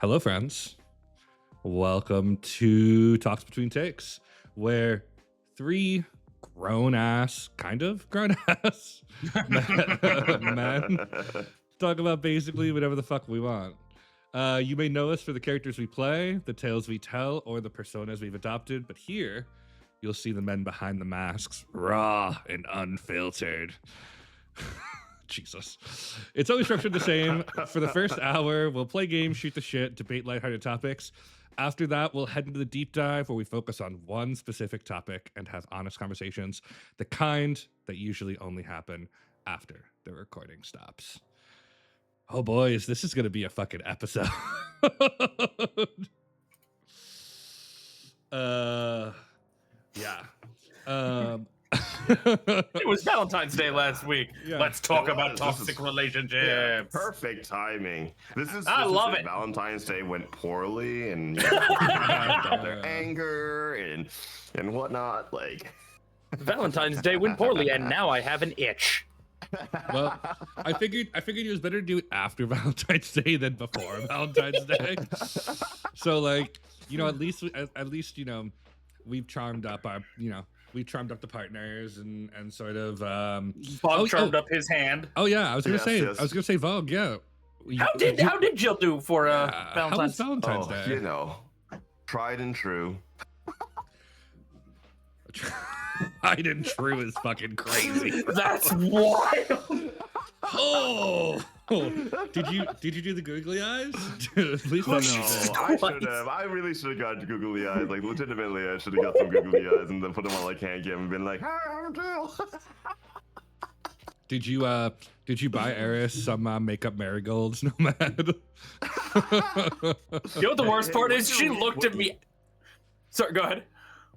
Hello, friends. Welcome to Talks Between Takes, where three kind of grown ass men talk about basically whatever the fuck we want. You may know us for the characters we play, the tales we tell, or the personas we've adopted, but here you'll see the men behind the masks, raw and unfiltered. Jesus. It's always structured the same. For the first hour, we'll play games, shoot the shit, debate lighthearted topics. After that, we'll head into the deep dive where we focus on one specific topic and have honest conversations, the kind that usually only happen after the recording stops. Oh, boys, this is going to be a fucking episode. Yeah. It was Valentine's Day last week. Yeah. Let's talk about toxic relationships. Yeah, perfect timing. I love it. Valentine's Day went poorly, and their anger and whatnot. Like Valentine's Day went poorly, and now I have an itch. Well, I figured it was better to do it after Valentine's Day than before Valentine's Day. So, like, at least we've charmed up the partners and sort of Bob charmed up his hand. Oh yeah, I was gonna say Vogue. Yeah. How did Jill do for Valentine's? How was Valentine's Day? Tried and true. Tried and true is fucking crazy. That's wild. Oh. Did you do the googly eyes? At least I should have. I really should have got googly eyes. Like, legitimately, I should have got some googly eyes and then put them on like hand game and been like, "Hi, I'm Jill." Did you buy Eris some makeup marigolds, Nomad? You know what the worst part is? She looked at me. Sorry, go ahead.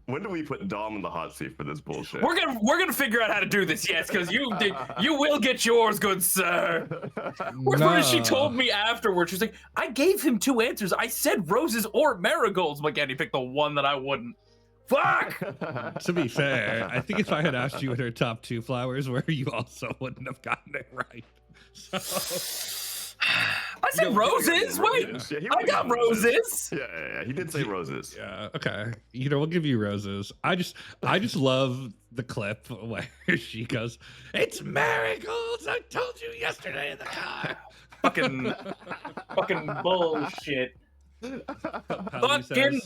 When do we put Dom in the hot seat for this bullshit? We're gonna figure out how to do this, yes, because you will get yours, good sir. Whereas she told me afterwards, she's like, I gave him two answers. I said roses or marigolds. I'm like, and he picked the one that I wouldn't. Fuck! To be fair, I think if I had asked you what her top two flowers were, you also wouldn't have gotten it right. So I said roses. Wait, Yeah, I got roses. Yeah, he did say roses. Yeah, okay. We'll give you roses. I just love the clip where she goes, "It's marigolds. I told you yesterday in the car." fucking bullshit.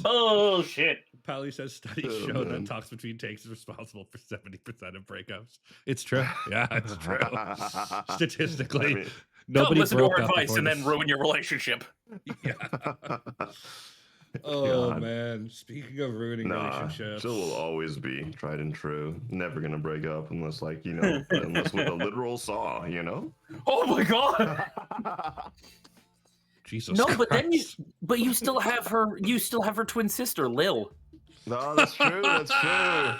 Bullshit. Pally says studies show that talks between takes is responsible for 70% of breakups. It's true. Yeah, it's true. Statistically, nobody don't listen to broke her up advice before and this. then ruin your relationship. Yeah. Oh God. man, speaking of ruining relationships, Jill will always be tried and true. Never gonna break up unless, unless with a literal saw, Oh my god. Jesus. No, Christ. but you still have her. You still have her twin sister, Lil. No, that's true. That's true.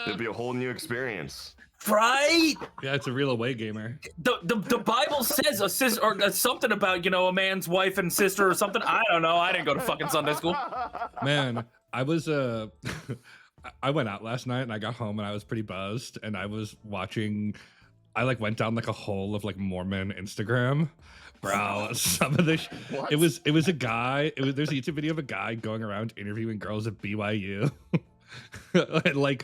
It'd be a whole new experience. Right? Yeah, it's a real away gamer. The Bible says a sister or something about a man's wife and sister or something. I don't know. I didn't go to fucking Sunday school. Man, I was I went out last night and I got home and I was pretty buzzed and I was watching. I went down a hole of Mormon Instagram. Bro, some of this it was a guy. There's a YouTube video of a guy going around interviewing girls at BYU. And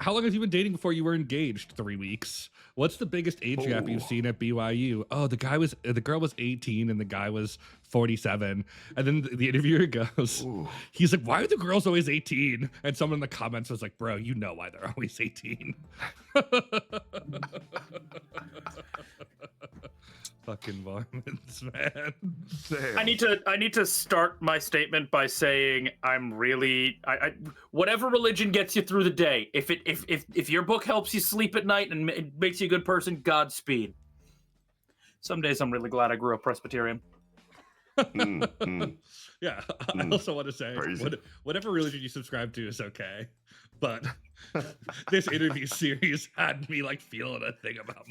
how long have you been dating before you were engaged? 3 weeks. What's the biggest age gap you've seen at BYU? Oh, the girl was 18 and the guy was 47. And then the interviewer goes, he's like, why are the girls always 18? And someone in the comments was like, bro, you know why they're always 18. Fucking Mormons, man. Damn. I need to start my statement by saying I'm really whatever religion gets you through the day. If your book helps you sleep at night and it makes you a good person, Godspeed. Some days I'm really glad I grew up Presbyterian. Yeah, I also want to say Crazy. whatever religion you subscribe to is okay, but this interview series had me feeling a thing about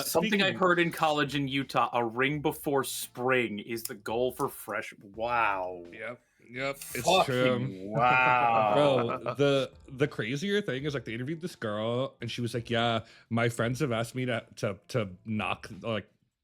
Something I heard in college in Utah: a ring before spring is the goal for fresh. Wow. Yep, it's Fucking true. Wow. Bro, the crazier thing is they interviewed this girl and she was like, yeah, my friends have asked me to knock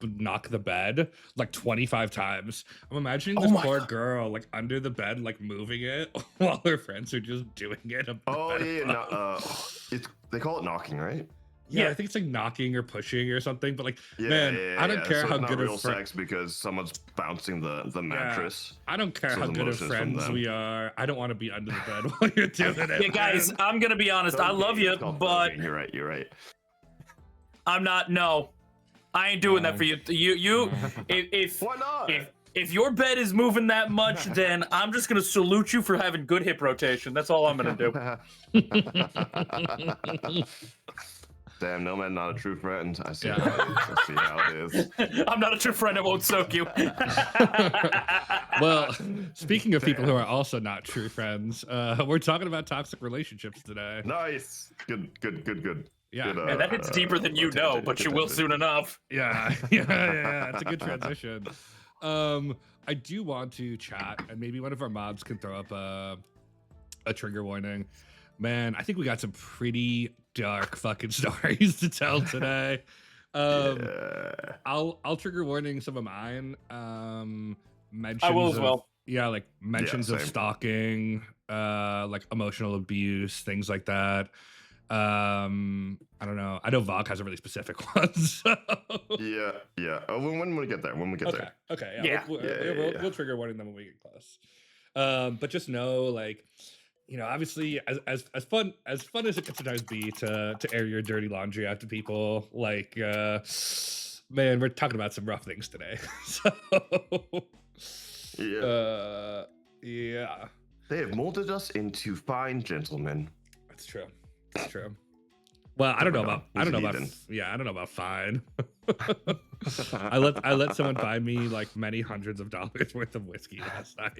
knock the bed like 25 times. I'm imagining Oh this my poor God. girl like under the bed, like moving it while her friends are just doing it. Up the Oh bed yeah, above. they call it knocking, right? Yeah, Yeah. I think it's like knocking or pushing or something. But like, Yeah, man, yeah, I don't yeah. care So how it's not good real of friends. sex because someone's bouncing the mattress. I don't care So how the good of motion is from friends them. we are. I don't want to be under the bed while you're doing it. Yeah, guys, man. I'm gonna be honest. I love you, It's called but thugging. You're right. You're right. I'm not. No, I ain't doing that No. for you. You. No. If Why not? if your bed is moving that much, then I'm just gonna salute you for having good hip rotation. That's all I'm gonna do. Damn, no man, not a true friend. I see Yeah. how it is. I see how it is. I'm not a true friend. I won't soak you. Well, speaking of people who are also not true friends, we're talking about toxic relationships today. Nice. Good. Yeah. Good, Man, that hits deeper than you know, tangent, but good you will tangent. soon enough. Yeah. It's a good transition. I do want to chat, and maybe one of our mods can throw up a trigger warning. Man, I think we got some pretty dark fucking stories to tell today. Yeah. I'll trigger warning some of mine. Mentions I will as of- well. Yeah, like mentions of same. stalking, like emotional abuse, things like that. I don't know. I know Vog has a really specific one. So. Yeah. Oh, when we get there. When we get there. Okay. Yeah. We'll trigger warning them when we get close. But just know, like, you know, obviously, as fun as it can sometimes be to air your dirty laundry out to people, like, man, we're talking about some rough things today. So, yeah, They have molded us into fine gentlemen. that's true. That's true. Well, I don't know about Heathen. I don't know about fine. I let someone buy me like many hundreds of dollars worth of whiskey last night.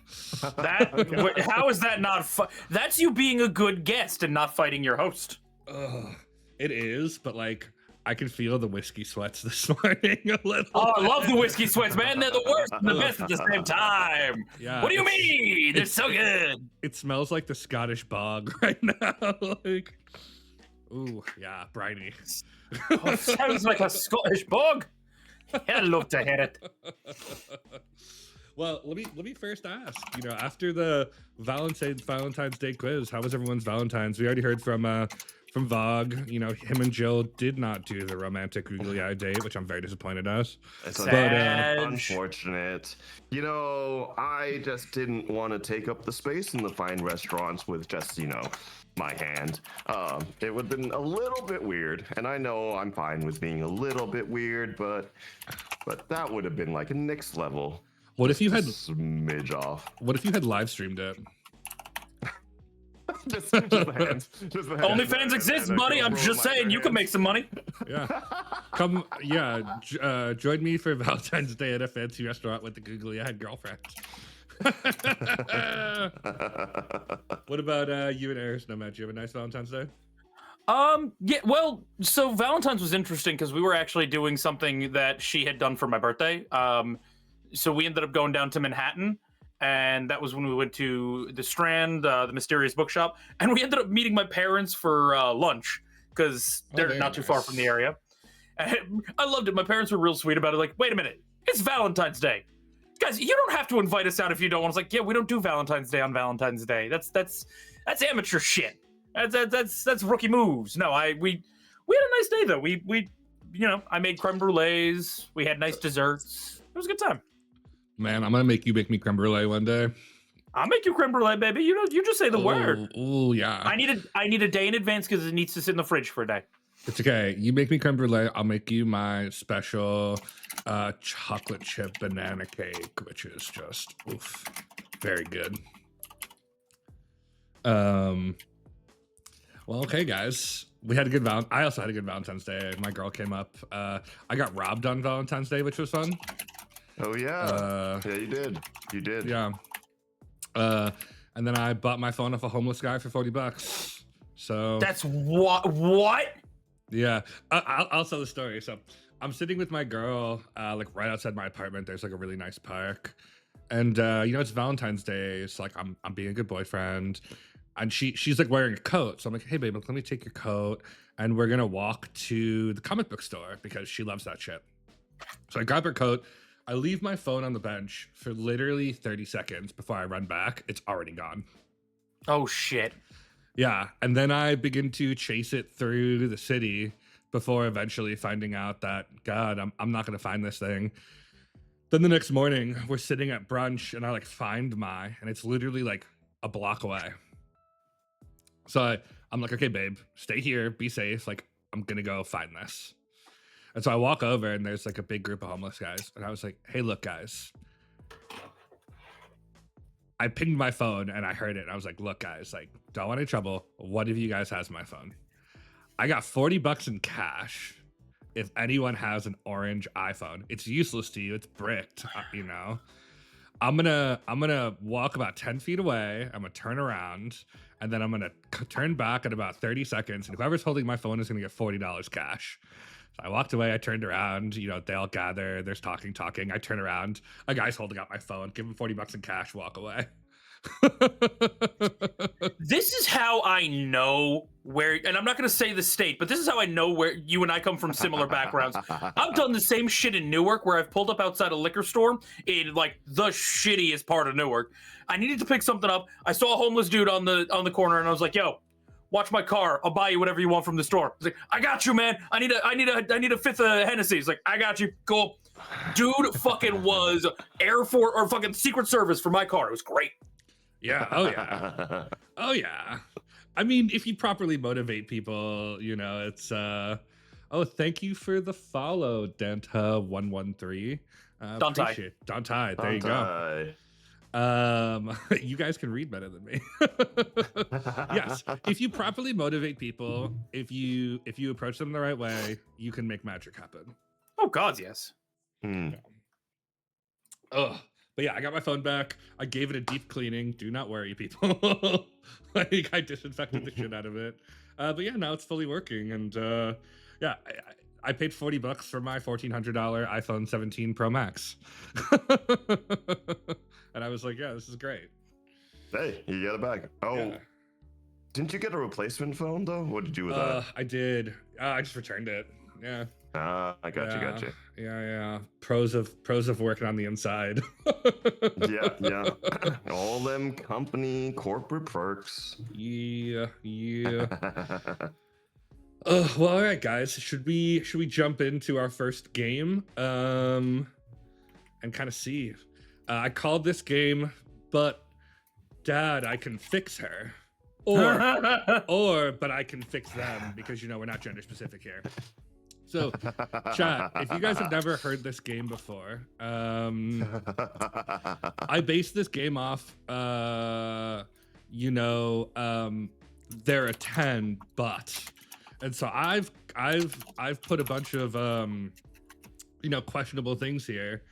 So How is that not? That's you being a good guest and not fighting your host. it is, but like I can feel the whiskey sweats this morning a little. Oh, I love the whiskey sweats, man. They're the worst and the best at the same time. Yeah, What do you it's- mean? They're it's- so good. It smells like the Scottish bog right now. Like, ooh, yeah, briny. Oh, sounds like a Scottish bog. I'd love to hear it. Well, let me first ask. You know, after the Valentine's Day quiz, how was everyone's Valentine's? We already heard from Vogue. You know, him and Jill did not do the romantic googly eye date, which I'm very disappointed as. It's Sad. unfortunate. You know, I just didn't want to take up the space in the fine restaurants with just, you know, my hand. It would have been a little bit weird, and I know I'm fine with being a little bit weird, but that would have been like a next level. What if you had smidge off? What if you had live streamed it? just the hands. Just the hands. OnlyFans exists, buddy. I'm just saying, you can make some money. Yeah. Come, yeah. Join me for Valentine's Day at a fancy restaurant with the googly eyed girlfriend. What about you and Eris? No, Matt, you have a nice Valentine's Day? Yeah, well, so Valentine's was interesting because we were actually doing something that she had done for my birthday. So we ended up going down to Manhattan, and that was when we went to the Strand, the Mysterious Bookshop, and we ended up meeting my parents for lunch because they're very not too far nice. from the area. And I loved it. My parents were real sweet about it. Like, wait a minute, it's Valentine's Day. Guys, you don't have to invite us out if you don't want. It's like, yeah, we don't do Valentine's Day on Valentine's Day. That's amateur shit. That's rookie moves. No, we had a nice day though. We you know, I made creme brulees. We had nice desserts. It was a good time. Man, I'm gonna make you make me creme brulee one day. I'll make you creme brulee, baby. You just say the word. Oh yeah. I need a day in advance because it needs to sit in the fridge for a day. It's okay. You make me creme brulee. I'll make you my special chocolate chip banana cake, which is just oof, very good. Well, okay, guys. We had a good I also had a good Valentine's Day. My girl came up. I got robbed on Valentine's Day, which was fun. Oh yeah. Yeah, you did. You did. Yeah. And then I bought my phone off a homeless guy for $40. So That's what? yeah, I'll tell the story. So I'm sitting with my girl, like right outside my apartment. There's like a really nice park, and you know it's Valentine's Day. It's like I'm being a good boyfriend, and she's like wearing a coat. So I'm like, hey babe, let me take your coat, and we're gonna walk to the comic book store because she loves that shit. So I grab her coat. I leave my phone on the bench for literally 30 seconds before I run back. It's already gone. Oh shit. Yeah, and then I begin to chase it through the city before eventually finding out that, God, I'm not going to find this thing. Then the next morning, we're sitting at brunch, and I like find and it's literally like a block away. So I'm like, okay, babe, stay here, be safe. Like, I'm going to go find this. And so I walk over, and there's like a big group of homeless guys. And I was like, hey, look, guys. I pinged my phone, and I heard it. And I was like, look, guys, like, don't want any trouble. One of you guys has my phone. I got $40 in cash. If anyone has an orange iPhone, it's useless to you. It's bricked, you know. I'm gonna walk about 10 feet away. I'm gonna turn around, and then I'm gonna turn back in about 30 seconds. And whoever's holding my phone is gonna get $40 cash. So I walked away. I turned around. You know, they all gather. There's talking. I turn around. A guy's holding out my phone. Give him $40 in cash. Walk away. This is how I know where, and I'm not going to say the state, but this is how I know where you and I come from similar backgrounds. I've done the same shit in Newark where I've pulled up outside a liquor store in like the shittiest part of Newark. I needed to pick something up. I saw a homeless dude on the corner, and I was like, yo, watch my car. I'll buy you whatever you want from the store. He's like, I got you, man. I need a fifth of Hennessy. He's like, I got you. Cool. Dude fucking was Air Force or fucking Secret Service for my car. It was great. Yeah. Oh yeah. Oh yeah. I mean, if you properly motivate people, you know, it's oh, thank you for the follow, Danta113. Dante. Dante. There you go. You guys can read better than me. Yes. If you properly motivate people, if you approach them the right way, you can make magic happen. Oh God, yes. Ugh. But yeah, I got my phone back. I gave it a deep cleaning. Do not worry, people. Like, I disinfected the shit out of it. But yeah, now it's fully working. And yeah, I paid $40 for my $1,400 iPhone 17 Pro Max. And I was like, yeah, this is great. Hey, you get it back. Oh, yeah. Didn't you get a replacement phone though? What did you do with that? I did. I just returned it. Yeah. I got you. Yeah. Pros of working on the inside. yeah. All them company corporate perks. Yeah. Well, all right, guys. Should we jump into our first game? And kind of see. I called this game, but Dad, I can fix her. But I can fix them because, you know, we're not gender specific here. So, chat, if you guys have never heard this game before, I based this game off, they're a 10, but, and so I've put a bunch of, questionable things here,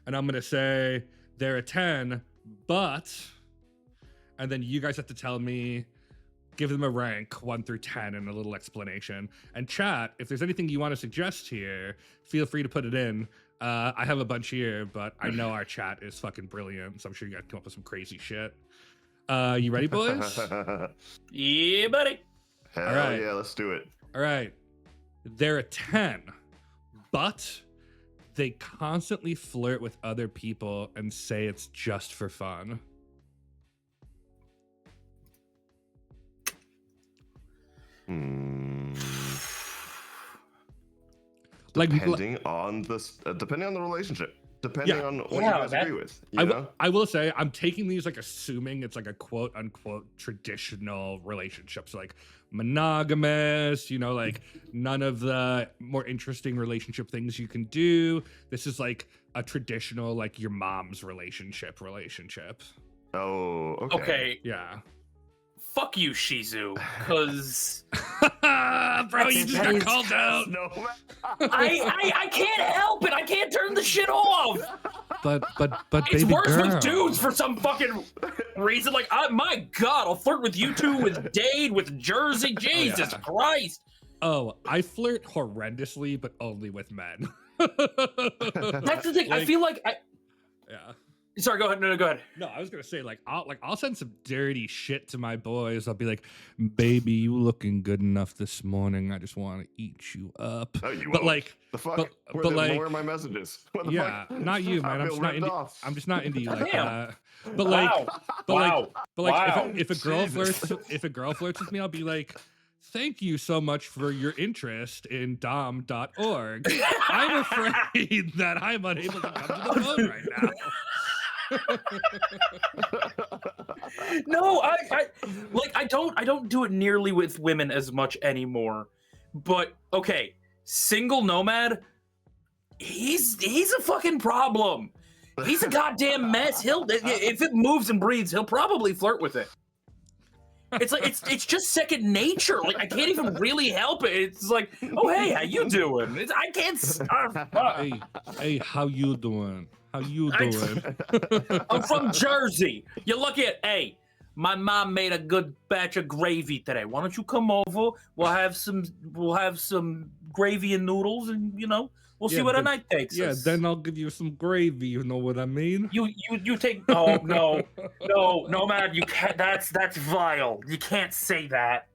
and I'm going to say they're a 10, but, and then you guys have to tell me, give them a rank 1 through 10 and a little explanation. And chat, if there's anything you want to suggest here, feel free to put it in. I have a bunch here, but I know our chat is fucking brilliant, so I'm sure you guys come up with some crazy shit. You ready, boys? Yeah, buddy. Hell all right. Yeah, let's do it. All right. They're a 10, but they constantly flirt with other people and say it's just for fun. Like depending on the relationship, depending on what you guys agree with. I will say I'm taking these like assuming it's like a quote unquote traditional relationship, so like monogamous, like none of the more interesting relationship things you can do. This is like a traditional like your mom's relationship. Oh, okay. Yeah. Fuck you, Shizu, because bro, you just got called out. No, I can't help it. I can't turn the shit off. But it's baby worse girl. with dudes for some fucking reason. Like, my God, I'll flirt with you two, with Dade, with Jersey. Jesus Christ. Oh, I flirt horrendously, but only with men. That's the thing. I feel like Yeah. Sorry, go ahead. No, go ahead. No, I was gonna say I'll send some dirty shit to my boys. I'll be like, baby, you looking good enough this morning. I just want to eat you up. Oh, you but won't. like, The fuck? but like, more of my messages. What the yeah, fuck? not you, man. I feel ripped off. I'm just not into you like Damn. that. But like, Wow. but like, Wow. if a girl if a girl flirts with me, I'll be like, thank you so much for your interest in dom.org. I'm afraid that I'm unable to come to the phone right now. No, I don't do it nearly with women as much anymore. But okay, single nomad, he's a fucking problem. He's a goddamn mess. If it moves and breathes, he'll probably flirt with it. It's like it's just second nature. Like I can't even really help it. It's like, oh hey, how you doing? I can't stop. Hey, how you doing? How you doing? I'm from Jersey. You're lucky at my mom made a good batch of gravy today. Why don't you come over? We'll have some gravy and noodles, and we'll see where the night takes us. Yeah, then I'll give you some gravy. You know what I mean? You take no, man, you can't. That's vile. You can't say that.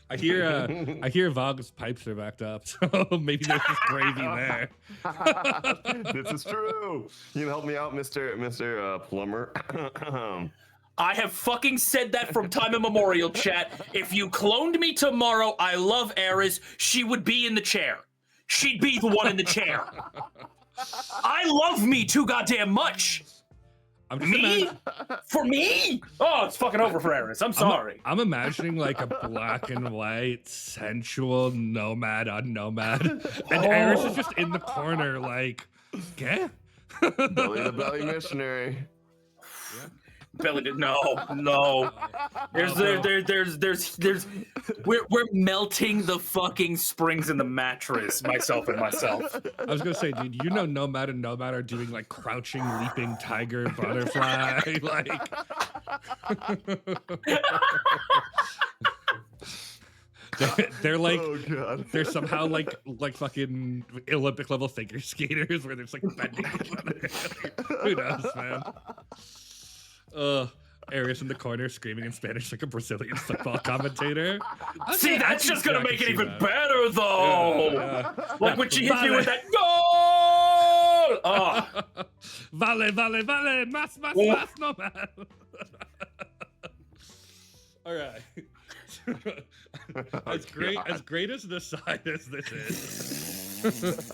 I hear Vog's pipes are backed up, so maybe there's just gravy there. This is true. You can help me out, Mr. Plumber. I have fucking said that from time immemorial, chat. If you cloned me tomorrow, I love Eris. She would be in the chair. She'd be the one in the chair. I love me too goddamn much. For me? Oh, it's fucking over for Eris. I'm sorry. I'm imagining like a black and white sensual nomad on nomad, and Eris is just in the corner like, "Get Belly to belly missionary." Belly did no. We're melting the fucking springs in the mattress, myself. I was gonna say, dude, Nomad and Nomad are doing like crouching, leaping tiger, butterfly, like. They're like, oh god, they're somehow like fucking Olympic level figure skaters where they're just like bending each other. Who knows, man? Arius in the corner screaming in Spanish like a Brazilian football commentator. See, that's just gonna make it even better, though. Yeah. Like when she hits me with that goal. Oh. Vale, mas, nomad. All right. As great as the side as this is,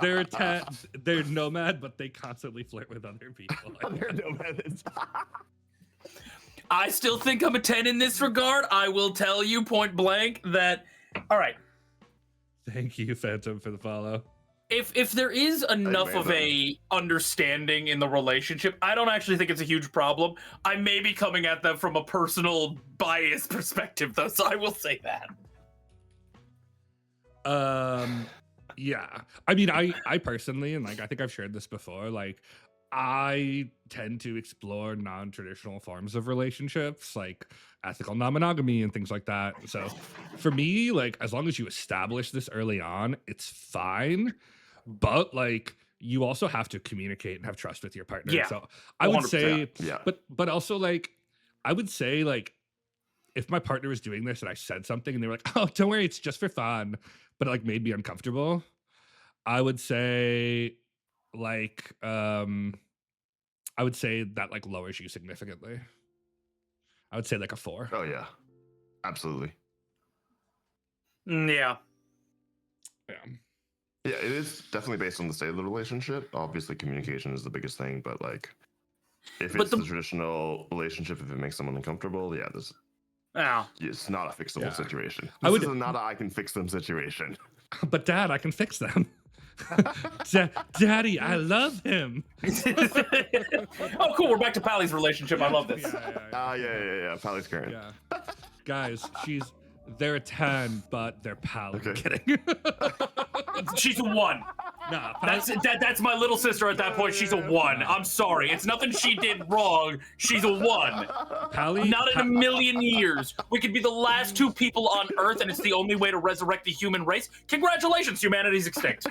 they're nomad, but they constantly flirt with other people. They're nomads. I still think I'm a 10 in this regard. I will tell you point blank that. All right. Thank you, Phantom, for the follow. If there is enough of a understanding in the relationship, I don't actually think it's a huge problem. I may be coming at them from a personal bias perspective, though, so I will say that. Yeah. I mean, I personally, and like I think I've shared this before, like I tend to explore non-traditional forms of relationships, like ethical non-monogamy and things like that. So for me, like as long as you establish this early on, it's fine. But like you also have to communicate and have trust with your partner. Yeah. So I would say, yeah. but also like I would say like if my partner was doing this and I said something and they were like, "Oh, don't worry, it's just for fun," but it like made me uncomfortable, I would say like I would say that like lowers you significantly. I would say like a 4. Oh yeah, absolutely. Yeah. Yeah, it is definitely based on the state of the relationship. Obviously, communication is the biggest thing, but like, if it's the traditional relationship, if it makes someone uncomfortable, yeah, it's not a fixable situation. This is not a I can fix them situation. But Dad, I can fix them. Daddy, I love him. Oh, cool. We're back to Pally's relationship. I love this. Yeah. Pally's current. Yeah. Guys, they're a 10, but they're pal. Okay. I'm kidding. She's a 1. Nah, that's my little sister at that point. She's a 1. I'm sorry. It's nothing she did wrong. She's a 1. Not in a million years. We could be the last 2 people on Earth, and it's the only way to resurrect the human race. Congratulations, humanity's extinct.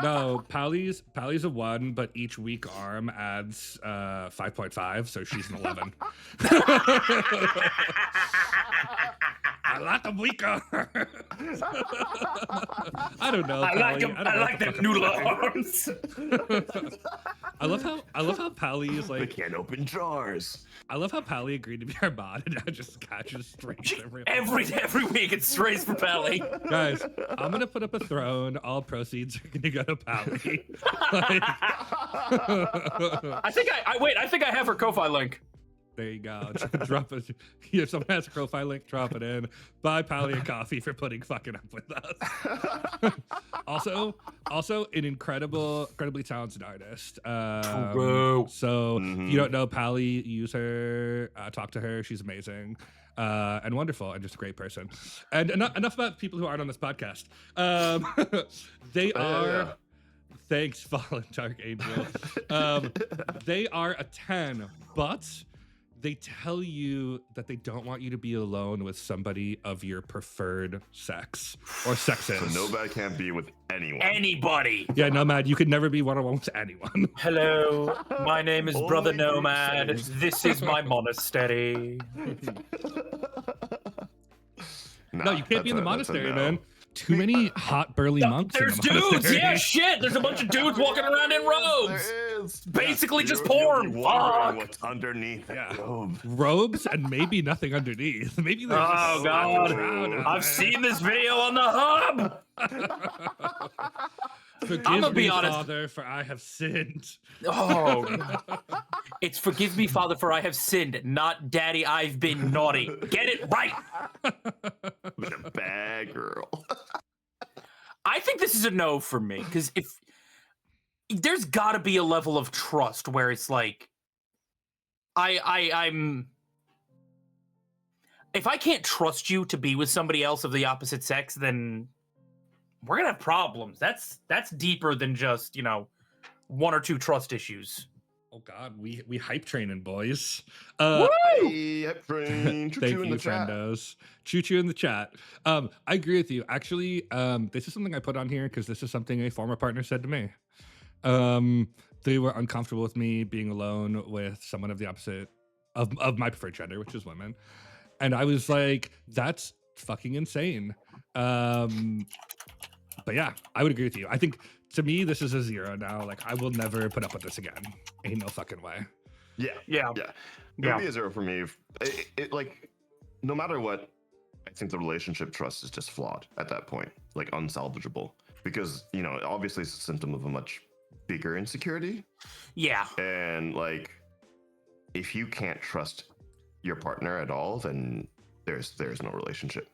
No, Pally's a 1, but each weak arm adds 5.5, so she's an 11. I like a weak arm. I don't know. I like Pally. them. don't I know like what them the fuck noodle I'm saying. arms. I love how Pally is They like. can't open jars. I love how Pally agreed to be our mod and now just catches strays Every week it strays for Pally. Guys, I'm gonna put up a throne. All proceeds are gonna go to Pally. Like, I think I have her Ko-Fi link. there you go. Drop it. If someone has a profile link, drop it in. Buy Pally a coffee for putting fucking up with us. also an incredibly talented artist. True. So if you don't know Pally, use her, talk to her. She's amazing. And wonderful, and just a great person. And enough about people who aren't on this podcast. They are. Yeah. Thanks, Fallen Dark Angel. They are a 10, but they tell you that they don't want you to be alone with somebody of your preferred sex or sexes. So nobody can be with anyone. Anybody. Yeah, Nomad, you could never be one-on-one with anyone. Hello, my name is Only Brother group Nomad. settings. This is my monastery. No, you can't be in the that's a monastery, no. man. Too many hot burly monks. There's in the dudes. monastery. Yeah, shit. There's a bunch of dudes walking around in robes. There is. Basically just You'll porn. be wondering Fuck. what's underneath that Yeah. robe. Robes and maybe nothing underneath. Maybe they're Oh, just God. slapping around out I've there. seen this video on the hub. Forgive I'ma be me, honest. Father, for I have sinned. Oh, it's forgive me, Father, for I have sinned, not Daddy, I've been naughty. Get it right. But a bad girl. I think this is a no for me because if there's got to be a level of trust where it's like, I'm. If I can't trust you to be with somebody else of the opposite sex, then we're gonna have problems. That's deeper than just, 1 or 2 trust issues. Oh God, we hype training, boys. Hey, hip train. Thank Choo-choo in you, the chat. friendos. Choo choo in the chat. I agree with you. Actually, this is something I put on here because this is something a former partner said to me. They were uncomfortable with me being alone with someone of the opposite of my preferred gender, which is women. And I was like, that's fucking insane. But yeah, I would agree with you. I think to me, this is a 0 now. Like, I will never put up with this again. Ain't no fucking way. Yeah. Yeah. Yeah. It Yeah. would be a 0 for me. It like, no matter what, I think the relationship trust is just flawed at that point, like unsalvageable. Because, obviously it's a symptom of a much bigger insecurity. Yeah. And like, if you can't trust your partner at all, then there's no relationship.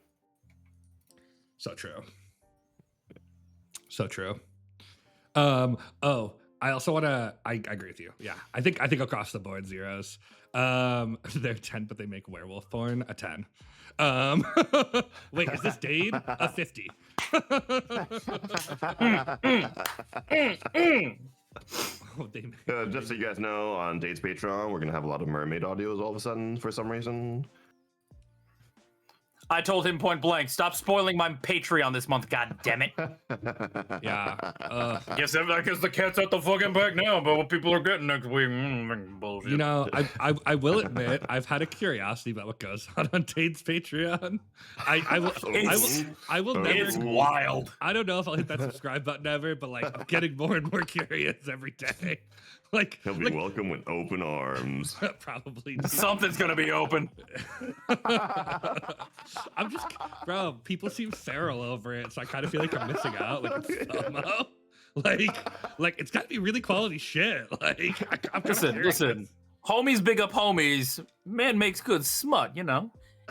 So true. So true. I also want to. I agree with you. Yeah, I think across the board 0s. They're 10, but they make werewolf porn a 10. Wait, is this Dade? A 50. Oh, they make, Just so you guys know, on Date's Patreon, we're gonna have a lot of mermaid audios all of a sudden for some reason. I told him point blank, stop spoiling my Patreon this month, god damn it. yeah. Guess the cat's at the fucking back now, but what people are getting next week, bullshit. I will admit I've had a curiosity about what goes on Dade's Patreon. I will never. It's wild. I don't know if I'll hit that subscribe button ever, but like I'm getting more and more curious every day. Like He'll be welcome with open arms. probably do. Something's gonna be open. I'm just, bro. People seem feral over it, so I kind of feel like I'm missing out. Like it's FOMO. Like it's got to be really quality shit. Like I'm Listen. Homies big up homies. Man makes good smut.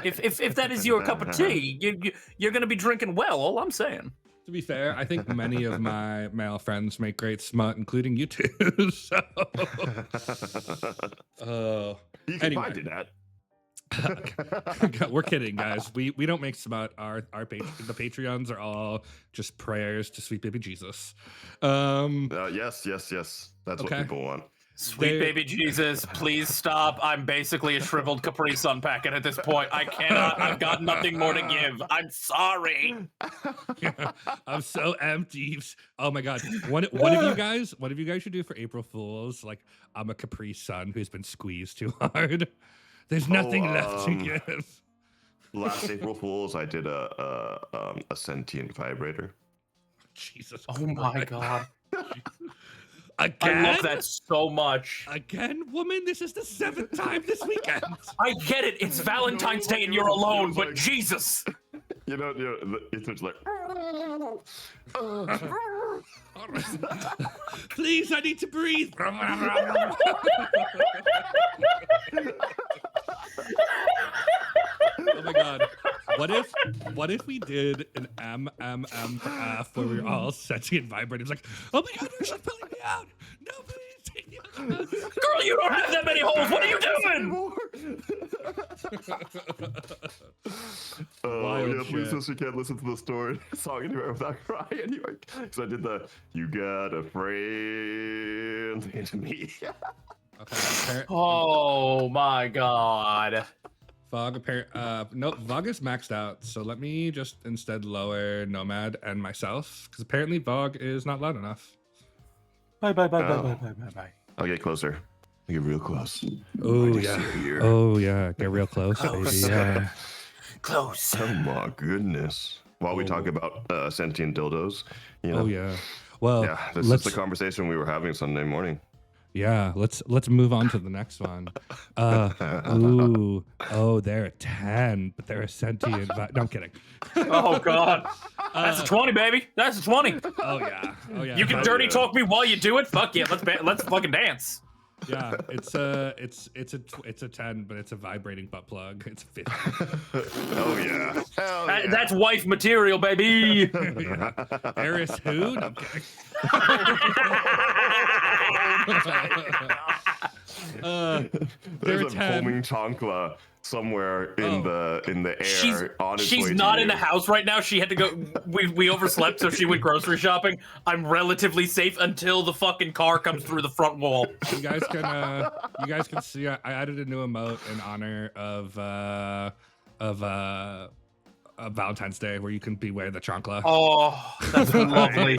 If that is your cup of tea, you're gonna be drinking well. All I'm saying. To be fair, I think many of my male friends make great smut, including you two. So, You can anyway. find it at. We're kidding, guys. We don't make smut. The Patreons are all just prayers to sweet baby Jesus. Yes. That's Okay. what people want. Sweet baby Jesus, please stop. I'm basically a shriveled Capri Sun packet at this point. I cannot. I've got nothing more to give. I'm sorry. I'm so empty. Oh my god. One of you guys should do for April Fools. Like, I'm a Capri Sun who's been squeezed too hard. There's nothing left to give. Last April Fools, I did a sentient vibrator. Jesus. Oh my god. Again? I love that so much. Again, woman, this is the 7th time this weekend. I get it. It's Valentine's Day and you're alone, but Jesus. It's just like. Please, I need to breathe. Oh my god. What if we did an MMM for F where we were all sentient vibrators? Like, oh my god, you're just pulling me out. No, please take me out. Girl, you don't have that many holes. What are you doing? Wild Yeah, please, shit. sister, can't listen to the story song anyway without crying anyway. Because I did the "You Got a Friend" into me. Okay. Oh my god. Fog nope, Vog is maxed out. So let me just instead lower Nomad and myself because apparently Vog is not loud enough. Bye. I'll get closer. I'll get real close. Oh I just yeah. see her here. Oh yeah. Get real close, Close. baby. Yeah. Close. Oh my goodness. While we talk about sentient dildos, you know. Oh yeah. Well, Yeah, this is let's the conversation we were having Sunday morning. let's move on to the next one. They're a 10, but they're a sentient. No, I'm kidding. Oh god. That's a 20, baby. That's a 20. Oh yeah. You can dirty talk me while you do it. Fuck yeah. Let's fucking dance. Yeah, it's a 10, but it's a vibrating butt plug. It's a 50. Oh yeah. Hell yeah. That's wife material, baby. Yeah. Eris who? No, I'm kidding. There's they're a 10. foaming chancla somewhere in the air. She's not in the house right now. She had to go. We overslept, so she went grocery shopping. I'm relatively safe until the fucking car comes through the front wall. You guys can see I added a new emote in honor of Valentine's Day where you can beware the chancla. Oh, that's lovely.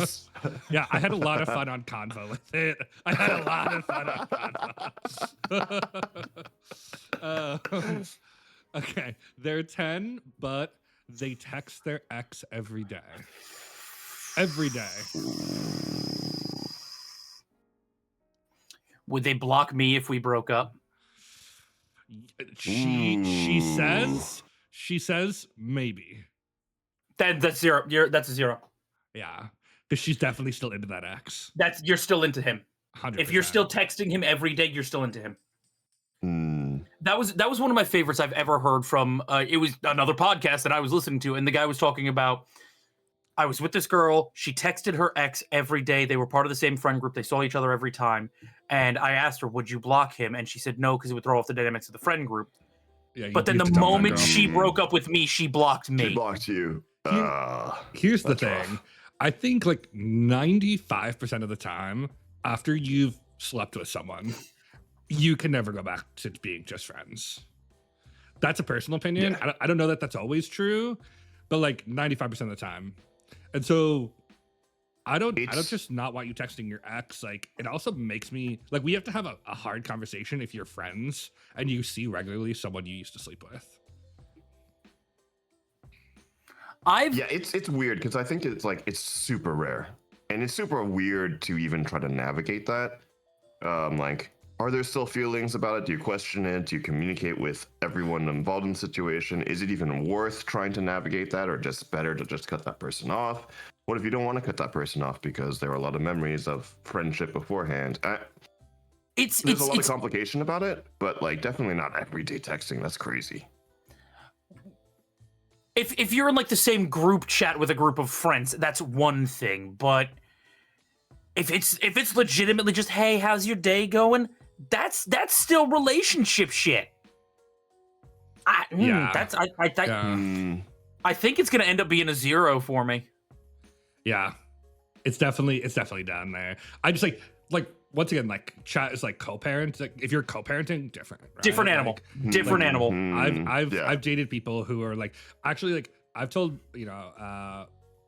Yeah, I had a lot of fun on Convo with it. I had a lot of fun on Convo. Okay, they're 10, but they text their ex every day. Every day. Would they block me if we broke up? She says maybe. That's zero. That's a zero. Yeah, because she's definitely still into that ex. You're still into him. 100%. If you're still texting him every day, you're still into him. Mm. That was one of my favorites I've ever heard from. It was another podcast that I was listening to, and the guy was talking about. I was with this girl. She texted her ex every day. They were part of the same friend group. They saw each other every time. And I asked her, "Would you block him?" And she said no, because it would throw off the dynamics of the friend group. Yeah, But then the moment she broke up with me, she blocked me. She blocked you. Here's the That's thing. rough. I think like 95% of the time after you've slept with someone, you can never go back to being just friends. That's a personal opinion. Yeah. I don't know that that's always true, but like 95% of the time. And so I don't just not want you texting your ex. Like, it also makes me like, we have to have a hard conversation if you're friends and you see regularly someone you used to sleep with. Yeah, it's weird because I think it's super rare and it's super weird to even try to navigate that. Like, are there still feelings about it? Do you question it? Do you communicate with everyone involved in the situation? Is it even worth trying to navigate that, or just better to just cut that person off? What if you don't want to cut that person off because there are a lot of memories of friendship beforehand? There's a lot of complication about it, but like definitely not everyday texting. That's crazy. If you're in like the same group chat with a group of friends, that's one thing. But if it's legitimately just, hey, how's your day going? That's still relationship shit. I think it's gonna end up being a 0 for me. Yeah, it's definitely down there. I just like once again, like chat is like co-parent. Like if you're co-parenting, different. Right? Different animal. Like, Different animal. I've dated people who are like actually like I've told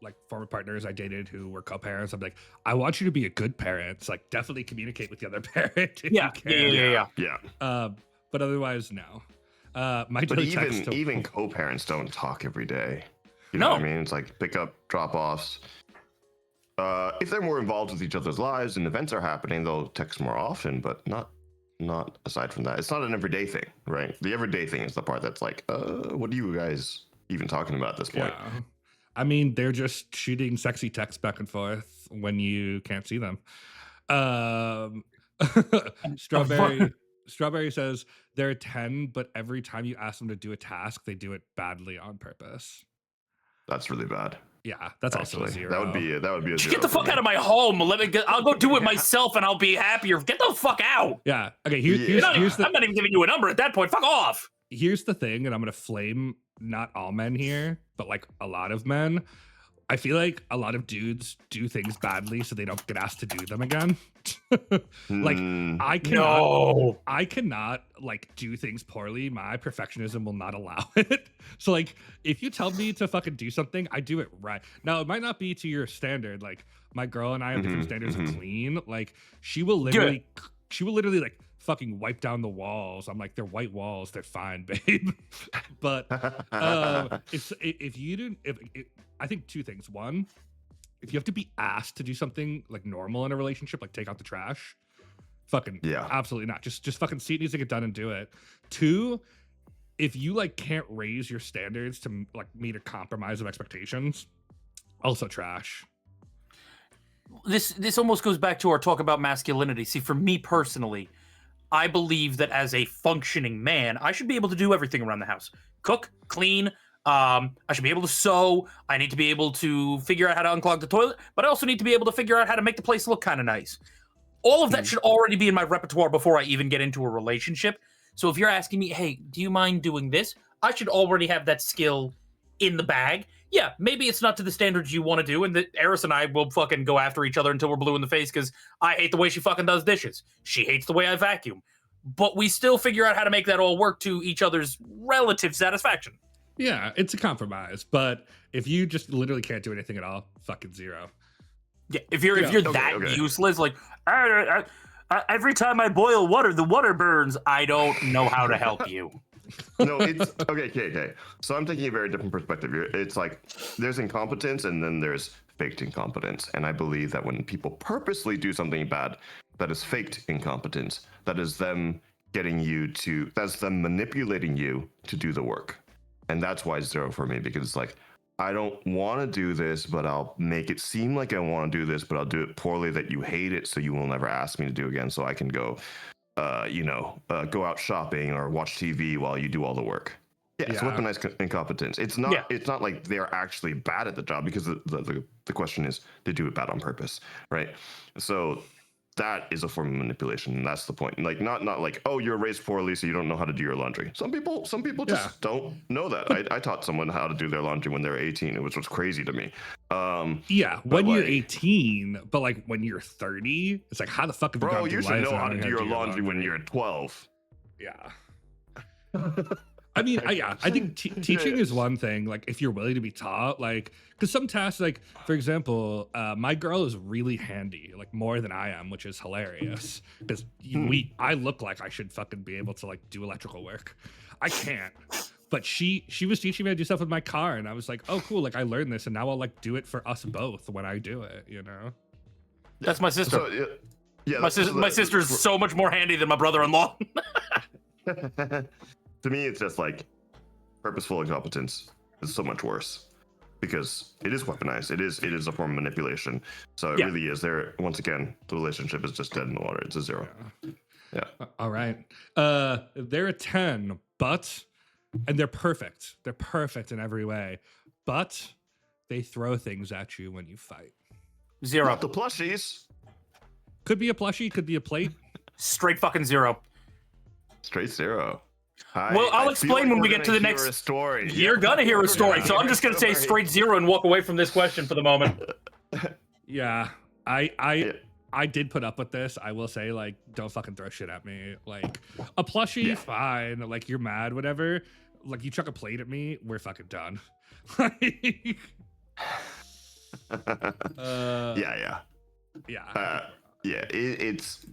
like former partners I dated who were co-parents. I'm like, I want you to be a good parent. It's like definitely communicate with the other parent if you can. Yeah. But otherwise, no. My But daily text even co-parents don't talk every day. You know what I mean? It's like pick up, drop offs. If they're more involved with each other's lives and events are happening, they'll text more often, but not aside from that. It's not an everyday thing, right? The everyday thing is the part that's like, what are you guys even talking about at this point? Yeah. I mean, they're just shooting sexy texts back and forth when you can't see them. Strawberry says they're 10, but every time you ask them to do a task, they do it badly on purpose. That's really bad. Yeah, that's also a 0. That would be a 0. Get the fuck out of my home. I'll go do it myself and I'll be happier. Get the fuck out. Yeah. Okay. Here's I'm not even giving you a number at that point. Fuck off. Here's the thing, and I'm gonna flame not all men here, but like a lot of men. I feel like a lot of dudes do things badly so they don't get asked to do them again. Like I cannot like do things poorly. My perfectionism will not allow it. So like if you tell me to fucking do something, I do it right. Now it might not be to your standard. Like my girl and I have different standards of clean. Like she will literally like fucking wipe down the walls. I'm like, they're white walls, they're fine, babe. But I think two things. One, if you have to be asked to do something like normal in a relationship, like take out the trash, fucking absolutely not. Just fucking see it needs to get done and do it. Two, if you like can't raise your standards to like meet a compromise of expectations, also trash. This almost goes back to our talk about masculinity. See, for me personally, I believe that as a functioning man, I should be able to do everything around the house. Cook, clean, I should be able to sew. I need to be able to figure out how to unclog the toilet, but I also need to be able to figure out how to make the place look kind of nice. All of that should already be in my repertoire before I even get into a relationship. So if you're asking me, hey, do you mind doing this? I should already have that skill in the bag. Yeah, maybe it's not to the standards you want to do, and that Eris and I will fucking go after each other until we're blue in the face because I hate the way she fucking does dishes. She hates the way I vacuum. But we still figure out how to make that all work to each other's relative satisfaction. Yeah, it's a compromise. But if you just literally can't do anything at all, fucking 0. Yeah, if you're useless, like every time I boil water, the water burns. I don't know how to help you. No, it's okay. So I'm taking a very different perspective here. It's like there's incompetence and then there's faked incompetence. And I believe that when people purposely do something bad, that is faked incompetence. That is them that's them manipulating you to do the work. And that's why it's 0 for me, because it's like, I don't want to do this, but I'll make it seem like I want to do this, but I'll do it poorly that you hate it, so you will never ask me to do again, so I can go go out shopping or watch TV while you do all the work. Yeah, it's weaponized incompetence. It's not like they're actually bad at the job, because the question is they do it bad on purpose, right? So that is a form of manipulation, and that's the point. Like not like, oh, you're raised poorly, so you don't know how to do your laundry. Some people just don't know that. I taught someone how to do their laundry when they were 18. It was crazy to me. When you're 18, but like when you're 30, it's like, how the fuck have you should know how to do your laundry when you're 12. Yeah. I mean, I think teaching is one thing. Like, if you're willing to be taught, like, because some tasks, like, for example, my girl is really handy, like more than I am, which is hilarious. Because I look like I should fucking be able to like do electrical work. I can't. But she was teaching me how to do stuff with my car, and I was like, oh, cool. Like, I learned this, and now I'll like do it for us both when I do it. You know. That's my sister. So, yeah, my sister is so much more handy than my brother-in-law. To me, it's just like purposeful incompetence is so much worse, because it is weaponized. It is a form of manipulation. So it really is. There, once again, the relationship is just dead in the water. It's a 0. Yeah. All right. They're a 10, and they're perfect. They're perfect in every way, but they throw things at you when you fight. 0. Not the plushies. Could be a plushie. Could be a plate. Straight fucking 0. Straight 0. I'll explain when we get to the next story. You're gonna hear a story, so I'm just gonna say straight 0 and walk away from this question for the moment. Yeah, I I did put up with this. I will say, like, don't fucking throw shit at me. Like, a plushie, fine. Like, you're mad, whatever. Like, you chuck a plate at me, we're fucking done. Like, Yeah. It's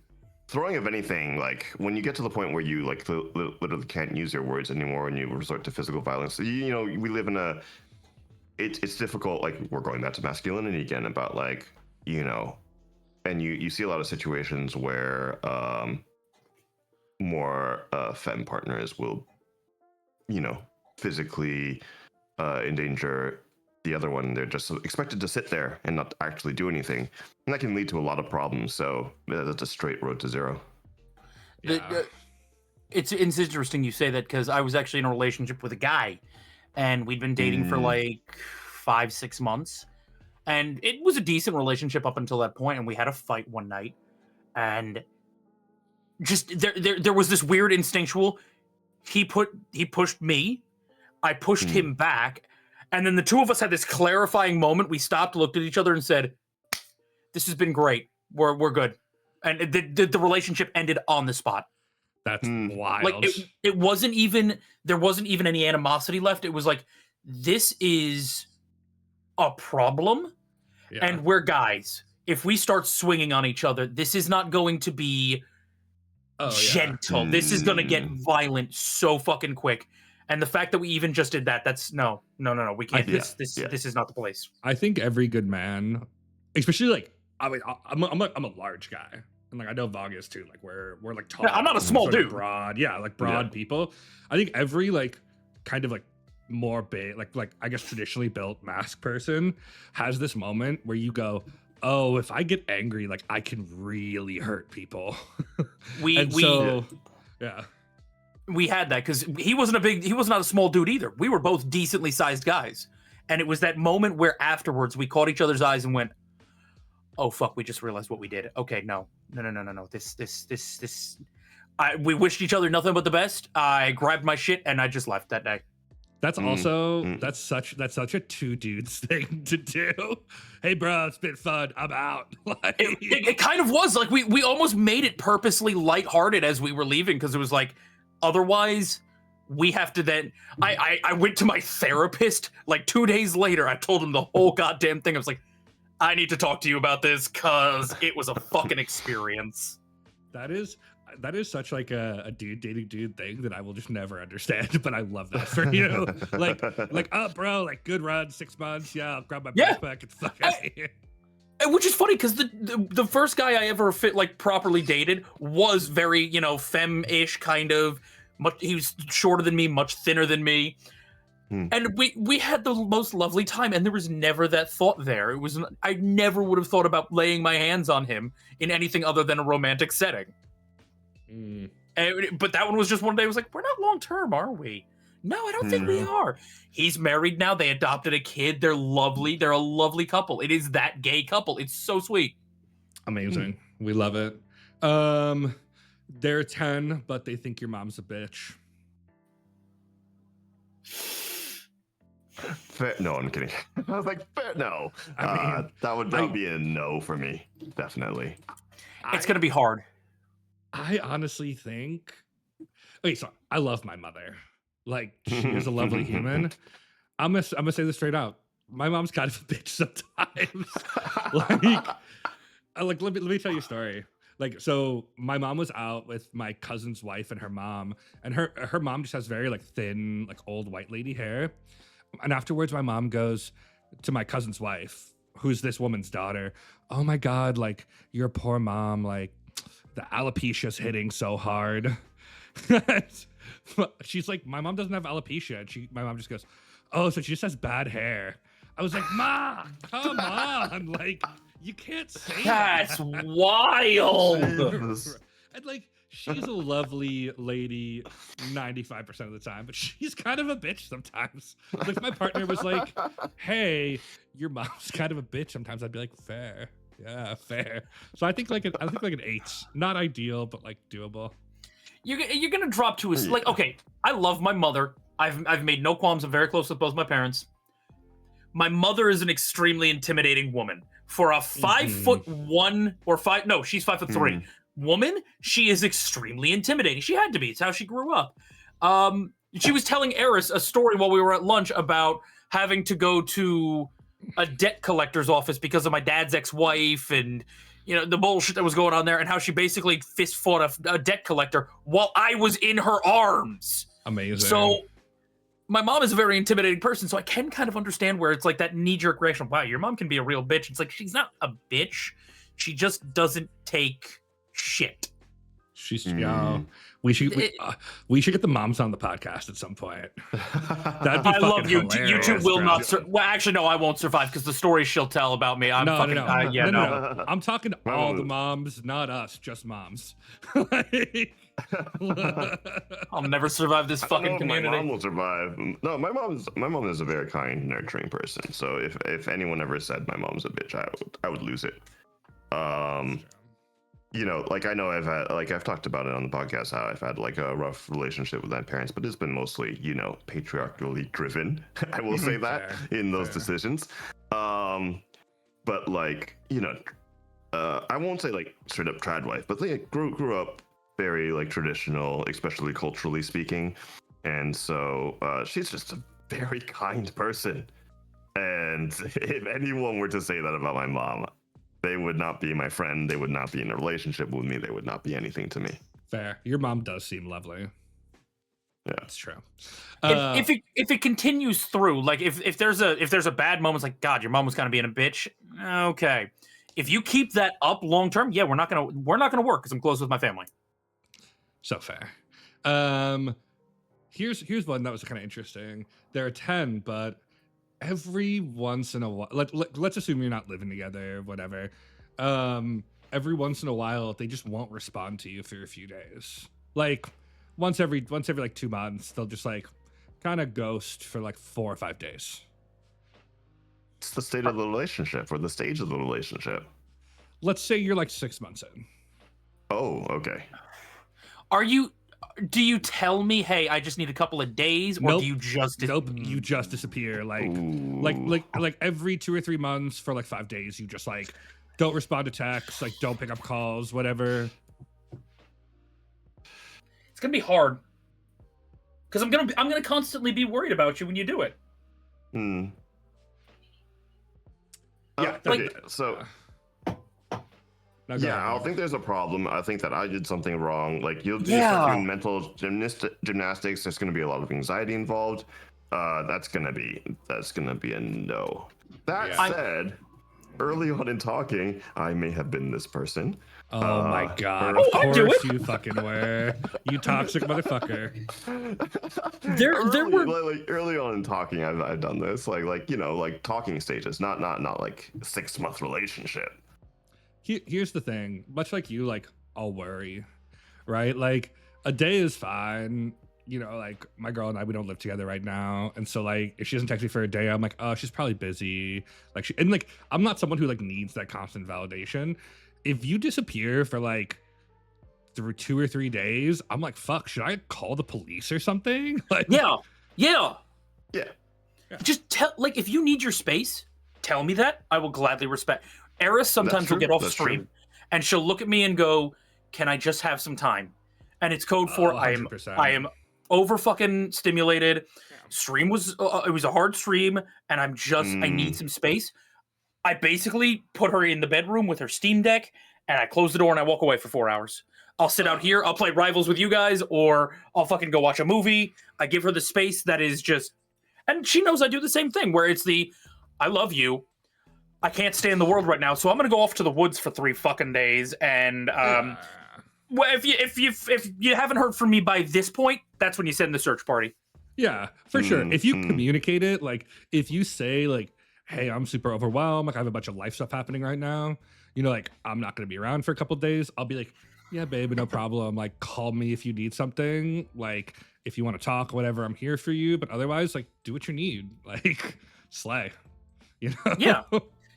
throwing of anything. Like when you get to the point where you like literally can't use your words anymore and you resort to physical violence. You know, we live in a. It's difficult. Like we're going back to masculinity again about like you know, and you see a lot of situations where more femme partners will, you know, physically endanger the other one. They're just expected to sit there and not actually do anything, and that can lead to a lot of problems. So that's a straight road to zero. yeah. It's interesting you say that because I was actually in a relationship with a guy, and we'd been dating for like 5-6 months, and it was a decent relationship up until that point. And we had a fight one night, and just there was this weird instinctual. He pushed me, I pushed him back. And then the two of us had this clarifying moment. We stopped, looked at each other, and said, "This has been great. We're good." And the relationship ended on the spot. That's wild. Like it wasn't even there wasn't even any animosity left. It was like, this is a problem, and we're guys. If we start swinging on each other, this is not going to be gentle. This is going to get violent so fucking quick. And the fact that we even just did that's no. We can't. This is not the place. I think every good man, especially like I mean, I'm a large guy, and like I know Vog is too. Like we're like tall. I'm not a small sort of dude. Broad, like broad people. I think every like kind of like more big, like I guess traditionally built mask person has this moment where you go, oh, if I get angry, like I can really hurt people. We had that because he was not a small dude either. We were both decently sized guys. And it was that moment where afterwards we caught each other's eyes and went, oh, fuck, we just realized what we did. Okay, no. We wished each other nothing but the best. I grabbed my shit and I just left that day. That's also, that's such a two dudes thing to do. Hey, bro, it's been fun. I'm out. Like, it kind of was. Like, we almost made it purposely lighthearted as we were leaving because it was like, otherwise, we have to then. I went to my therapist like 2 days later. I told him the whole goddamn thing. I was like, I need to talk to you about this because it was a fucking experience. That is such like a dude dating dude thing that I will just never understand. But I love that for you. like, oh, bro, like good run, 6 months. Yeah, I'll grab my backpack and fuck out of here. Which is funny because the first guy I ever properly dated was very, you know, femme-ish kind of. He was shorter than me, much thinner than me. And we had the most lovely time, and there was never that thought there. I never would have thought about laying my hands on him in anything other than a romantic setting. But that one was just one day. I was like, we're not long term, are we? No, I don't think we are. He's married now. They adopted a kid. They're lovely. They're a lovely couple. It is that gay couple. It's so sweet. Amazing. We love it. They're 10, but they think your mom's a bitch. Fair, no, I'm kidding. I was like, fair, no. I mean, that would be a no for me, definitely. It's gonna be hard. I honestly think. Okay, so I love my mother. Like, she is a lovely human. I'm gonna say this straight out. My mom's kind of a bitch sometimes. let me tell you a story. Like, so my mom was out with my cousin's wife and her mom, and her mom just has very like thin, like old white lady hair. And afterwards, my mom goes to my cousin's wife, who's this woman's daughter. Oh my God, like your poor mom, like the alopecia's hitting so hard. She's like, my mom doesn't have alopecia. And my mom just goes, oh, so she just has bad hair. I was like, Ma, come on. Like, you can't say That's that. wild. And like, she's a lovely lady 95% of the time, but she's kind of a bitch sometimes. Like, if my partner was like, hey, your mom's kind of a bitch sometimes, I'd be like, fair. Yeah, fair. So I think like an 8. Not ideal, but like doable. You're gonna drop to like, okay, I love my mother. I've made no qualms. I'm very close with both my parents. My mother is an extremely intimidating woman. For a 5'1" or she's 5'3" woman, she is extremely intimidating. She had to be. It's how she grew up. She was telling Eris a story while we were at lunch about having to go to a debt collector's office because of my dad's ex-wife and the bullshit that was going on there, and how she basically fist fought a debt collector while I was in her arms. Amazing. So my mom is a very intimidating person, so I can kind of understand where it's like that knee-jerk reaction. Wow, your mom can be a real bitch. It's like, she's not a bitch. She just doesn't take shit. She's we should get the moms on the podcast at some point. That'd be I love you. Hilarious, You two will bro. not. Well, actually, no, I won't survive because the stories she'll tell about me. I'm No. I'm talking to all the moms, not us, just moms. I'll never survive this fucking community. My mom will survive. No, my mom is a very kind, nurturing person. So if anyone ever said my mom's a bitch, I would lose it. Like I know I've talked about it on the podcast how I've had like a rough relationship with my parents, but it's been mostly, patriarchally driven. I will say that in those decisions. But like, I won't say like straight up trad wife, but they grew up very like traditional, especially culturally speaking. And so she's just a very kind person. And if anyone were to say that about my mom, they would not be my friend. They would not be in a relationship with me. They would not be anything to me. Fair. Your mom does seem lovely. Yeah, it's true. If it continues through, like if there's a bad moment, it's like, God, your mom was kind of being a bitch. Okay, if you keep that up long term, yeah, we're not gonna work because I'm close with my family. So fair. Here's one that was kind of interesting. There are 10, but every once in a while, let's assume you're not living together, whatever. Every once in a while, they just won't respond to you for a few days. Like once every like 2 months, they'll just like kind of ghost for like 4 or 5 days. It's the state of the relationship or the stage of the relationship. Let's say you're like 6 months in. Oh, okay. Do you tell me, hey, I just need a couple of days, or nope. do you just you just disappear like every 2 or 3 months for like 5 days? You just like don't respond to texts, like don't pick up calls, whatever. It's gonna be hard because I'm gonna constantly be worried about you when you do it. Yeah. Okay. So. Yeah, I don't think there's a problem. I think that I did something wrong. Like you'll just start doing mental gymnastics. There's going to be a lot of anxiety involved. That's gonna be a no. That said, early on in talking, I may have been this person. Oh my God! Of course you fucking were. You toxic motherfucker. There were like early on in talking, I've done this. Like talking stages, not like 6-month relationship. Here's the thing, much like you, like I'll worry, right? Like a day is fine, like my girl and I, we don't live together right now, and so like if she doesn't text me for a day, I'm like, oh, she's probably busy. Like I'm not someone who like needs that constant validation. If you disappear for like through 2 or 3 days, I'm like, fuck, should I call the police or something? Like yeah. Just tell, like, if you need your space, tell me that. I will gladly respect. Eris sometimes will get off stream and she'll look at me and go, can I just have some time? And it's code for I am over fucking stimulated. Stream was it was a hard stream and I'm just I need some space. I basically put her in the bedroom with her Steam Deck and I close the door and I walk away for 4 hours. I'll sit out here, I'll play Rivals with you guys, or I'll fucking go watch a movie. I give her the space that is just, and she knows I do the same thing where it's I love you. I can't stay in the world right now, so I'm gonna go off to the woods for 3 fucking days. And well, if you haven't heard from me by this point, that's when you send the search party. Yeah, for sure. If you communicate it, like if you say like, "Hey, I'm super overwhelmed. Like I have a bunch of life stuff happening right now. Like I'm not gonna be around for a couple of days." I'll be like, "Yeah, babe, no problem. Like call me if you need something. Like if you want to talk, whatever. I'm here for you. But otherwise, like do what you need. Like slay." Yeah.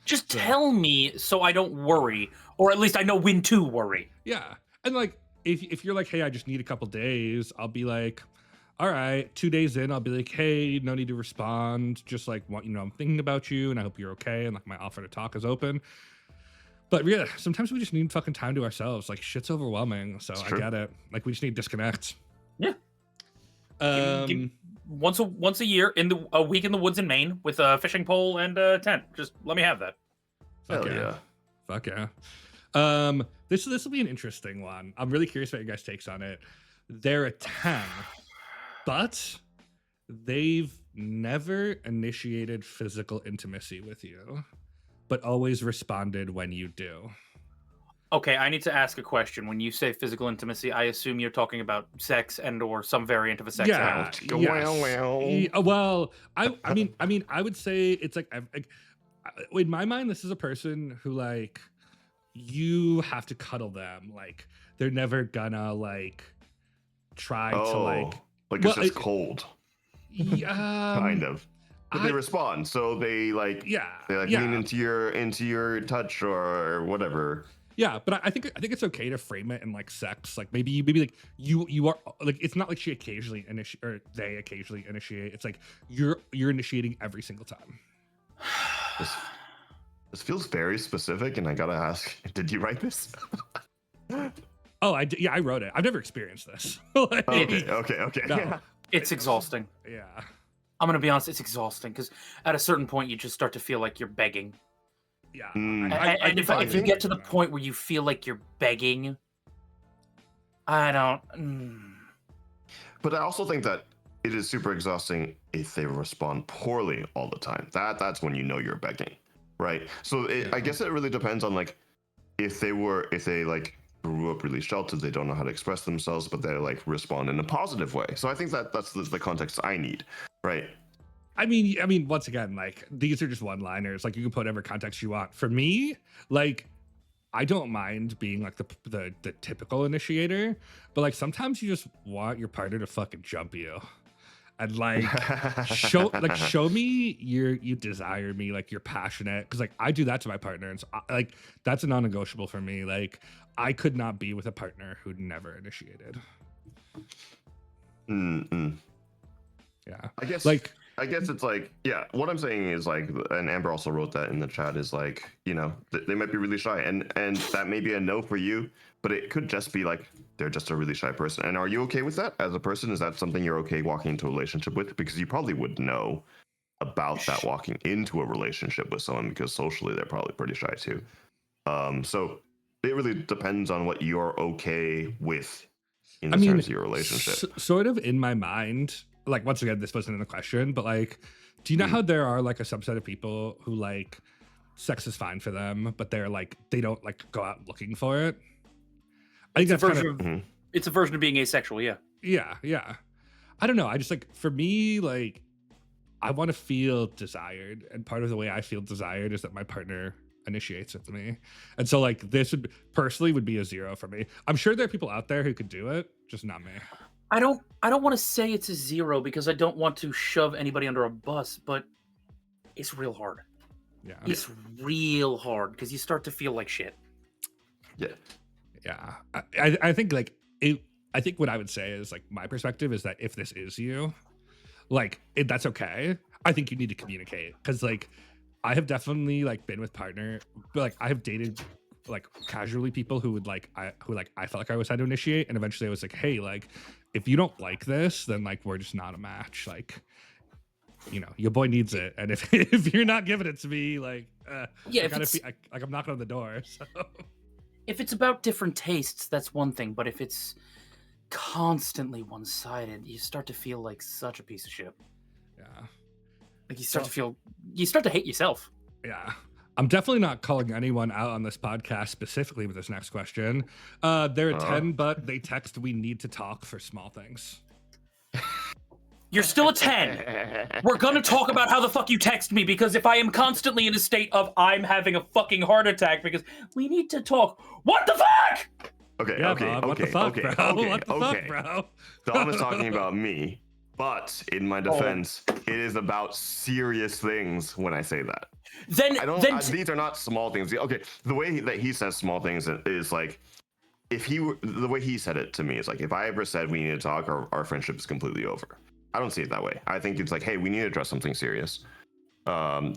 Just tell me so I don't worry, or at least I know when to worry. Yeah, and like if you're like, hey, I just need a couple days, I'll be like, all right, 2 days in, I'll be like, hey, no need to respond. Just like, I'm thinking about you and I hope you're okay. And like my offer to talk is open. But yeah, sometimes we just need fucking time to ourselves. Like shit's overwhelming. So I get it. Like we just need to disconnect. Yeah. Once a year a week in the woods in Maine with a fishing pole and a tent. Just let me have that. Fuck yeah. Fuck yeah. This will be an interesting one. I'm really curious about your guys' takes on it. They're a 10, but they've never initiated physical intimacy with you, but always responded when you do. Okay, I need to ask a question. When you say physical intimacy, I assume you're talking about sex and or some variant of a sex act. Well, I mean, I would say it's like in my mind, this is a person who like you have to cuddle them. Like they're never gonna like try to like it's just cold. Kind of. But they respond, so they like lean into your touch or whatever. Yeah, but I think it's okay to frame it in like sex. Like maybe like you are like it's not like she occasionally initiate or they occasionally initiate. It's like you're initiating every single time. This feels very specific, and I gotta ask: did you write this? Oh, I wrote it. I've never experienced this. Like, okay. No. It's exhausting. Yeah. I'm gonna be honest, it's exhausting because at a certain point you just start to feel like you're begging. Yeah. And if you get to the point where you feel like you're begging, I don't. But I also think that it is super exhausting if they respond poorly all the time. That's when you know you're begging, right? So I guess it really depends on like if they like grew up really sheltered, they don't know how to express themselves, but they like respond in a positive way. So I think that's the context I need, right? I mean, once again, like these are just one-liners. Like you can put whatever context you want. For me, like I don't mind being like the typical initiator, but like sometimes you just want your partner to fucking jump you, and like show me you desire me, like you're passionate, because like I do that to my partner, and so like that's a non-negotiable for me. Like I could not be with a partner who'd never initiated. Yeah, I guess it's like, yeah, what I'm saying is like, and Amber also wrote that in the chat, is like, they might be really shy, and that may be a no for you, but it could just be like, they're just a really shy person. And are you okay with that as a person? Is that something you're okay walking into a relationship with? Because you probably would know about that walking into a relationship with someone, because socially they're probably pretty shy too. So it really depends on what you're okay with in terms of your relationship. Sort of in my mind, like once again, this wasn't in the question, but like, do you know how there are like a subset of people who like sex is fine for them, but they're like they don't like go out looking for it? I think that's it's a version of being asexual. Yeah. I don't know. I just like, for me, like I want to feel desired, and part of the way I feel desired is that my partner initiates it to me. And so like this would be a 0 for me. I'm sure there are people out there who could do it, just not me. I don't want to say it's a 0 because I don't want to shove anybody under a bus, but it's real hard. Yeah. It's real hard because you start to feel like shit. Yeah. I think like I think what I would say is like my perspective is that if this is you, like that's okay. I think you need to communicate, because like I have definitely like been with partner, but like I have dated like casually people who would like I felt like I was had to initiate, and eventually I was like, hey, like if you don't like this, then like we're just not a match. Like, your boy needs it, and if you're not giving it to me, like I'm knocking on the door. So if it's about different tastes, that's one thing, but if it's constantly one-sided, you start to feel like such a piece of shit. Yeah. Like you start to hate yourself. Yeah. I'm definitely not calling anyone out on this podcast specifically with this next question. They're a 10, but they text, we need to talk for small things. You're still a 10. We're gonna talk about how the fuck you text me, because if I am constantly in a state of I'm having a fucking heart attack because we need to talk. What the fuck? Okay, yeah, okay, Bob, okay, what the fuck, okay, bro? okay, What the okay. fuck, bro? Dom is talking about me, but in my defense, it is about serious things when I say that. These are not small things. Okay, the way that he says small things is like, if he were, the way he said it to me is like, if I ever said we need to talk, our friendship is completely over. I don't see it that way. I think it's like, hey, we need to address something serious.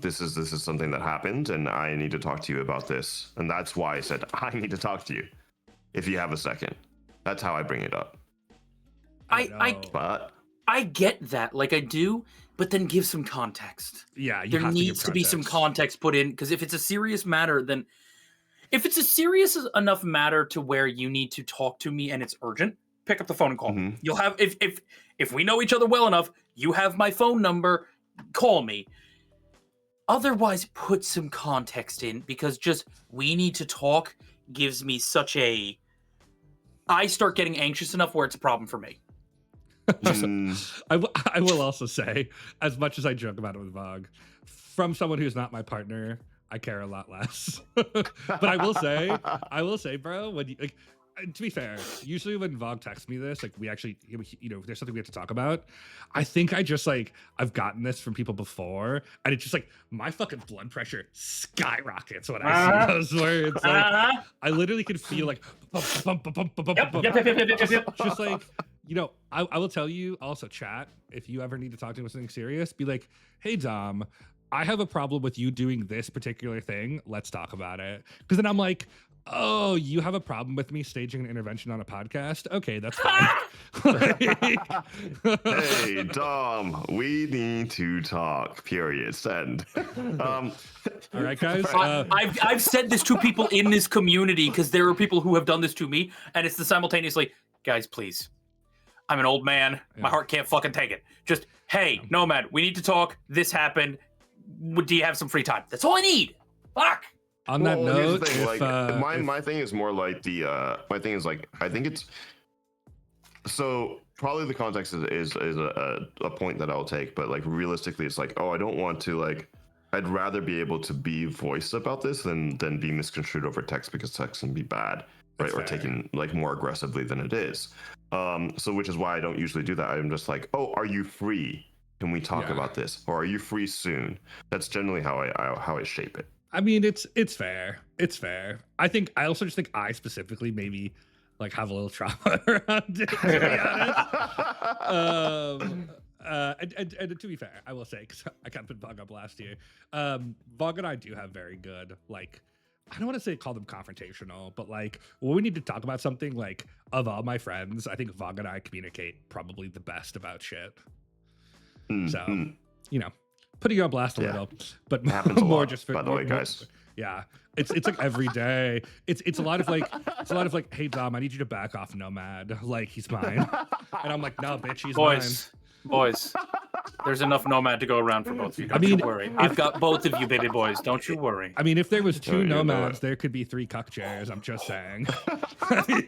This is something that happened, and I need to talk to you about this. And that's why I said I need to talk to you. If you have a second, that's how I bring it up. But I get that, like I do, but then give some context. Yeah, there needs to be some context put in, because if it's a serious matter, then if it's a serious enough matter to where you need to talk to me and it's urgent, pick up the phone and call me. You'll have if we know each other well enough, you have my phone number, call me. Otherwise, put some context in, because just we need to talk gives me such a... I start getting anxious enough where it's a problem for me. I will also say, as much as I joke about it with Vogue, from someone who's not my partner, I care a lot less. But I will say, bro, when you, like, to be fair, usually when Vogue texts me this, like, we actually, you know, there's something we have to talk about. I think I just, like, I've gotten this from people before, and it's just like my fucking blood pressure skyrockets when I see those words. Like, I literally can feel like, just like, you know, I will tell you also, chat, if you ever need to talk to me about something serious, be like, hey, Dom, I have a problem with you doing this particular thing. Let's talk about it. Because then I'm like, oh, you have a problem with me staging an intervention on a podcast? Okay, that's fine. Hey, Dom, we need to talk. Period. Send. All right, guys. I've said this to people in this community, because there are people who have done this to me, and it's the simultaneously, guys, please. I'm an old man. Yeah. My heart can't fucking take it. Just, hey, Nomad, we need to talk. This happened. Do you have some free time? That's all I need. Fuck. On that note, my thing is more like my thing is like, I think it's, so probably the context is a point that I'll take, but like realistically, it's like, oh, I don't want to, like, I'd rather be able to be voiced about this than be misconstrued over text, because text can be bad, right? Or taken like more aggressively than it is. So which is why I don't usually do that. I'm just like, oh, are you free? Can we talk about this? Or are you free soon? That's generally how I shape it. I mean, it's fair. It's fair. I also just think I specifically maybe like have a little trauma around it, to be honest. And to be fair, I will say, because I kind of put Vog up last year, Vog and I do have very good, like, I don't want to say call them confrontational, but like when we need to talk about something, like, of all my friends, I think Vog and I communicate probably the best about shit. So, you know, putting you on blast a little, but more just for, by the way, guys. Yeah, it's like every day. It's a lot of like, hey Dom, I need you to back off Nomad. Like, he's mine, and I'm like, no, bitch, he's mine. Boys, there's enough Nomad to go around for both of you. Don't you worry. I've got both of you, baby boys. Don't you worry. I mean, if there was two Nomads, there could be 3 cuck chairs. I'm just saying.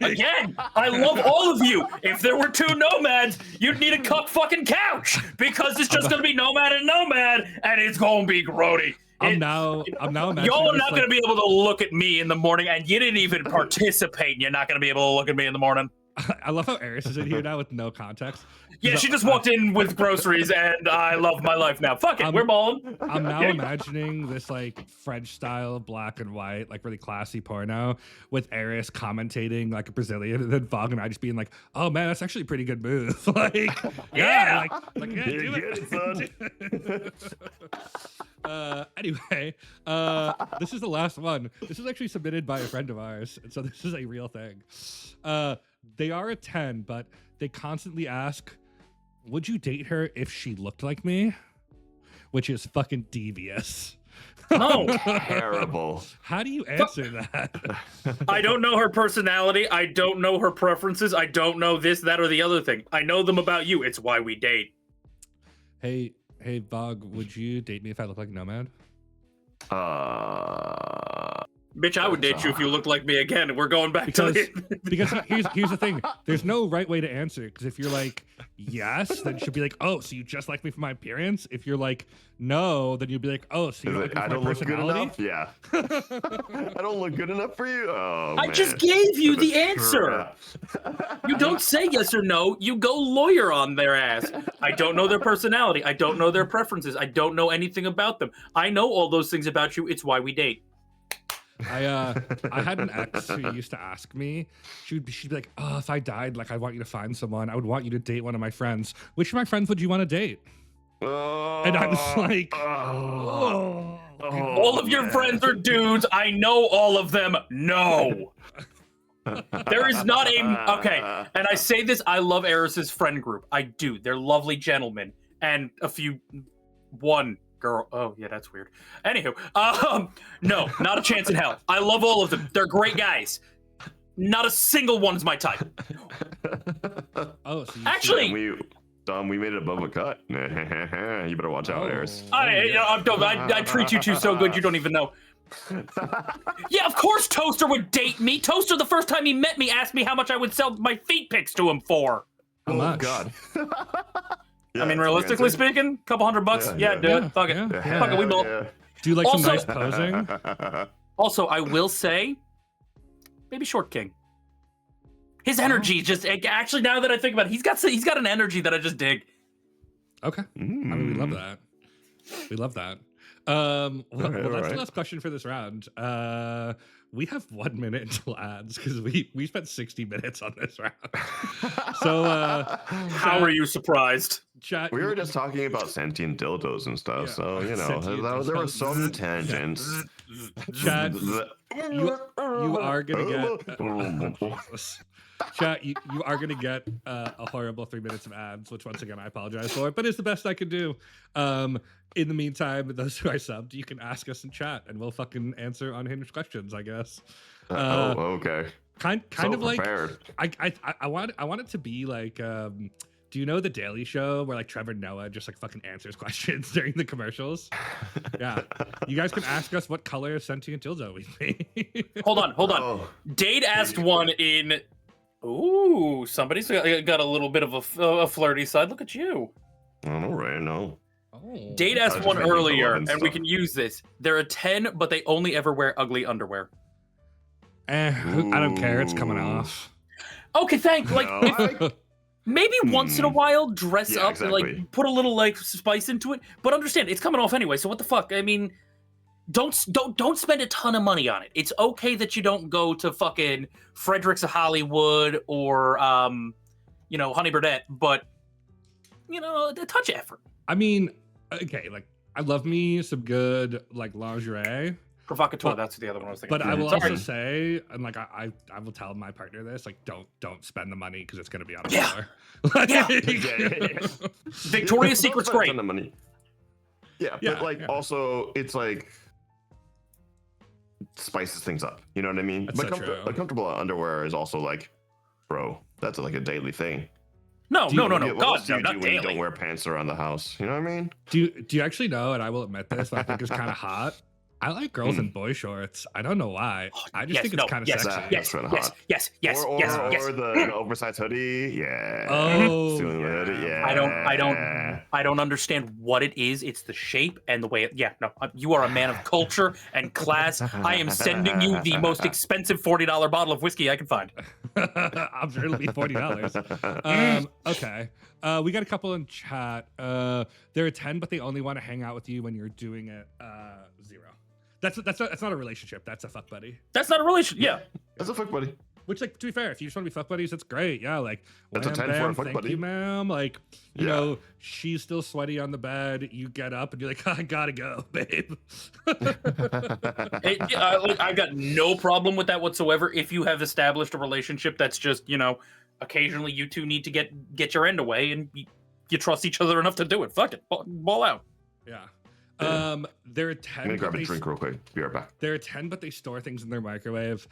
Again, I love all of you. If there were 2 Nomads, you'd need a cuck fucking couch, because it's just gonna be Nomad, and it's gonna be grody. I'm now imagining y'all are not going to be able to look at me in the morning, and you didn't even participate, and you're not going to be able to look at me in the morning. I love how Eris is in here now with no context. Yeah, she just walked in with groceries, and I love my life now. Fuck it, we're balling. I'm now imagining this like French style black and white, like really classy porno with Eris commentating like a Brazilian, and then Vog and I just being like, "Oh man, that's actually a pretty good move." Like, yeah, do it, son. Anyway, this is the last one. This is actually submitted by a friend of ours, and so this is a real thing. They are a 10, but they constantly ask, would you date her if she looked like me? Which is fucking devious. No. Terrible. How do you answer that? I don't know her personality. I don't know her preferences. I don't know this, that, or the other thing. I know them about you. It's why we date. Hey, Vog, would you date me if I look like Nomad? Bitch, I would date you if you looked like me again. We're going back because here's the thing. There's no right way to answer, because if you're like yes, then you should be like, oh, so you just like me for my appearance. If you're like no, then you'll be like, oh, so you don't like me for my personality. Yeah. I don't look good enough for you. Oh, I just gave you the answer. You don't say yes or no. You go lawyer on their ass. I don't know their personality. I don't know their preferences. I don't know anything about them. I know all those things about you. It's why we date. I had an ex who used to ask me, she'd be like, oh, if I died, like I want you to find someone. I would want you to date one of my friends. Which of my friends would you want to date? And I was like, oh. All of your friends are dudes. I know all of them. No. There is not a okay. And I say this, I love Eris's friend group. I do. They're lovely gentlemen. And one girl. Oh, yeah, that's weird. Anywho, no, not a chance in hell. I love all of them. They're great guys. Not a single one's my type. Oh, so actually, we made it above a cut. You better watch out, Eris. I treat you two so good you don't even know. Yeah, of course Toaster would date me. Toaster, the first time he met me, asked me how much I would sell my feet pics to him for. How much? God. I mean, realistically speaking, a couple $100. Yeah, do it. Fuck it. Fuck it, we both. Do you like some nice posing? Also, I will say, maybe Short King. His energy is just, actually, now that I think about it, he's got an energy that I just dig. Okay. I mean, we love that. We love that. Well, that's the last question for this round. We have 1 minute until ads because we spent 60 minutes on this round. So how are you surprised? Chat, we were just talking about sentient dildos and stuff, yeah, so there were some tangents. Chat, you are gonna get chat. You are gonna get a horrible 3 minutes of ads, which once again I apologize for, but it's the best I can do. In the meantime, those who are subbed, you can ask us in chat, and we'll fucking answer unhinged questions, I guess. Okay. Kind So of prepared. like I want it to be like. Do you know the Daily Show where like Trevor Noah just like fucking answers questions during the commercials? Yeah, you guys can ask us what color sentient dildo we think. Hold on. Oh. Dade asked one in. Ooh, somebody's got a little bit of a flirty side. Look at you. I don't know, right? No. Oh. Dade asked just one making fun earlier, and and we stuff. can use this. They're a 10, but they only ever wear ugly underwear. I don't care. It's coming off. Okay, No, maybe once in a while dress Yeah, up exactly. and like put a little like spice into it, but understand it's coming off anyway. So what the fuck? I mean, don't spend a ton of money on it. It's okay that you don't go to fucking Fredericks of Hollywood or Honey Burdette, but a touch of effort. I mean, okay, like I love me some good like lingerie. Provocateur, But- that's the other one I was thinking. But I will Sorry. also say, and like I will tell my partner this, like don't spend the money because it's gonna be on the Yeah. floor. Yeah. Don't Victoria's Secret's spend a great. ton of money. Yeah, Yeah, but like yeah. also it's like spices things up. You know what I mean? That's But so true. a comfortable underwear is also like, bro, that's like a daily thing. No. Yeah, what God, else do no, you not do when you daily. don't wear pants around the house? You know what I mean? Do you actually know? And I will admit this, I think is kind of hot. I like girls in boy shorts. I don't know why. I just think it's kind of sexy. That's kinda hot. Yes. Or the oversized hoodie. Yeah. Oh, Stealing the hoodie. Yeah. I don't understand what it is. It's the shape and the way you are a man of culture and class. I am sending you the most expensive $40 bottle of whiskey I can find. I'm sure it'll be $40. Okay. We got a couple in chat. They're a 10, but they only want to hang out with you when you're doing it 0. That's not a relationship. That's a fuck buddy. That's not a relationship. Yeah. That's a fuck buddy. Which, like, to be fair, if you just want to be fuck buddies, that's great. Yeah, like, That's a wham, 10 for a bam, fuck thank buddy. you, ma'am. Like, you Yeah. know, she's still sweaty on the bed. You get up and you're like, I gotta go, babe. I've got no problem with that whatsoever. If you have established a relationship that's just, occasionally you two need to get your end away and you trust each other enough to do it. Fuck it. Ball out. Yeah. They're a 10. I'm gonna grab but a they- drink real quick. Be right back. They're a 10, but they store things in their microwave.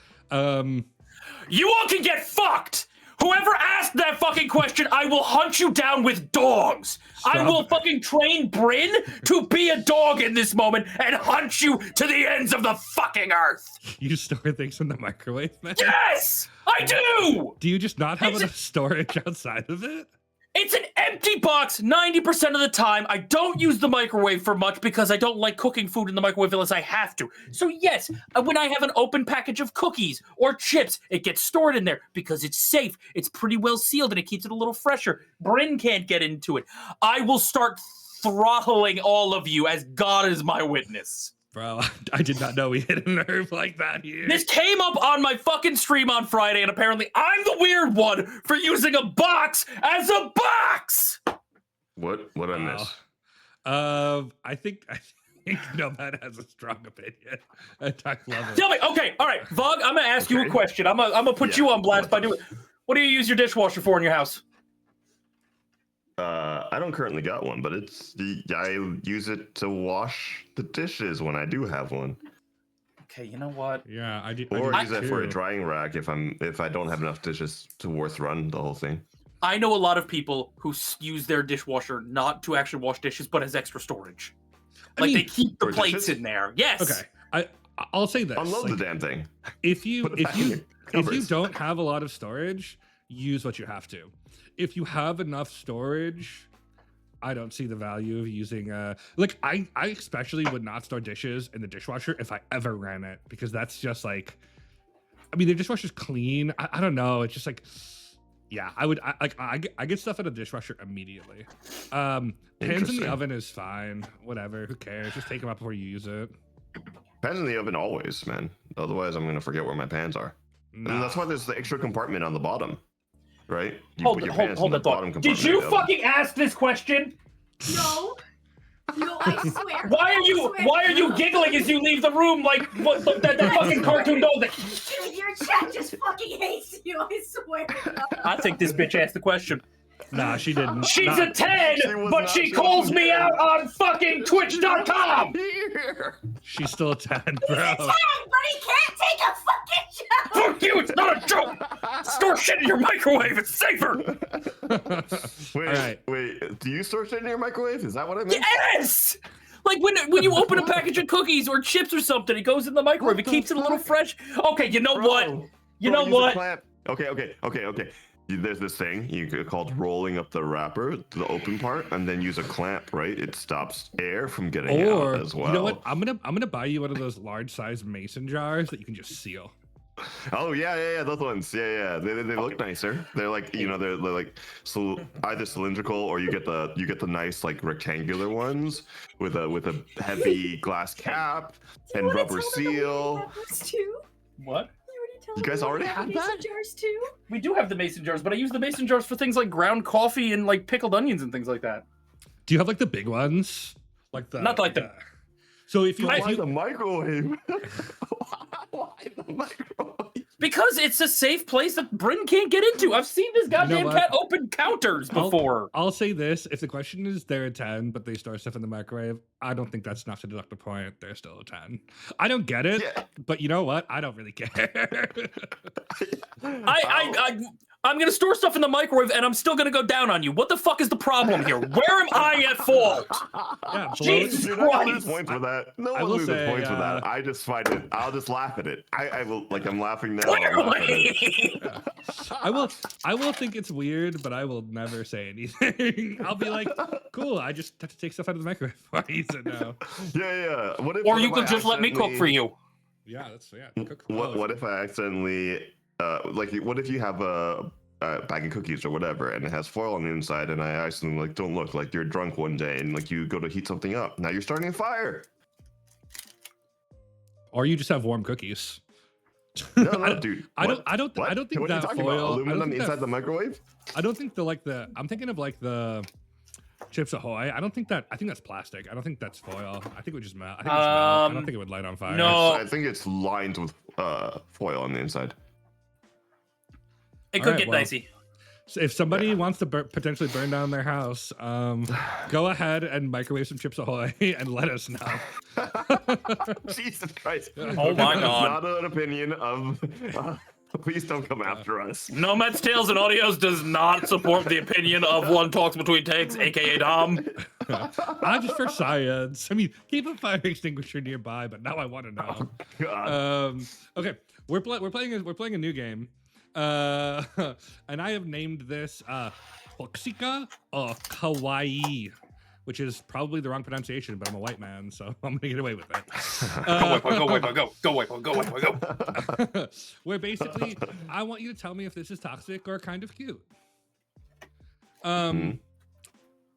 You all can get fucked! Whoever asked that fucking question, I will hunt you down with dogs. I will fucking train Bryn to be a dog in this moment and hunt you to the ends of the fucking earth. You store things in the microwave, man? Yes, I do. Do you just not have It's- enough storage outside of it? It's an empty box 90% of the time. I don't use the microwave for much because I don't like cooking food in the microwave unless I have to. So yes, when I have an open package of cookies or chips, it gets stored in there because it's safe. It's pretty well sealed and it keeps it a little fresher. Bryn can't get into it. I will start throttling all of you as God is my witness. Bro, I did not know we hit a nerve like that here. This came up on my fucking stream on Friday, and apparently I'm the weird one for using a box as a box. What I miss? I think Nomad has a strong opinion. Attack level. Tell me, okay, all right, Vog, I'm gonna ask you a question. I'm gonna put you on blast by doing. What do you use your dishwasher for in your house? I don't currently got one, but I use it to wash the dishes when I do have one. Okay, you know what? Yeah, I do. Or I use it for a drying rack if I don't have enough dishes to worth run the whole thing. I know a lot of people who use their dishwasher not to actually wash dishes, but as extra storage. Like they keep the plates dishes? in there. Yes. Okay, I'll say this. Unload the damn thing. If you Put it back in your if you cupboards. don't have a lot of storage, use what you have to. If you have enough storage, I don't see the value of using like I especially would not store dishes in the dishwasher if I ever ran it, because that's just like, I mean, the dishwasher's clean. I don't know. It's just like, yeah, I get stuff out of the dishwasher immediately. Pans in the Interesting. oven is fine. Whatever. Who cares? Just take them out before you use it. Pans in the oven always, man. Otherwise, I'm gonna forget where my pans are. And that's why there's the extra compartment on the bottom, right? You Hold put your the pans in the thought. bottom Did compartment you of the oven. fucking ask this question? No. No, I swear. Why are you giggling as you leave the room like what, that fucking cartoon dog? That... Dude, your chat just fucking hates you, I swear. I think this bitch asked the question. Nah, she didn't. She's a 10, She was but not- she she calls wasn't me here. out on fucking Twitch.com. Here. She's still a 10, He's bro. a 10, but he can't take a fucking joke. Fuck you, it's not a joke. Store shit in your microwave, it's safer. Wait. Do you store shit in your microwave? Is that what I meant? Yes! Like when you open a package of cookies or chips or something, it goes in the microwave. It keeps it a little fresh. Okay, you know what? You know use a what? clamp. Okay. There's this thing called rolling up the wrapper to the open part, and then use a clamp. Right, it stops air from getting Or out as well. you know what? I'm gonna buy you one of those large size mason jars that you can just seal. Oh yeah, those ones. Yeah. They look nicer. They're like they're like either cylindrical or you get the nice like rectangular ones with a heavy glass cap and wanna rubber tell them that we seal. have those too? What? You guys already have had mason that? jars too? We do have the mason jars, but I use the mason jars for things like ground coffee and like pickled onions and things like that. Do you have like the big ones? Like the Not like the- So if you Why if you the microwave? Why the microwave? Because it's a safe place that Bryn can't get into. I've seen this goddamn what? cat open counters before. I'll say this: if the question is they're a 10, but they store stuff in the microwave, I don't think that's enough to deduct a point. They're still a 10. I don't get it, Yeah. but you know what? I don't really care. I'm gonna store stuff in the microwave and I'm still gonna go down on you. What the fuck is the problem here? Where am I at fault? Yeah, blow Jesus You're not gonna Christ. lose points for that. No I one will loses say, points for that. I just find it. I'll just laugh at it. I will like. I'm laughing now. I'll laugh at it. Clearly. I will think it's weird, but I will never say anything. I'll be like, cool. I just have to take stuff out of the microwave before I use it now. Yeah. What if? Or what you if could I just let me cook for accidentally- you. Yeah, that's Cook What if I accidentally what if you have a bag of cookies or whatever and it has foil on the inside and I accidentally like don't look like you're drunk one day and like you go to heat something up. Now you're starting a fire. Or you just have warm cookies. No, dude. I What? don't What? think What are you that talking foil. about? I don't Aluminum think inside that, the microwave? I don't think I'm thinking of like the Chips Ahoy. I think that's plastic. I don't think that's foil. I think it would just melt. I think it would just melt. I don't think it would light on fire. no. I think it's lined with foil on the inside. It All could right, get well. dicey. So if somebody wants to potentially burn down their house, go ahead and microwave some Chips Ahoy and let us know. Jesus Christ. Oh my That's God. not an opinion of please don't come after us. Nomad's Tales and Audios does not support the opinion of One Talks Between Takes, aka Dom. I'm just for science. I mean, keep a fire extinguisher nearby, but now I want to know. God. Okay, we're playing a new game, and I have named this Hoxika or Kawaii, which is probably the wrong pronunciation, but I'm a white man, so I'm gonna get away with it. Go. Where basically, I want you to tell me if this is toxic or kind of cute.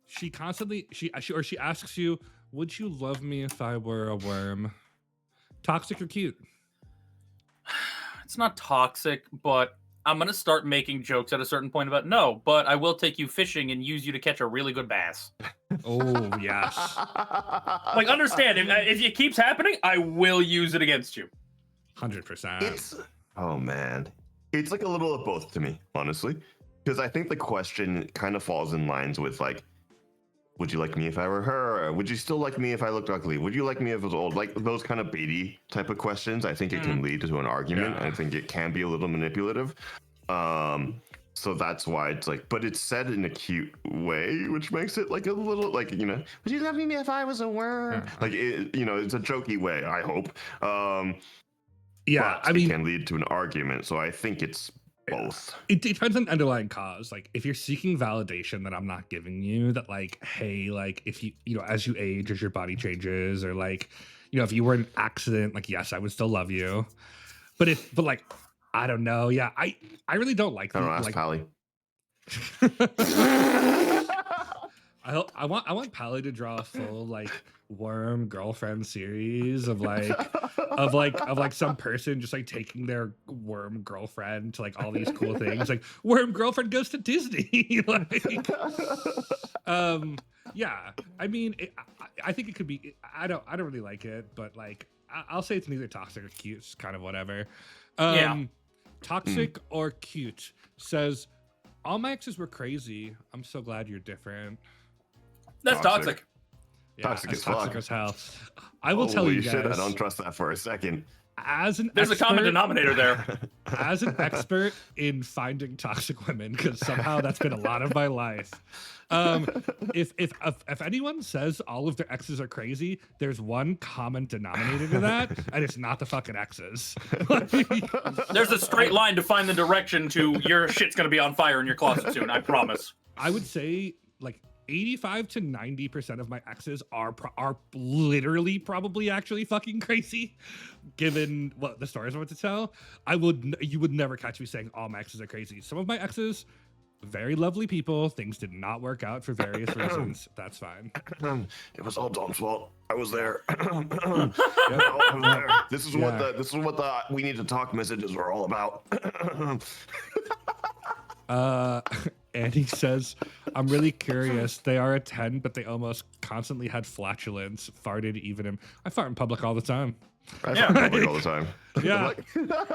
She constantly she asks you, "Would you love me if I were a worm?" Toxic or cute? It's not toxic, but I'm gonna start making jokes at a certain point about no, but I will take you fishing and use you to catch a really good bass. Oh, yes. Like, understand, if it keeps happening, I will use it against you. 100%. Oh man, it's like a little of both to me, honestly, because I think the question kind of falls in lines with like, would you like me if I were her? Or would you still like me if I looked ugly? Would you like me if I was old? Like those kind of baity type of questions. I think it can lead to an argument. Yeah. I think it can be a little manipulative. So that's why it's like, but it's said in a cute way, which makes it like a little like, you know, would you love me if I was a worm? Like, you know, it's a jokey way, I hope. Yeah, But I mean, it can lead to an argument. So I think it's both. it depends on the underlying cause. Like, if you're seeking validation that I'm not giving you, that like, hey, like if you know, as you age, as your body changes, or like, you know, if you were an accident, like yes, I would still love you. But like, I don't know. Yeah, I really don't like I don't know, the, ask like. Pally. I want Pally to draw a full like worm girlfriend series of like some person just like taking their worm girlfriend to like all these cool things, like worm girlfriend goes to Disney. Like, yeah, I mean, I think it could be. I don't really like it, but like I'll say it's neither toxic or cute. It's kind of whatever. Yeah. Toxic or cute says, all my exes were crazy. I'm so glad you're different. That's toxic. Yeah, Toxic that's as toxic fuck. as hell. I will tell Holy you shit, guys. I don't trust that for a second. As an There's expert, a common denominator there. as an expert in finding toxic women, because somehow that's been a lot of my life. If anyone says all of their exes are crazy, there's one common denominator to that, and it's not the fucking exes. There's a straight line to find the direction to your shit's gonna be on fire in your closet soon. I promise. I would say like 85 to 90% of my exes are literally probably actually fucking crazy, given what the stories I want to tell. You would never catch me saying all my exes are crazy. Some of my exes, very lovely people. Things did not work out for various reasons. That's fine. It was all Dom's fault. I was there. I was there. This is what the we need to talk messages are all about. Andy says, I'm really curious. They are a 10, but they almost constantly had flatulence. Farted even in. I fart in public all the time. I fart in public all the time. Yeah.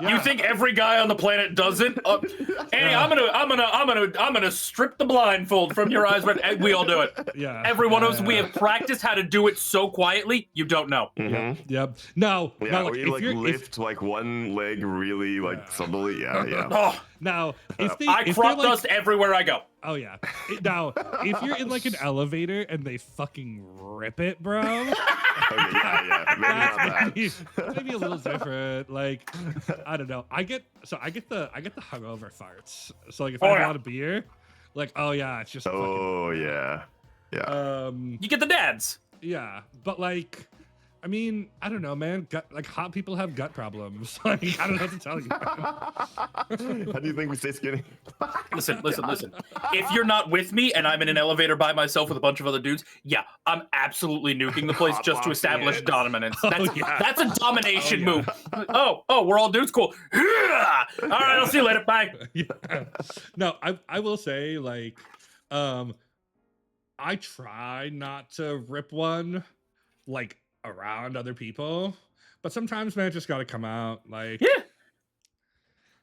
You think every guy on the planet doesn't? Andy, I'm gonna strip the blindfold from your eyes. But we all do it. Yeah. Every one of us. We have practiced how to do it so quietly. You don't know. Yep. No. Yeah, no, where you like lift like one leg really like subtly. Yeah. Oh, Now, if they, I if crop they're, like, dust everywhere I go. oh yeah. Now, if you're in like an elevator and they fucking rip it, bro, Okay, yeah. Maybe not that. maybe a little different. Like, I don't know. I get the hungover farts. So like if I have a lot of beer, like oh yeah, it's just Oh yeah. You get the dads. yeah. But like, I mean, I don't know, man. Like hot people have gut problems. Like I don't know what to tell you. How do you think we stay skinny? Listen. If you're not with me and I'm in an elevator by myself with a bunch of other dudes, yeah, I'm absolutely nuking the place Hot just to box, establish yeah. dominance. Yeah. That's a domination move. Oh, we're all dudes, cool. All right, I'll see you later. Bye. Yeah. No, I will say like, I try not to rip one like around other people, but sometimes man, it just got to come out. Like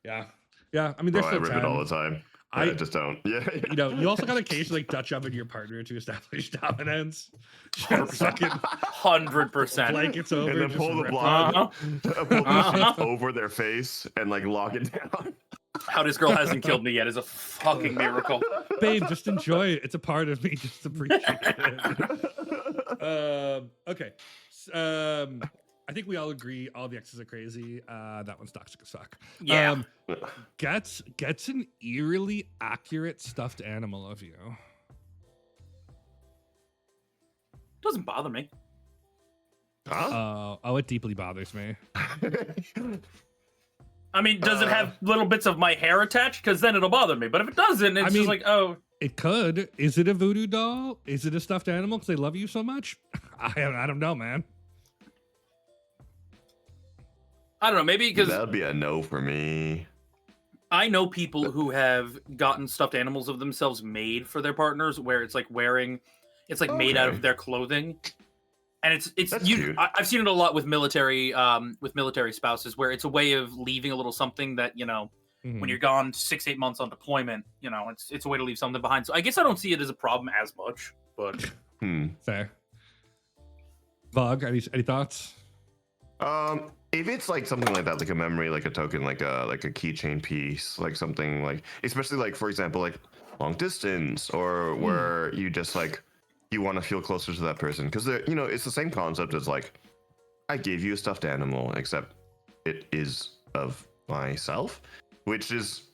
yeah. I mean, there's I still rip 10. it all the time. I just don't. Yeah. You know, you also got to occasionally like Dutch oven your partner to establish dominance. Just fucking 100%. blankets over, And then just pull the rip block, it. pull the sheets over their face and like lock it down. How this girl hasn't killed me yet is a fucking miracle. Babe, just enjoy it. It's a part of me. Just appreciate it. Okay. I think we all agree all the exes are crazy. That one's toxic as fuck. Yeah. Gets an eerily accurate stuffed animal of you. Doesn't bother me. Huh? Oh, it deeply bothers me. I mean, does it have little bits of my hair attached? Because then it'll bother me. But if it doesn't, it's just like, oh. It could. Is it a voodoo doll? Is it a stuffed animal because they love you so much? I don't know, man. I don't know, maybe because That'd be a no for me. I know people who have gotten stuffed animals of themselves made for their partners, where it's like made out of their clothing, and That's cute. I've seen it a lot with military spouses, where it's a way of leaving a little something that when you're gone 6-8 months on deployment, it's a way to leave something behind. So I guess I don't see it as a problem as much, but Fair. Vog, any thoughts? If it's like something like that, like a memory, like a token, like a keychain piece, like something like, especially like for example, like long distance, or where you just like you want to feel closer to that person, because it's the same concept as like I gave you a stuffed animal, except it is of myself, which is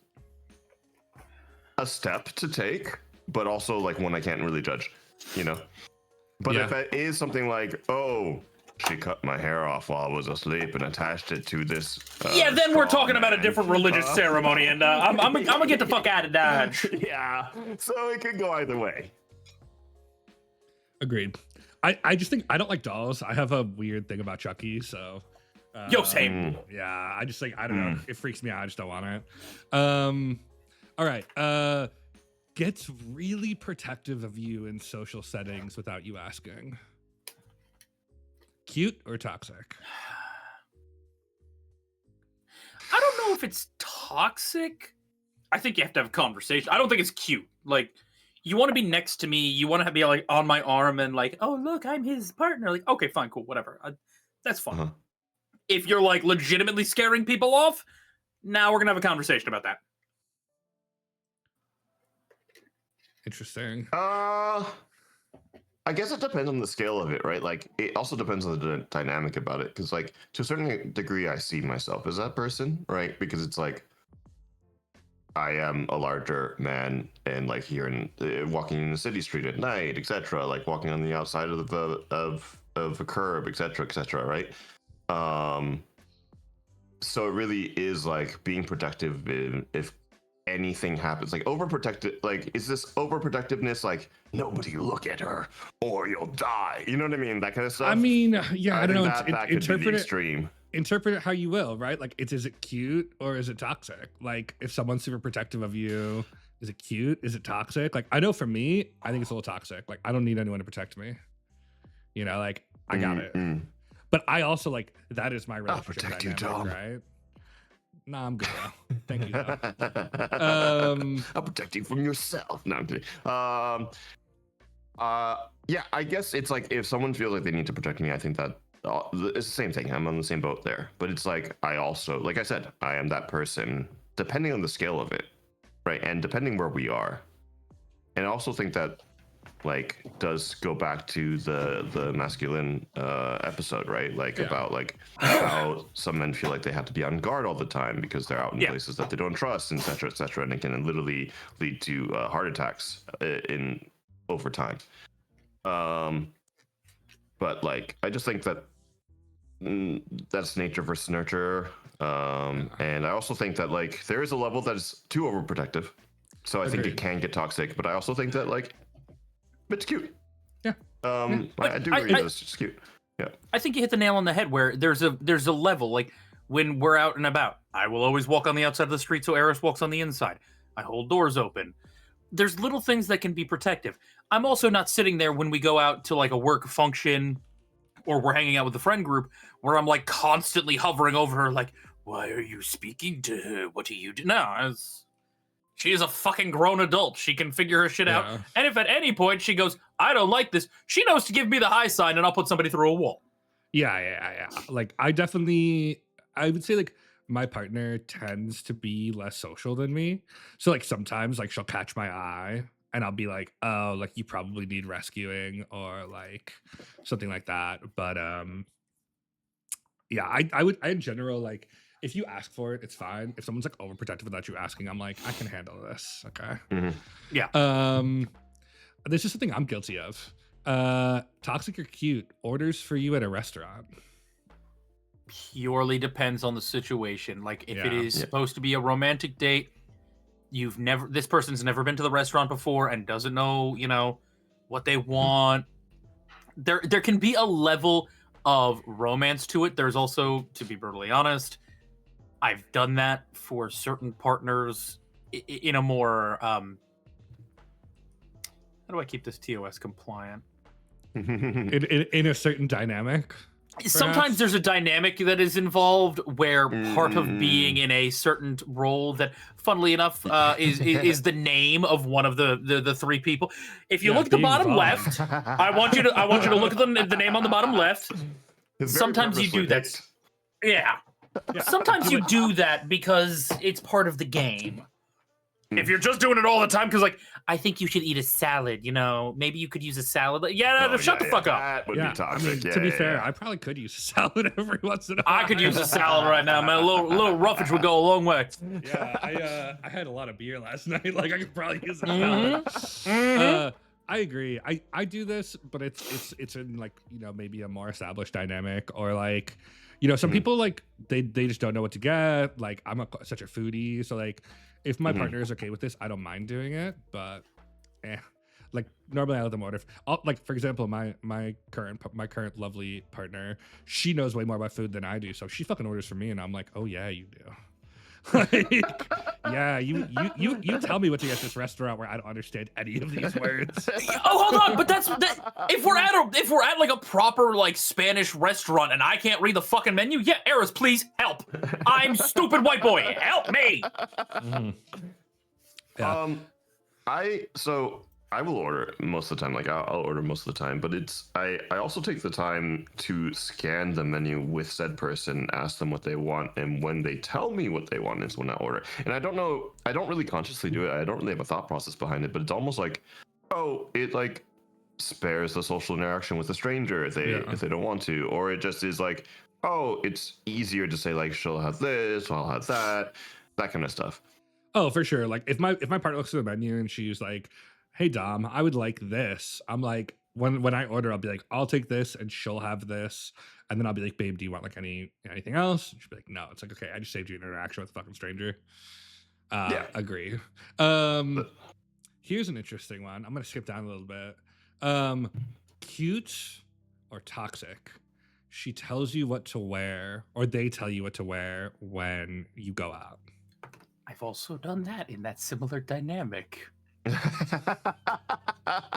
a step to take, but also like one I can't really judge, But if it is something like, oh, she cut my hair off while I was asleep and attached it to this. Then we're talking about a different religious ceremony, and I'm gonna get the fuck out of Dodge. Yeah, so it could go either way. Agreed. I just think I don't like dolls. I have a weird thing about Chucky, so. Yo, same. Yeah, I just like I don't know. It freaks me out. I just don't want it. All right. Gets really protective of you in social settings without you asking. Cute or toxic? I don't know if it's toxic. I think you have to have a conversation. I don't think it's cute. Like, you want to be next to me. You want to be like on my arm and like, oh look, I'm his partner. Like, okay, fine, cool, whatever. That's fine. Uh-huh. If you're like legitimately scaring people off, now we're gonna have a conversation about that. Interesting. I guess it depends on the scale of it, right? Like, it also depends on the dynamic about it, because like to a certain degree I see myself as that person, right? Because it's like I am a larger man, and like here in walking in the city street at night, etc., like walking on the outside of a curb, etc., right? So it really is like being protective if anything happens, like overprotected, like is this overprotectiveness like nobody look at her or you'll die, you know what I mean, that kind of stuff? I mean, yeah, I don't know. That could be the extreme. Interpret it how you will, right? Like, is it cute or is it toxic? Like, if someone's super protective of you, is it cute? Is it toxic? Like, I know for me, I think it's a little toxic. Like, I don't need anyone to protect me. Like I got it. But I also like that is my relationship. I'll protect you, dynamic, Tom. right? Nah, I'm good now. Thank you, Tom. I'll protect you from yourself. No, I'm kidding. Yeah, I guess it's like if someone feels like they need to protect me, I think that it's the same thing. I'm on the same boat there. But it's like I also, like I said, I am that person, depending on the scale of it, right? And depending where we are. And I also think that like does go back to the masculine episode, right? Like about like how some men feel like they have to be on guard all the time because they're out in places that they don't trust, etc., and it can literally lead to heart attacks in over time. But like I just think that that's nature versus nurture, and I also think that like there is a level that is too overprotective, so I think it can get toxic. But I also think that like it's cute. Yeah. I do agree that it's just cute. Yeah. I think you hit the nail on the head where there's a level, like when we're out and about, I will always walk on the outside of the street so Eris walks on the inside. I hold doors open. There's little things that can be protective. I'm also not sitting there when we go out to like a work function or we're hanging out with the friend group where I'm like constantly hovering over her like, why are you speaking to her? What do you do? No, she is a fucking grown adult. She can figure her shit out. And if at any point she goes, I don't like this, she knows to give me the high sign and I'll put somebody through a wall. Yeah. Like I would say like my partner tends to be less social than me. So like sometimes like she'll catch my eye and I'll be like, oh, like you probably need rescuing or like something like that. But yeah, I would in general like if you ask for it, it's fine. If someone's like overprotective without you asking, I'm like, I can handle this. Okay. Mm-hmm. Yeah. There's just something I'm guilty of. Toxic or cute orders for you at a restaurant. Purely depends on the situation. Like if it is supposed to be a romantic date, this person's never been to the restaurant before and doesn't know, what they want. There can be a level of romance to it. There's also, to be brutally honest, I've done that for certain partners in a more how do I keep this TOS compliant? In a certain dynamic. Sometimes Perhaps? there's a dynamic that is involved where part of being in a certain role that, funnily enough, is the name of one of the three people. If you Yeah, look at the being bottom Vaughn. left, I want you to look at the name on the bottom left. It's very Sometimes you do purposely that. picked. Yeah. Yeah. Sometimes you do that because it's part of the game. If you're just doing it all the time, because like, I think you should eat a salad, you know, maybe you could use a salad. Yeah, Oh, shut the fuck up. That would Yeah, be toxic. to be Yeah, fair, yeah. I probably could use a salad every once in a while. I could use a salad right now, man. A little roughage would go a long way. Yeah, I had a lot of beer last night. Like I could probably use a Mhm. salad. I agree. I do this, but it's in like, you know, maybe a more established dynamic, or like, you know, some people like they just don't know what to get. Like I'm such a foodie, so like if my partner is okay with this, I don't mind doing it. But like normally I let them order. Like for example, my current lovely partner, she knows way more about food than I do, so she fucking orders for me, and I'm like, oh yeah, you do. Like, yeah, you tell me what to get at this restaurant where I don't understand any of these words. Oh, hold on, but if we're at like a proper like Spanish restaurant and I can't read the fucking menu, yeah, Eris, please help. I'm stupid white boy. Help me. Yeah. I will order most of the time. Like I'll order most of the time, but I also take the time to scan the menu with said person, ask them what they want, and when they tell me what they want is when I order. And I don't really consciously do it. I don't really have a thought process behind it, but it's almost like, oh, it like spares the social interaction with a stranger if they don't want to, or it just is like, oh, it's easier to say like she'll have this, I'll have that kind of stuff. Oh, for sure. Like if my partner looks at the menu and she's like, "Hey Dom, I would like this." I'm like, when I order, I'll be like, "I'll take this," and she'll have this, and then I'll be like, "Babe, do you want like anything else?" And she'll be like, "No." It's like, okay, I just saved you an interaction with a fucking stranger. Yeah. Agree. Here's an interesting one. I'm gonna skip down a little bit. Cute or toxic? She tells you what to wear, or they tell you what to wear when you go out. I've also done that in that similar dynamic.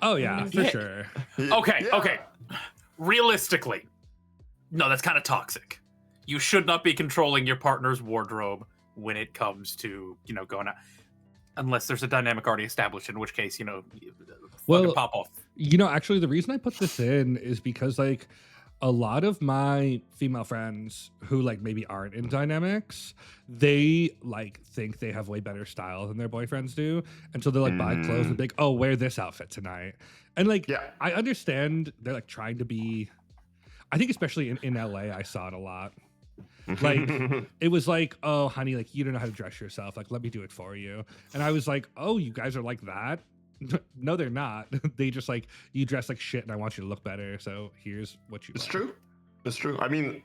Oh yeah, for Yeah. sure. Okay. Realistically, no, that's kind of toxic. You should not be controlling your partner's wardrobe when it comes to, you know, going out. Unless there's a dynamic already established, in which case, you know, Well, pop off. You know, actually, the reason I put this in is because like a lot of my female friends who like maybe aren't in dynamics, they like think they have way better style than their boyfriends do, and so they're like buy clothes and be like, oh, wear this outfit tonight, and like Yeah. I understand they're like trying to be. I think especially in LA, I saw it a lot. Like it was like, oh honey, like you don't know how to dress yourself, like let me do it for you. And I was like, oh, you guys are like that? No, they're not. They just like, you dress like shit and I want you to look better, so here's what you It's wear. true. It's true. I mean,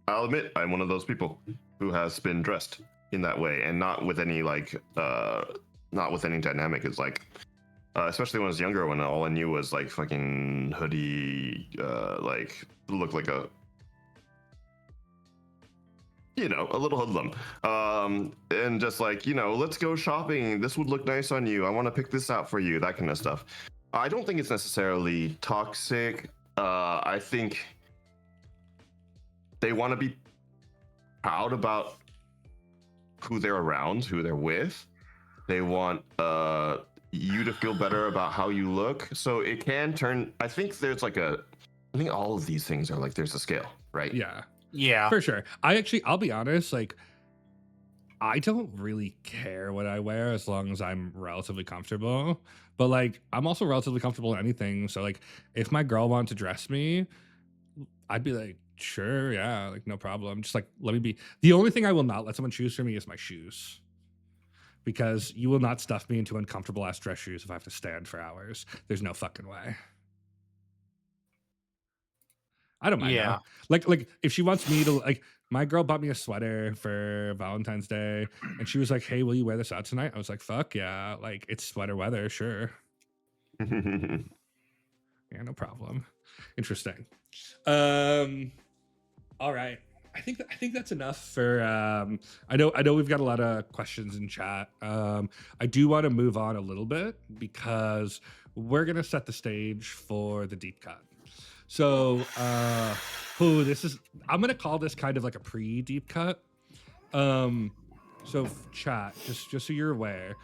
I'll admit I'm one of those people who has been dressed in that way, and not with any like not with any dynamic. It's like especially when I was younger, when all I knew was like fucking hoodie, like look like a, you know, a little hoodlum, and just like, you know, let's go shopping, this would look nice on you, I want to pick this out for you, that kind of stuff. I don't think it's necessarily toxic. I think they want to be proud about who they're around, who they're with. They want you to feel better about how you look, so it can turn, I think all of these things are like, there's a scale, right? Yeah. For sure. I'll be honest, like I don't really care what I wear as long as I'm relatively comfortable. But like I'm also relatively comfortable in anything. So like if my girl wanted to dress me, I'd be like, sure, yeah, like no problem. Just like let me be. The only thing I will not let someone choose for me is my shoes. Because you will not stuff me into uncomfortable ass dress shoes if I have to stand for hours. There's no fucking way. I don't mind. Yeah. Though. Like if she wants me to, like, my girl bought me a sweater for Valentine's Day, and she was like, "Hey, will you wear this out tonight?" I was like, "Fuck yeah!" Like it's sweater weather, sure. Yeah, no problem. Interesting. All right. I think that's enough for I know we've got a lot of questions in chat. I do want to move on a little bit because we're gonna set the stage for the deep cut. So I'm gonna call this kind of like a pre-deep cut. Chat, just so you're aware,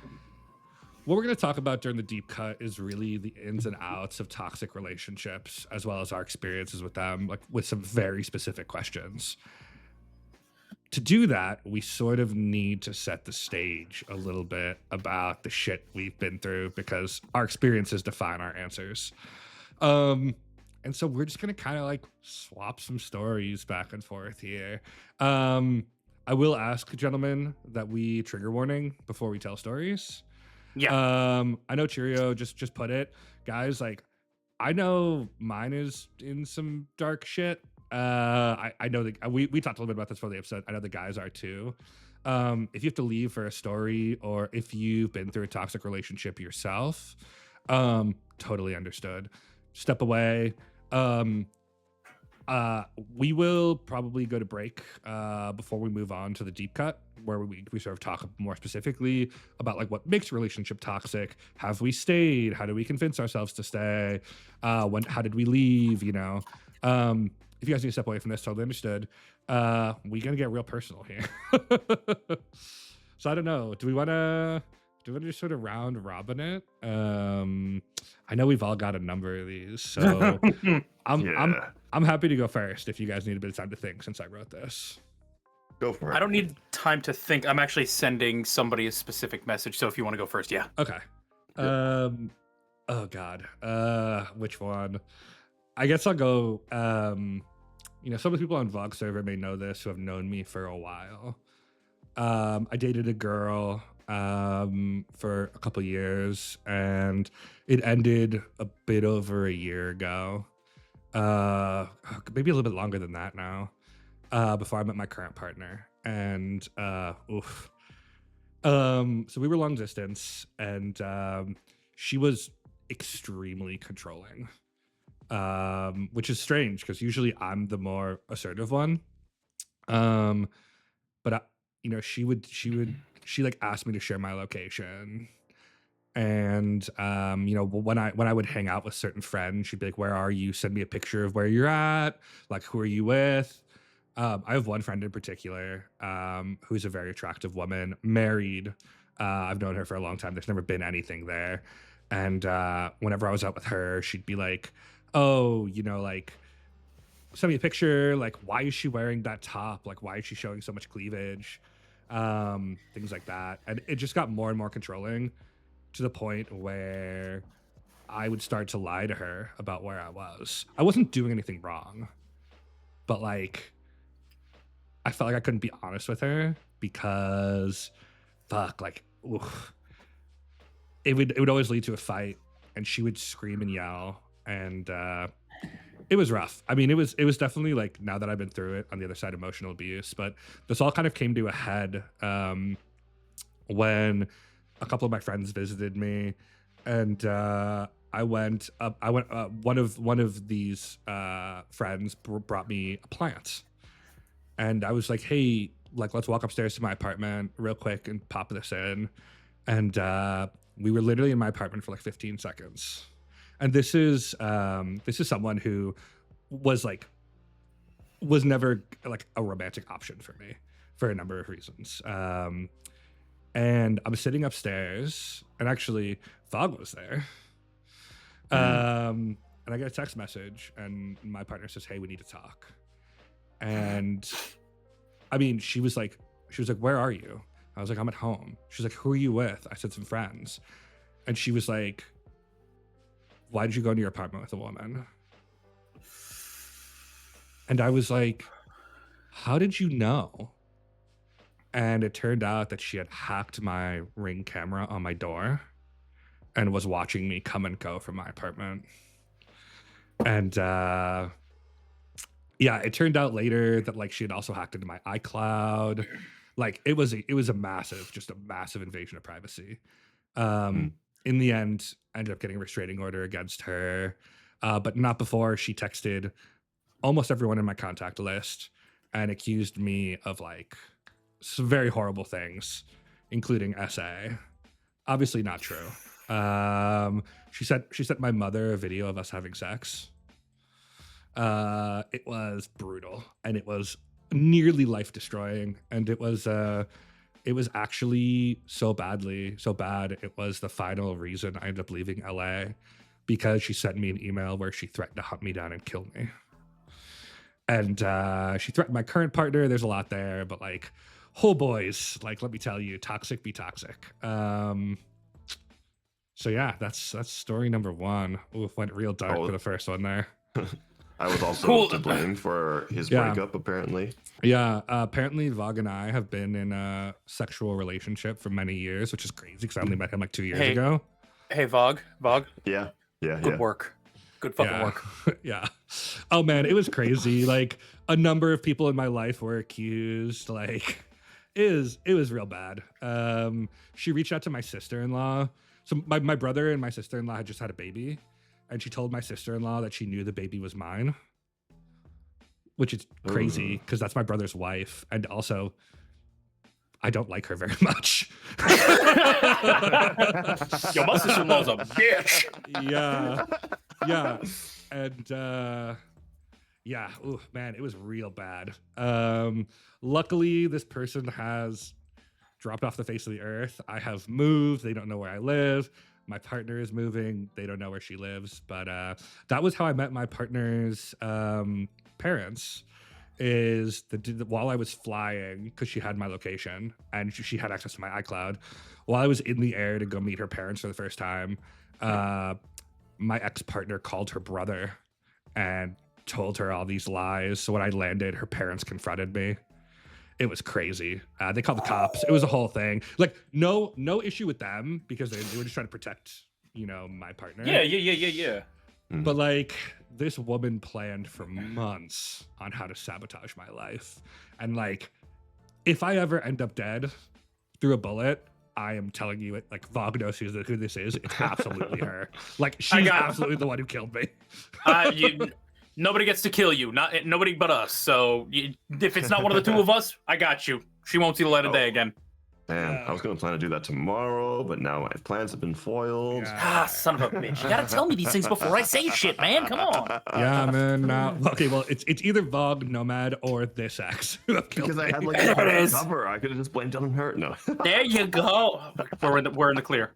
what we're going to talk about during the deep cut is really the ins and outs of toxic relationships, as well as our experiences with them, like with some very specific questions. To do that, we sort of need to set the stage a little bit about the shit we've been through because our experiences define our answers. And so we're just going to kind of like swap some stories back and forth here. I will ask, gentlemen, that we trigger warning before we tell stories. Yeah. I know Cheerio just put it, guys. Like, I know mine is in some dark shit. I know that we talked a little bit about this for the episode. I know the guys are too. If you have to leave for a story or if you've been through a toxic relationship yourself, totally understood. Step away. We will probably go to break before we move on to the deep cut, where we sort of talk more specifically about like what makes a relationship toxic. Have we stayed? How do we convince ourselves to stay? How did we leave? You know, if you guys need to step away from this, totally understood. We're gonna get real personal here. So I don't know. Do we want to just sort of round robin it? I know we've all got a number of these, so I'm happy to go first if you guys need a bit of time to think since I wrote this. Go for it. I don't need time to think. I'm actually sending somebody a specific message. So if you want to go first, yeah. Okay. Oh God. Which one? I guess I'll go. Some of the people on Vlog server may know this who have known me for a while. I dated a girl for a couple years, and it ended a bit over a year ago. Maybe a little bit longer than that now. Before I met my current partner, and so we were long distance, and she was extremely controlling, which is strange because usually I'm the more assertive one. But she like asked me to share my location, and when I would hang out with certain friends, she'd be like, "Where are you? Send me a picture of where you're at. Like, who are you with?" I have one friend in particular who's a very attractive woman, married. I've known her for a long time. There's never been anything there. And whenever I was out with her, she'd be like, "Oh, like, send me a picture. Like, why is she wearing that top? Like, why is she showing so much cleavage?" Things like that. And it just got more and more controlling to the point where I would start to lie to her about where I was. I wasn't doing anything wrong, but like, I felt like I couldn't be honest with her because it would always lead to a fight, and she would scream and yell, and it was rough. I mean, it was definitely like, now that I've been through it, on the other side, emotional abuse, but this all kind of came to a head when a couple of my friends visited me, and one of these friends brought me a plant. And I was like, "Hey, like, let's walk upstairs to my apartment real quick and pop this in." And we were literally in my apartment for like 15 seconds. And this is someone who was never like a romantic option for me for a number of reasons. And I'm sitting upstairs, and actually Fog was there. And I get a text message, and my partner says, "Hey, we need to talk." And I mean, she was like, "Where are you?" I was like, "I'm at home." She's like, "Who are you with?" I said, "Some friends." And she was like, "Why did you go into your apartment with a woman?" And I was like, "How did you know?" And it turned out that she had hacked my Ring camera on my door and was watching me come and go from my apartment. And it turned out later that like she had also hacked into my iCloud. Like, it was a massive invasion of privacy. In the end, I ended up getting a restraining order against her. but not before she texted almost everyone in my contact list and accused me of like some very horrible things, including SA. Obviously not true. She sent my mother a video of us having sex. It was brutal and it was nearly life destroying, and it was actually so bad it was the final reason I ended up leaving LA, because she sent me an email where she threatened to hunt me down and kill me. And she threatened my current partner. There's a lot there, but like, oh boys, like, let me tell you, toxic be toxic. So yeah, that's story number one. Ooh, went real dark for the first one there. I was also to blame for his breakup, apparently. Yeah, apparently Vog and I have been in a sexual relationship for many years, which is crazy because I only met him like 2 years ago. Hey, Vog. Yeah. Good work. Good fucking work. Yeah. Oh man, it was crazy. Like, a number of people in my life were accused. Like, it was real bad. She reached out to my sister-in-law. So my brother and my sister-in-law had just had a baby, and she told my sister-in-law that she knew the baby was mine, which is crazy because that's my brother's wife, and also I don't like her very much. Yo, my sister-in-law's a bitch. Yeah. And ooh, man, it was real bad. Luckily, this person has dropped off the face of the earth. I have moved. They don't know where I live. My partner is moving. They don't know where she lives. But that was how I met my partner's parents. While I was flying, because she had my location and she had access to my iCloud, while I was in the air to go meet her parents for the first time, my ex-partner called her brother and told her all these lies. So when I landed, her parents confronted me. It was crazy. They called the cops. It was a whole thing. Like, no issue with them because they were just trying to protect, my partner. Yeah. But like, this woman planned for months on how to sabotage my life. And like, if I ever end up dead through a bullet, I am telling you it. Like, Vog knows who this is. It's absolutely her. Like, she's absolutely the one who killed me. Nobody gets to kill you. Nobody but us. So if it's not one of the two of us, I got you. She won't see the light of day again. Man, I was going to plan to do that tomorrow, but now my plans have been foiled. Ah, son of a bitch. You got to tell me these things before I say shit, man. Come on. Yeah, man. Okay, well, it's either Vog, Nomad, or this ex who have killed Because me. I had like a cover. I could have just blamed it on her. No. There you go. We're in the clear.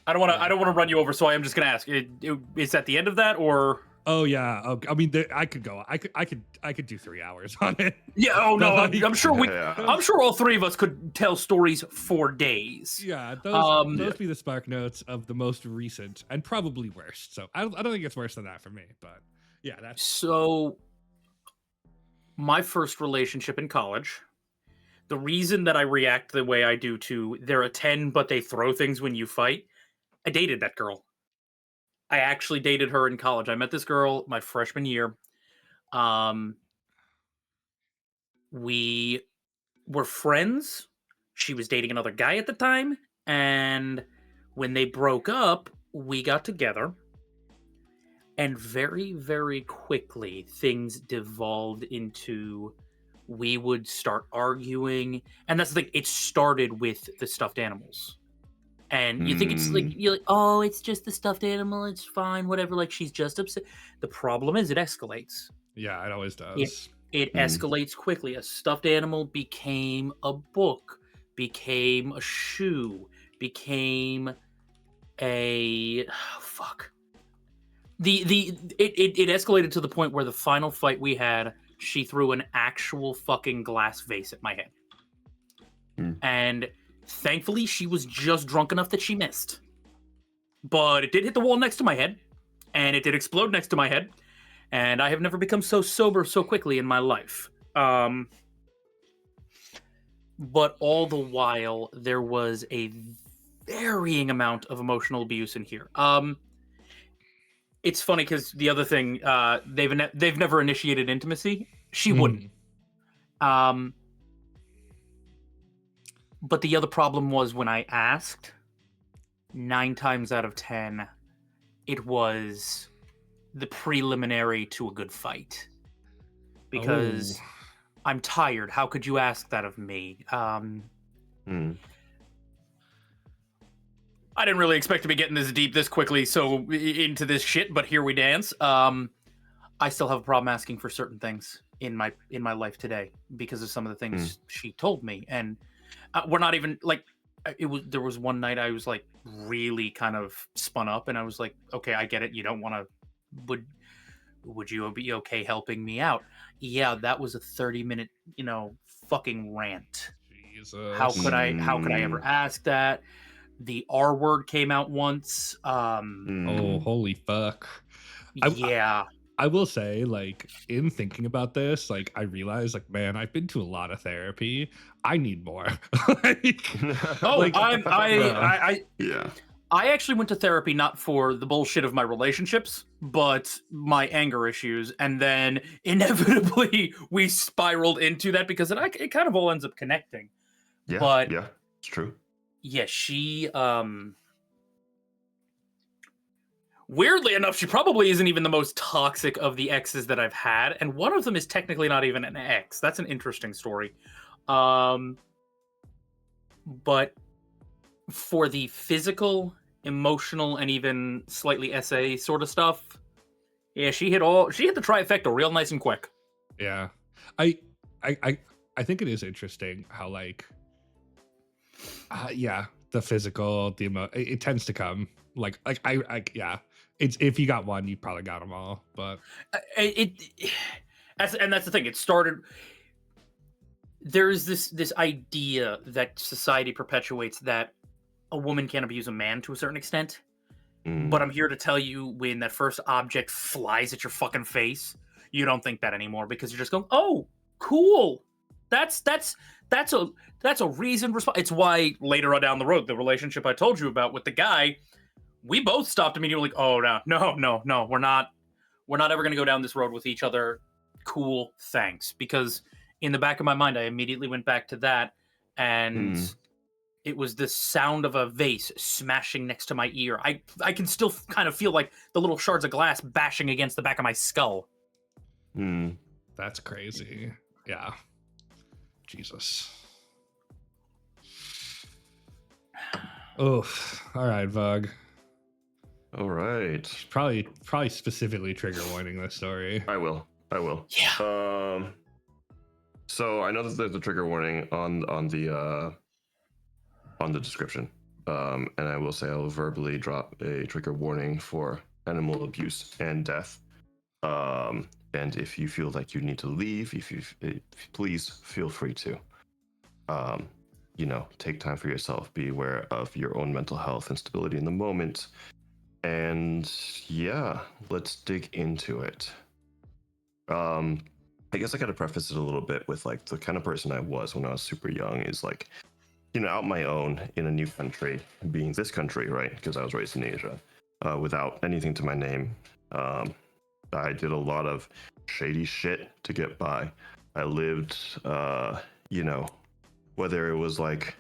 I don't want to run you over, so I am just gonna ask: is that the end of that, or? Oh yeah. I mean, I could go. I could do 3 hours on it. Yeah. Oh no. I'm sure I'm sure all three of us could tell stories for days. Yeah. Those be the spark notes of the most recent and probably worst. So I don't think it's worse than that for me. But yeah, that's so. My first relationship in college. The reason that I react the way I do to they're a 10, but they throw things when you fight. I dated that girl. I actually dated her in college. I met this girl my freshman year. We were friends. She was dating another guy at the time. And when they broke up, we got together. And very, very quickly, things devolved into we would start arguing. And that's the thing. It started with the stuffed animals. And you think it's like, you're like, oh, it's just the stuffed animal. It's fine, whatever. Like, she's just upset. The problem is it escalates. Yeah, it always does. It escalates quickly. A stuffed animal became a book, became a shoe, became a fuck. It escalated to the point where the final fight we had, she threw an actual fucking glass vase at my head. And thankfully, she was just drunk enough that she missed. But it did hit the wall next to my head, and it did explode next to my head, and I have never become so sober so quickly in my life. But all the while, there was a varying amount of emotional abuse in here. It's funny because the other thing, they've never initiated intimacy. She wouldn't. But the other problem was when I asked, 9 times out of 10, it was the preliminary to a good fight. Because Oh. I'm tired. How could you ask that of me? Hmm. I didn't really expect to be getting this deep this quickly, so into this shit, but here we dance. I still have a problem asking for certain things in my life today because of some of the things she told me, and we're not even like it was. There was one night I was like really kind of spun up, and I was like, okay, I get it. You don't want to. Would you be okay helping me out? Yeah, that was a 30-minute, fucking rant. Jesus. How could I ever ask that? The R word came out once. Oh, holy fuck. Yeah. I will say, like, in thinking about this, like, I realized, like, man, I've been to a lot of therapy. I need more. Like, Oh, like, Yeah. I actually went to therapy not for the bullshit of my relationships, but my anger issues, and then inevitably we spiraled into that because it kind of all ends up connecting. Yeah. But Yeah. It's true. yeah, she weirdly enough, she probably isn't even the most toxic of the exes that I've had, and one of them is technically not even an ex. That's an interesting story. But for the physical, emotional, and even slightly SA sort of stuff, yeah, she hit the trifecta real nice and quick. yeah. I think it is interesting how, like, yeah, the physical, it tends to come yeah. It's if you got one, you probably got them all. But That's the thing. It started. There's this idea that society perpetuates that a woman can abuse a man to a certain extent. But I'm here to tell you, when that first object flies at your fucking face, you don't think that anymore because you're just going, "Oh, cool. That's a reasoned response." It's why later on down the road, the relationship I told you about with the guy, we both stopped immediately, like, "Oh no, we're not ever gonna go down this road with each other." Cool, thanks. Because in the back of my mind, I immediately went back to that, and it was the sound of a vase smashing next to my ear. I can still kind of feel like the little shards of glass bashing against the back of my skull. That's crazy. Yeah. Jesus. Oh, all right, Vug. All right. Probably specifically trigger warning this story. I will. Yeah. So I know that there's a trigger warning on the description. And I will say I'll verbally drop a trigger warning for animal abuse and death. And if you feel like you need to leave, please feel free to. Take time for yourself. Be aware of your own mental health and stability in the moment. And yeah, let's dig into it. I guess I gotta preface it a little bit with like the kind of person I was when I was super young is like, out my own in a new country, being this country, right? Because I was raised in Asia, without anything to my name. I did a lot of shady shit to get by. I lived, whether it was like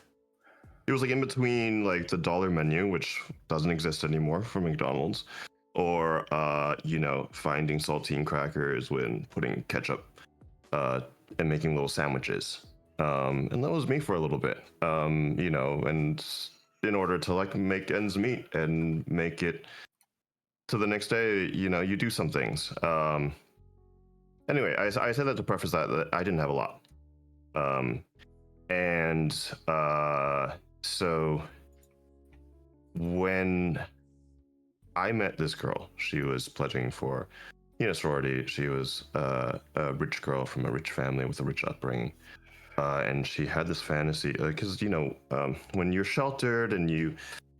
in between like the dollar menu, which doesn't exist anymore for McDonald's, or finding saltine crackers when putting ketchup and making little sandwiches. And that was me for a little bit, and in order to like make ends meet and make it to the next day, you do some things. Anyway, I said that to preface that I didn't have a lot. So when I met this girl, she was pledging for, sorority. She was a rich girl from a rich family with a rich upbringing. And she had this fantasy, because when you're sheltered and you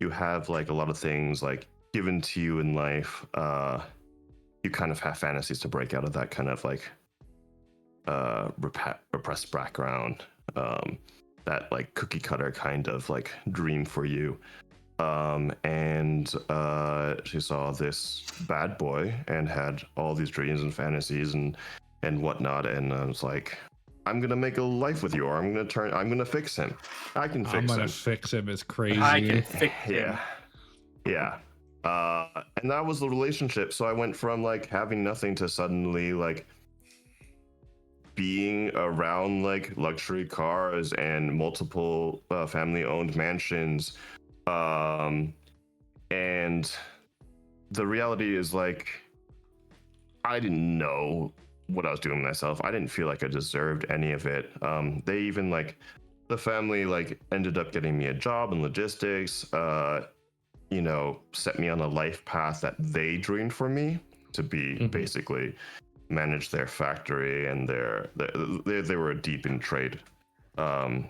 have like a lot of things like given to you in life, you kind of have fantasies to break out of that kind of like repressed background, that like cookie cutter kind of like dream for you. And she saw this bad boy and had all these dreams and fantasies and whatnot, and I was like, I'm gonna make a life with you, or I'm gonna fix him. I can I'm fix gonna him. fix him is crazy. I can fix him. Yeah. And that was the relationship. So I went from like having nothing to suddenly like being around like luxury cars and multiple family-owned mansions. And the reality is like I didn't know what I was doing myself. I didn't feel like I deserved any of it. They even like the family like ended up getting me a job in logistics. Set me on a life path that they dreamed for me to be basically manage their factory and they were deep in trade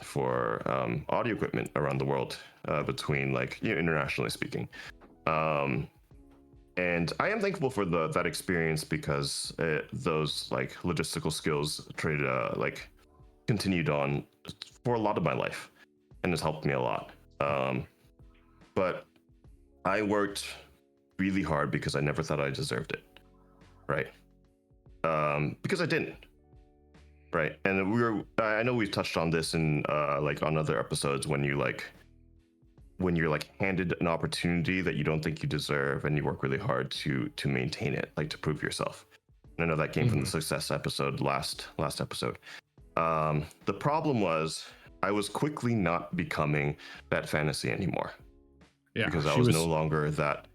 for audio equipment around the world between internationally speaking. And I am thankful for that experience because those like logistical skills continued on for a lot of my life and has helped me a lot. But I worked really hard because I never thought I deserved it, right? Because I didn't, right? And I know we've touched on this in on other episodes when you're handed an opportunity that you don't think you deserve and you work really hard to maintain it, like to prove yourself. And I know that came from the success episode last episode. The problem was I was quickly not becoming that fantasy anymore. Yeah, because I was no longer that.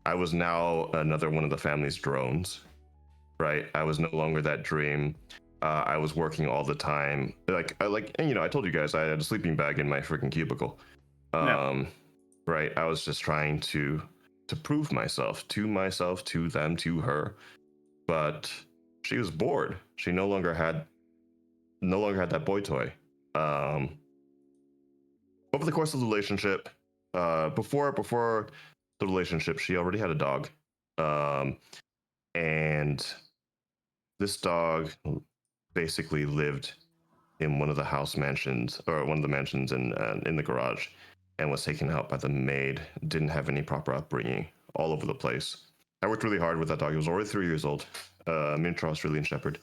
I was now another one of the family's drones, right? I was no longer that dream. I was working all the time. I told you guys I had a sleeping bag in my freaking cubicle. Right? I was just trying to prove myself, to them, to her. But she was bored. She no longer had that boy toy. Over the course of the relationship, before the relationship, she already had a dog, and this dog basically lived in one of the mansions in the garage, and was taken out by the maid. Didn't have any proper upbringing, all over the place. I worked really hard with that dog. It was already 3 years old, miniature Australian Shepherd,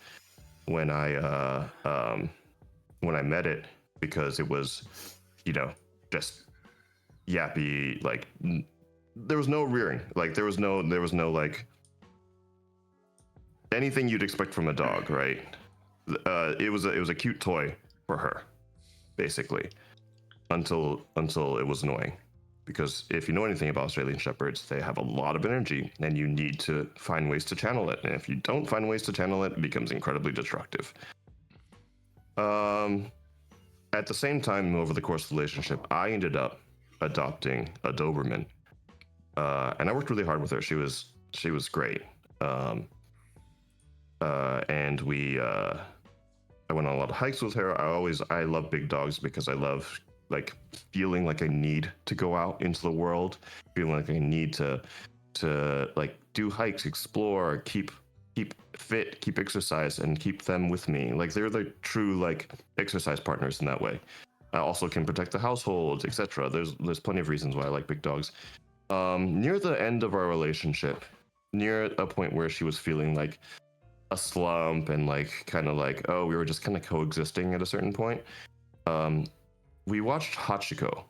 when I met it, because it was, just yappy, like there was no rearing, like there was no like anything you'd expect from a dog, right? It was a cute toy for her, basically, until it was annoying. Because if you know anything about Australian Shepherds, they have a lot of energy and you need to find ways to channel it. And if you don't find ways to channel it, it becomes incredibly destructive. At the same time, over the course of the relationship, I ended up adopting a Doberman. And I worked really hard with her. She was great. And I went on a lot of hikes with her. I love big dogs because I love like feeling like I need to go out into the world, feeling like I need to like do hikes, explore, keep fit, keep exercise, and keep them with me. Like they're the true like exercise partners in that way. I also can protect the household, etc. There's plenty of reasons why I like big dogs. Near the end of our relationship, near a point where she was feeling like a slump and like kind of like, oh, we were just kind of coexisting at a certain point. We watched Hachiko,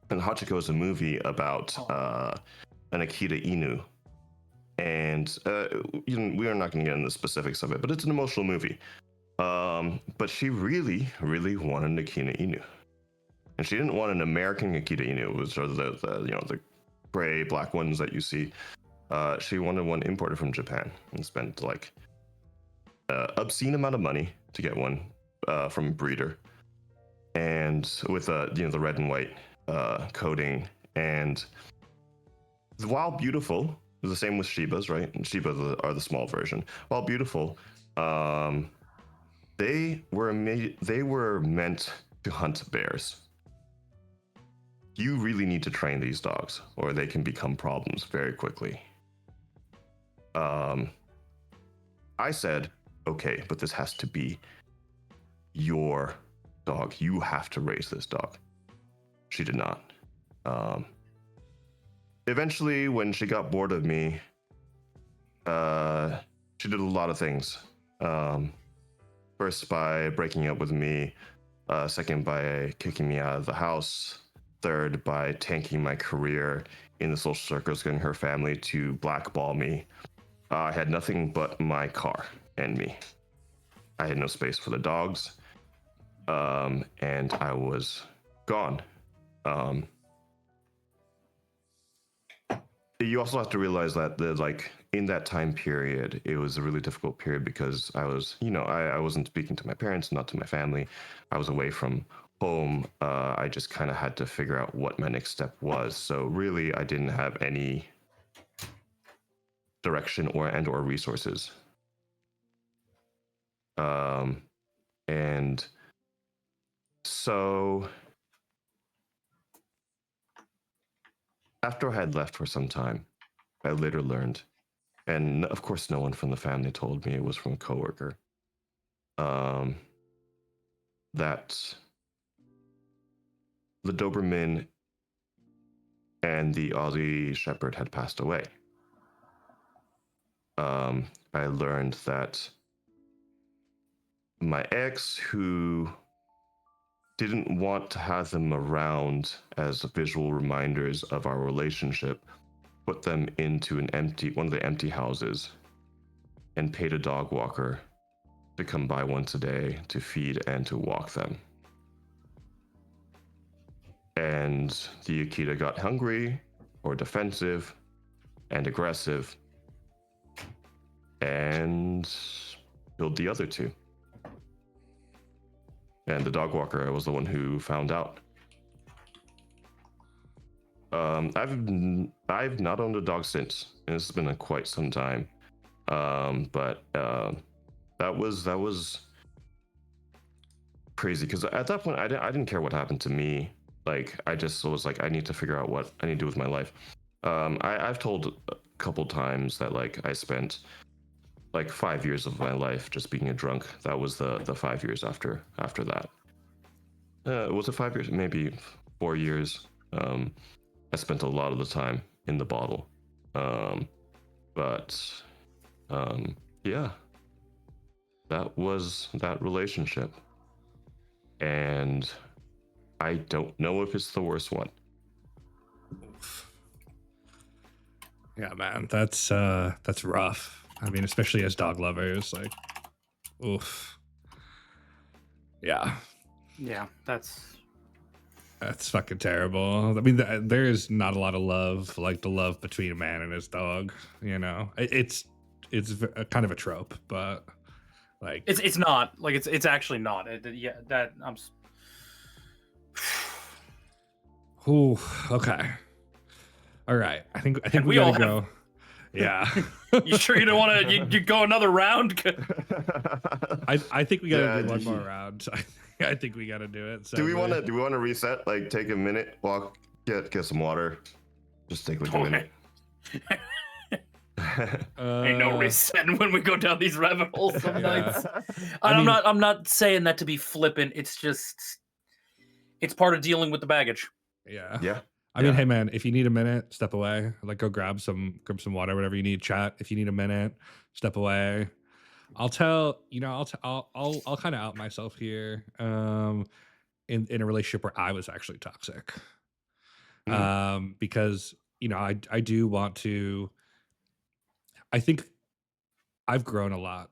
and Hachiko is a movie about an Akita Inu, and we are not going to get into the specifics of it, but it's an emotional movie. But she really, really wanted an Akita Inu, and she didn't want an American Akita Inu, which are the gray black ones that you see. She wanted one imported from Japan and spent like obscene amount of money to get one from a breeder, and with the red and white coating. And while beautiful, the same with Shibas, right? And Shiba are the small version. While beautiful, they were meant to hunt bears. You really need to train these dogs, or they can become problems very quickly. I said, okay, but this has to be your dog. You have to raise this dog. She did not. Eventually, when she got bored of me, she did a lot of things. First by breaking up with me, second by kicking me out of the house, third by tanking my career in the social circles, getting her family to blackball me. I had nothing but my car and me. I had no space for the dogs, and I was gone. You also have to realize that in that time period, it was a really difficult period because I was, I wasn't speaking to my parents, not to my family. I was away from home. I just kind of had to figure out what my next step was. So really, I didn't have any direction or resources. And so after I had left for some time, I later learned, and of course, no one from the family told me, it was from a coworker, that the Doberman and the Aussie Shepherd had passed away. I learned that my ex, who didn't want to have them around as visual reminders of our relationship, put them into one of the empty houses and paid a dog walker to come by once a day to feed and to walk them. And the Akita got hungry or defensive and aggressive and killed the other two. And the dog walker was the one who found out. I've not owned a dog since, and this has been quite some time. But that was crazy because at that point I didn't care what happened to me. Like, I just was like, I need to figure out what I need to do with my life. I've told a couple times that like I spent like 5 years of my life just being a drunk. That was the 5 years after that. Was it 5 years? Maybe 4 years. I spent a lot of the time in the bottle. Yeah, that was that relationship. And I don't know if it's the worst one. Yeah, man, that's rough. I mean, especially as dog lovers, like, oof. Yeah. Yeah, that's fucking terrible. I mean, there is not a lot of love, like the love between a man and his dog. You know, it's kind of a trope, but like, it's not like it's actually not. Yeah, that I'm. Ooh, okay. All right. I think And we we all gotta have- go. Yeah. You sure you don't want to? You go another round? I think we gotta Yeah, do one GG. more round. I think we gotta do it. Do we want sadly. to reset? Like, take a minute, walk, get some water. Just take like a minute. Ain't no resetting when we go down these rabbit holes some Yeah. nights. I And mean- I'm not saying that to be flippant. It's just it's part of dealing with the baggage. Yeah. Yeah. I mean, Yeah. hey man, if you need a minute, step away. Like, go grab some water, whatever you need. Chat. If you need a minute, step away. I'll tell I'll kind of out myself here. In a relationship where I was actually toxic. Because I do want to. I think I've grown a lot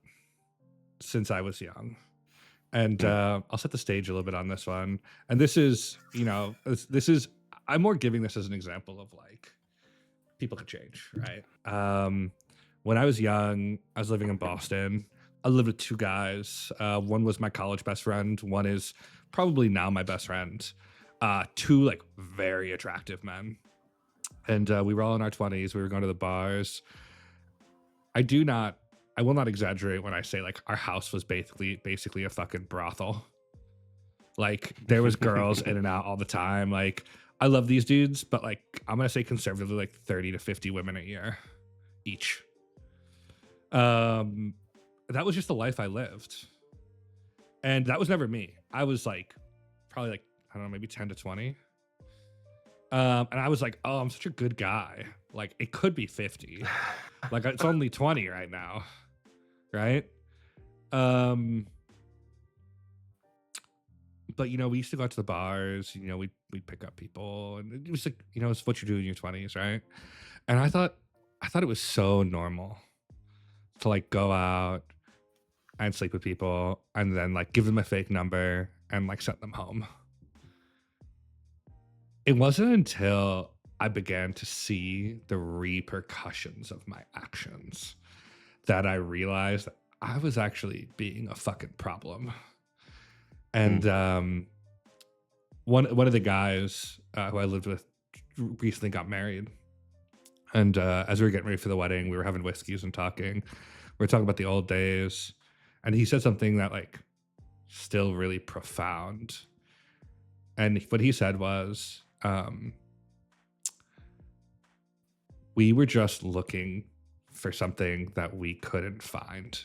since I was young. And I'll set the stage a little bit on this one. And this is, this is, I'm more giving this as an example of like, people can change, right? When I was young, I was living in Boston. I lived with two guys. One was my college best friend. One is probably now my best friend. Two like very attractive men. And we were all in our 20s. We were going to the bars. I will not exaggerate when I say like our house was basically a fucking brothel. Like, there was girls in and out all the time. Like, I love these dudes, but like, I'm gonna say conservatively like 30 to 50 women a year each. That was just the life I lived. And that was never me. I was like probably like, I don't know, maybe 10 to 20. And I was like, oh, I'm such a good guy. Like, it could be 50. Like, it's only 20 right now. Right? but we used to go out to the bars. We'd pick up people, and it was like it's what you do in your 20s, right? And I thought it was so normal to like go out and sleep with people, and then like give them a fake number and like send them home. It wasn't until I began to see the repercussions of my actions that I realized that I was actually being a fucking problem. And one of the guys who I lived with recently got married, and as we were getting ready for the wedding, we were having whiskeys and talking. We were talking about the old days, and he said something that like still really profound. And what he said was, we were just looking for something that we couldn't find,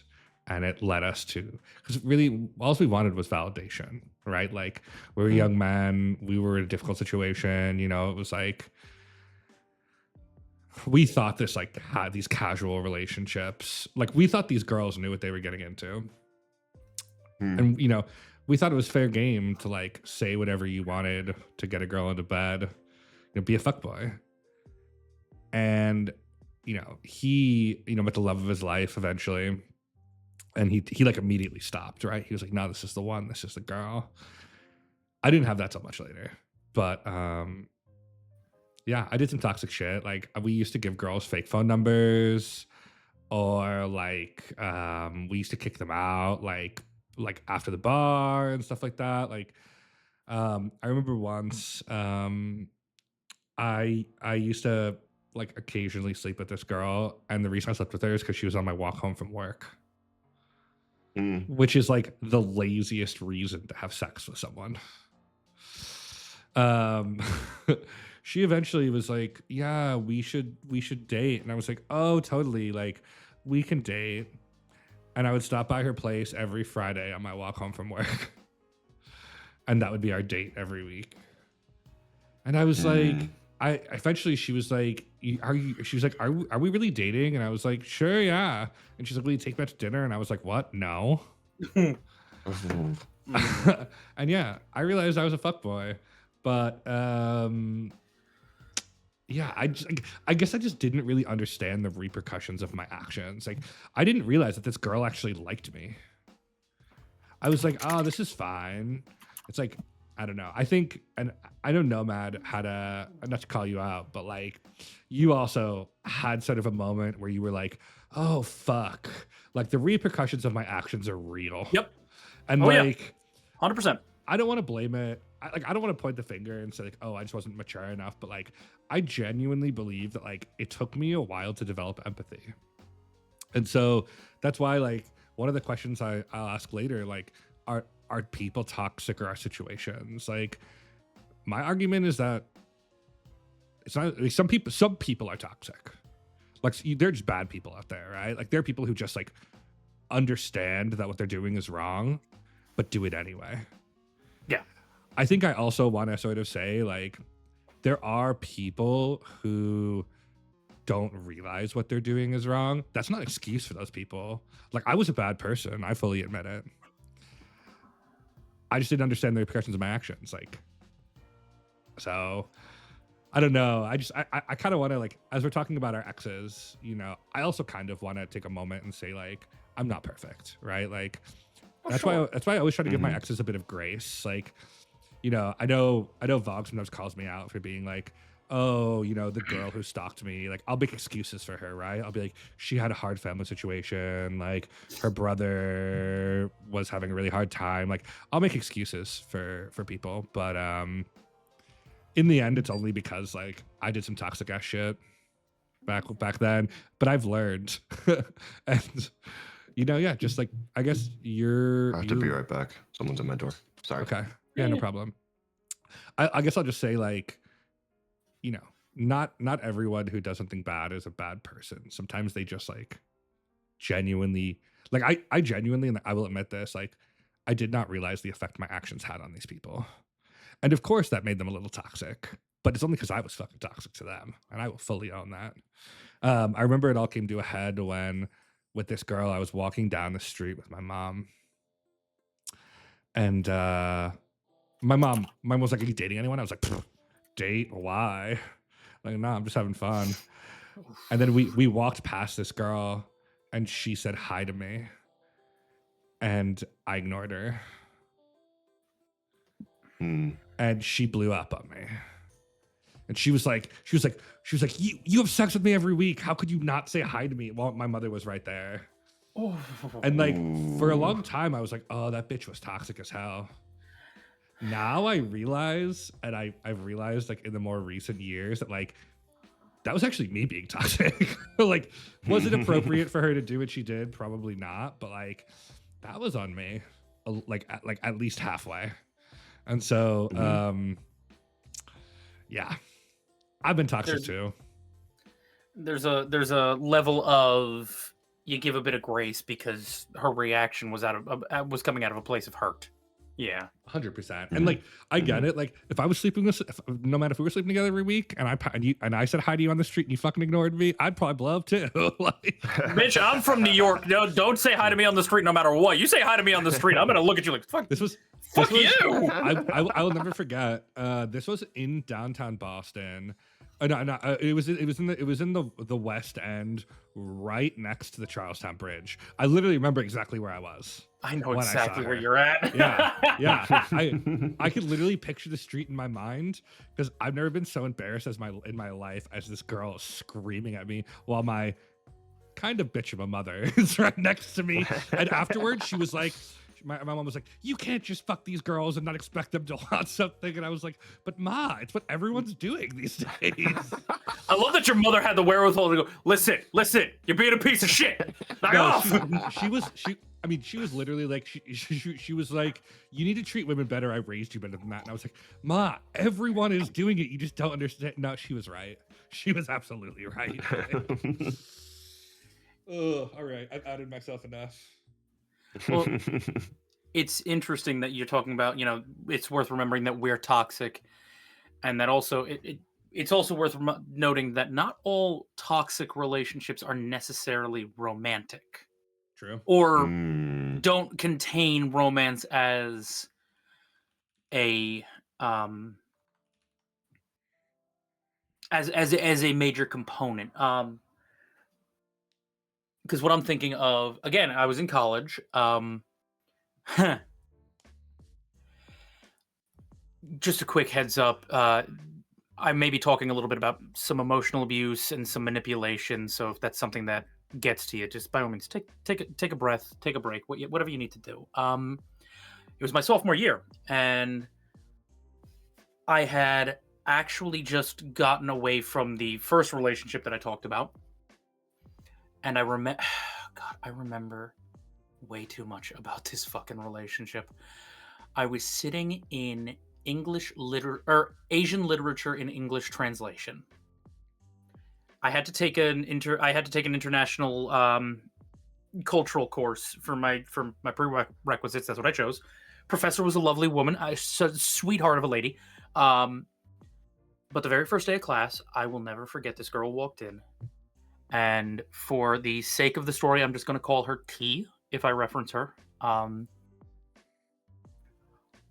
and it led us to, because really all we wanted was validation, right? Like, we were young men, we were in a difficult situation, it was like we thought this like had these casual relationships, like we thought these girls knew what they were getting into. And we thought it was fair game to like say whatever you wanted to get a girl into bed, be a fuckboy. And he met the love of his life eventually, and he like immediately stopped, right? He was like, no, this is the one, this is the girl. I didn't have that till much later, but yeah, I did some toxic shit. Like, we used to give girls fake phone numbers, or like we used to kick them out like after the bar and stuff like that. Like, I remember once I used to like occasionally sleep with this girl, and the reason I slept with her is because she was on my walk home from work, which is like the laziest reason to have sex with someone. She eventually was like, yeah, we should date. And I was like, oh, totally. Like, we can date. And I would stop by her place every Friday on my walk home from work. And that would be our date every week. And I was like, eventually she was like, she was like, are we really dating? And I was like, sure, yeah. And she's like, will you take me out to dinner? And I was like, what? No. And yeah, I realized I was a fuckboy. But yeah, I guess I just didn't really understand the repercussions of my actions. Like, I didn't realize that this girl actually liked me. I was like, oh, this is fine. It's like, I don't know. I think, and I know Nomad had not to call you out, but like, you also had sort of a moment where you were like, oh, fuck. Like, the repercussions of my actions are real. Yep. And like, 100%. I don't want to blame it. I don't want to point the finger and say like, oh, I just wasn't mature enough. But like, I genuinely believe that like it took me a while to develop empathy. And so that's why like one of the questions I'll ask later, like, are people toxic, or are situations? Like, my argument is that it's not, like, some people are toxic. Like, they're just bad people out there, right? Like, there are people who just like understand that what they're doing is wrong, but do it anyway. Yeah. I think I also want to sort of say, like, there are people who don't realize what they're doing is wrong. That's not an excuse for those people. Like, I was a bad person. I fully admit it. I just didn't understand the repercussions of my actions. Like, so I don't know. I kind of want to, like, as we're talking about our exes, I also kind of want to take a moment and say, like, I'm not perfect, right? Like, that's why I always try to give my exes a bit of grace. Like, I know Vogue sometimes calls me out for being like, oh, the girl who stalked me. Like, I'll make excuses for her, right? I'll be like, she had a hard family situation. Like, her brother was having a really hard time. Like, I'll make excuses for people. But in the end, it's only because like I did some toxic ass shit back then. But I've learned, and yeah, just like, I guess I have to be right back. Someone's at my door. Sorry. Okay. Yeah, no problem. I guess I'll just say, like, not everyone who does something bad is a bad person. Sometimes they just like genuinely, like, I genuinely, and I will admit this, like, I did not realize the effect my actions had on these people. And of course that made them a little toxic, but it's only because I was fucking toxic to them, and I will fully own that. I remember it all came to a head when, with this girl, I was walking down the street with my mom, and My mom was like, "Are you dating anyone?" I was like, "Date? Why?" Like, "No, I'm just having fun." And then we walked past this girl, and she said hi to me, and I ignored her, Hmm. and she blew up on me. And she was like, you have sex with me every week. How could you not say hi to me? Well, my mother was right there. And like for a long time, I was like, oh, that bitch was toxic as hell. Now I realize, and I've realized like in the more recent years that like that was actually me being toxic. Like, was it appropriate for her to do what she did? Probably not. But like that was on me, like at least halfway. And so, yeah. I've been toxic too. There's a level of you give a bit of grace because her reaction was was coming out of a place of hurt. Yeah, 100%. And like I get it. Like if I was sleeping with, no matter if we were sleeping together every week, and I said hi to you on the street and you fucking ignored me, I'd probably blow up too. Like, bitch, I'm from New York. No, don't say hi to me on the street no matter what. You say hi to me on the street, I'm gonna look at you like fuck. Fuck you. I will never forget. This was in downtown Boston. No, it was in the West End, right next to the Charlestown Bridge. I literally remember exactly where I was. I know exactly where you're at. Yeah. I could literally picture the street in my mind because I've never been so embarrassed in my life as this girl screaming at me while my kind of bitch of a mother is right next to me. And afterwards, she was like. My mom was like, you can't just fuck these girls and not expect them to want something. And I was like, but Ma, it's what everyone's doing these days. I love that your mother had the wherewithal to go, listen, you're being a piece of shit. Knock off. She was literally like, she was like, you need to treat women better. I raised you better than that. And I was like, Ma, everyone is doing it. You just don't understand. No, she was right. She was absolutely right. Oh, all right. I've outed myself enough. Well, it's interesting that you're talking about, it's worth remembering that we're toxic, and that also it's also worth noting that not all toxic relationships are necessarily romantic. True. Or don't contain romance as a as a major component. Because what I'm thinking of, again, I was in college. Just a quick heads up. I may be talking a little bit about some emotional abuse and some manipulation. So if that's something that gets to you, just by all means, take a breath, take a break, whatever you need to do. It was my sophomore year, and I had actually just gotten away from the first relationship that I talked about. And I remember way too much about this fucking relationship. I was sitting in Asian literature in English translation. I had to take an international cultural course for my prerequisites. That's what I chose. Professor was a lovely woman, a sweetheart of a lady. But the very first day of class, I will never forget. This girl walked in. And for the sake of the story, I'm just going to call her T if I reference her. And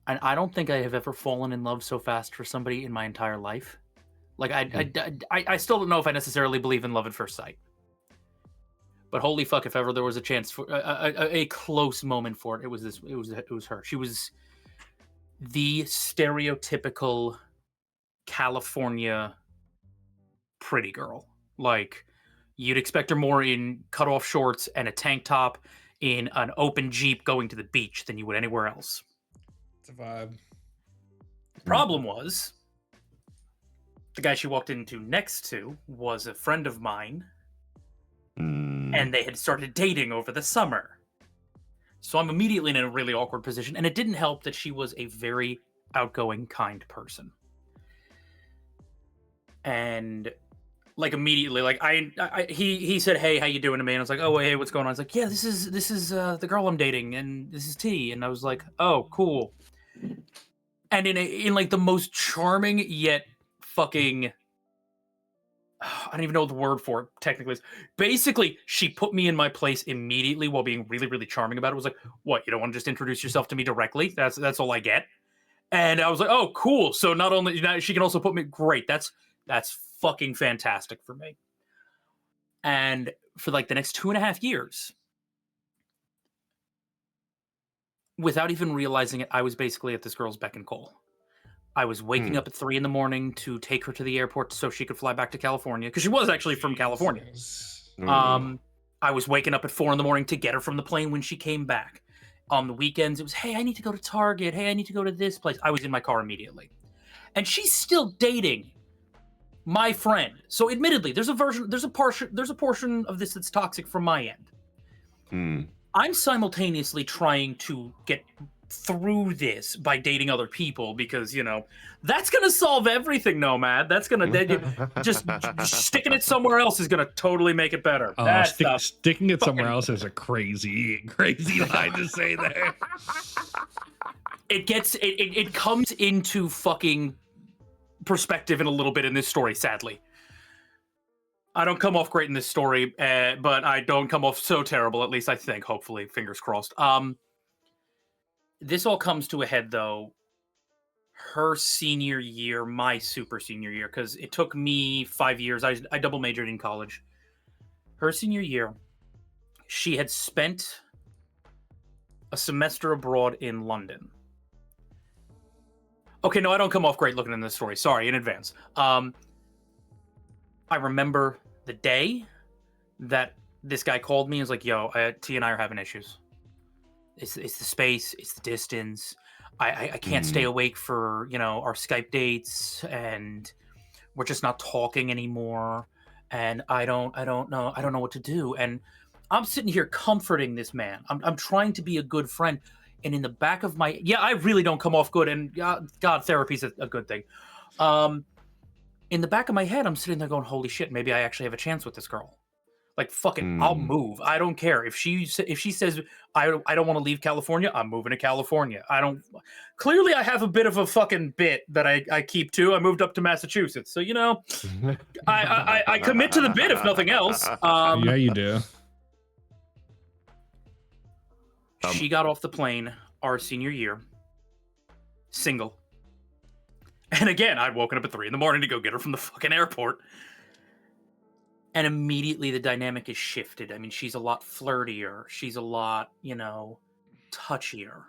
I don't think I have ever fallen in love so fast for somebody in my entire life. Like I still don't know if I necessarily believe in love at first sight. But holy fuck, if ever there was a chance for a close moment for it, it was her. She was the stereotypical California pretty girl. Like, you'd expect her more in cutoff shorts and a tank top in an open Jeep going to the beach than you would anywhere else. It's a vibe. Problem was, the guy she walked into next to was a friend of mine, and they had started dating over the summer. So I'm immediately in a really awkward position, and it didn't help that she was a very outgoing, kind person. And like immediately, like he said, "Hey, how you doing?" to me, and I was like, "Oh, hey, what's going on?" I was like, "Yeah, this is the girl I'm dating, and this is T." And I was like, "Oh, cool." And in like the most charming yet fucking, I don't even know the word for it technically is. Basically, she put me in my place immediately while being really, really charming about it. It was like, "What? You don't want to just introduce yourself to me directly? That's all I get?" And I was like, oh, cool. So not only she can also put me great. That's fucking fantastic for me. And for like the next 2.5 years, without even realizing it, I was basically at this girl's beck and call. I was waking up at 3 a.m. to take her to the airport so she could fly back to California, because she was actually from California. I was waking up at 4 a.m. to get her from the plane when she came back. On the weekends, it was, hey, I need to go to Target. Hey, I need to go to this place. I was in my car immediately. And she's still dating my friend. So admittedly, there's a portion of this that's toxic from my end. I'm simultaneously trying to get through this by dating other people, because, you know, that's gonna solve everything, Nomad. That's gonna just sticking it somewhere else is gonna totally make it better. Sticking it somewhere else is a crazy line to say there. It comes into fucking perspective in a little bit in this story, sadly. I don't come off great in this story, but I don't come off so terrible, at least I think, hopefully, fingers crossed. This all comes to a head, though, her senior year, my super senior year, because it took me 5 years. I double majored in college. Her senior year, she had spent a semester abroad in London. Okay, no, I don't come off great looking in this story. Sorry, in advance. I remember the day that this guy called me and was like, yo, T and I are having issues. It's the space, it's the distance. I can't stay awake for, you know, our Skype dates, and we're just not talking anymore. And I don't know what to do. And I'm sitting here comforting this man. I'm trying to be a good friend. And in the back of my, I really don't come off good. And God, therapy's a good thing. In the back of my head, I'm sitting there going, holy shit, maybe I actually have a chance with this girl. Like, fuck it, I'll move. I don't care. If she says, I don't want to leave California, I'm moving to California. Clearly I have a bit of a fucking bit that I keep to. I moved up to Massachusetts. So, you know, I commit to the bit, if nothing else. Yeah, you do. She got off the plane our senior year, single. And again, I'd woken up at 3 a.m. to go get her from the fucking airport. And immediately the dynamic is shifted. I mean, she's a lot flirtier. She's a lot, you know, touchier.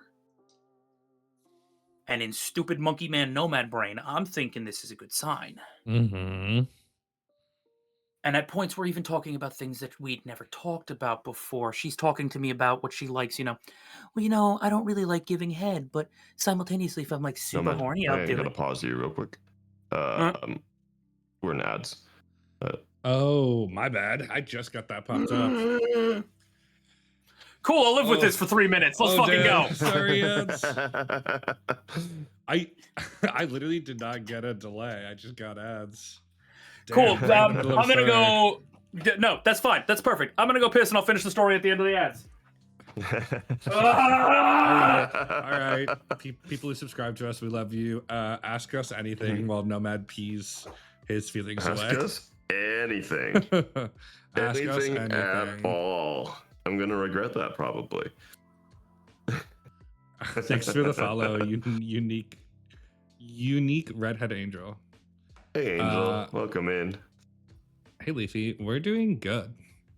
And in stupid monkey man nomad brain, I'm thinking this is a good sign. Mm-hmm. And at points we're even talking about things that we'd never talked about before. She's talking to me about what she likes, you know. Well, you know, I don't really like giving head, but simultaneously, if I'm like super horny, I'll do I gotta it. pause you real quick. We're in ads. Oh, my bad. I just got that popped up. Cool, I'll live with this for 3 minutes. Let's fucking go. Sorry, ads. I literally did not get a delay. I just got ads. Cool. Damn, I'm gonna go. No, that's fine. That's perfect. I'm gonna go piss, and I'll finish the story at the end of the ads. All right. People who subscribe to us, we love you. Ask us anything while Nomad pees his feelings Ask away. us anything. Ask us anything at anything. all. I'm gonna regret that probably. Thanks for the follow, unique redhead angel. Hey Angel, welcome in. Hey Leafy, we're doing good.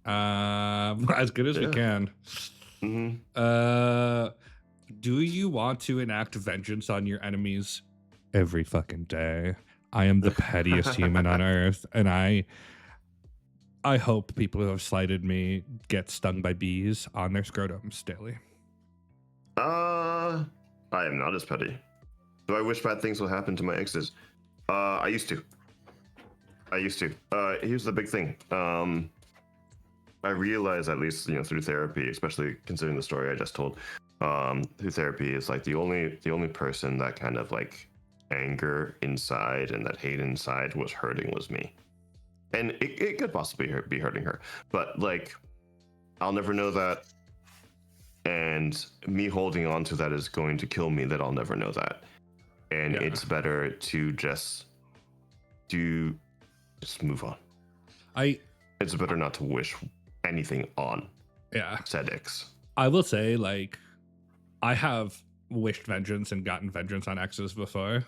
As good as we can. Do you want to enact vengeance on your enemies every fucking day? I am the pettiest human on earth, and I hope people who have slighted me get stung by bees on their scrotums daily. I am not as petty. Do I wish bad things will happen to my exes? I used to. Here's the big thing. I realize, at least, you know, through therapy, especially considering the story I just told, through therapy, is like the only person that kind of like anger inside and that hate inside was hurting was me. And it could possibly be hurting her, but like, I'll never know that. And me holding on to that is going to kill me, that I'll never know that. And it's better to just move on. It's better not to wish anything on said ex. I will say, like, I have wished vengeance and gotten vengeance on exes before.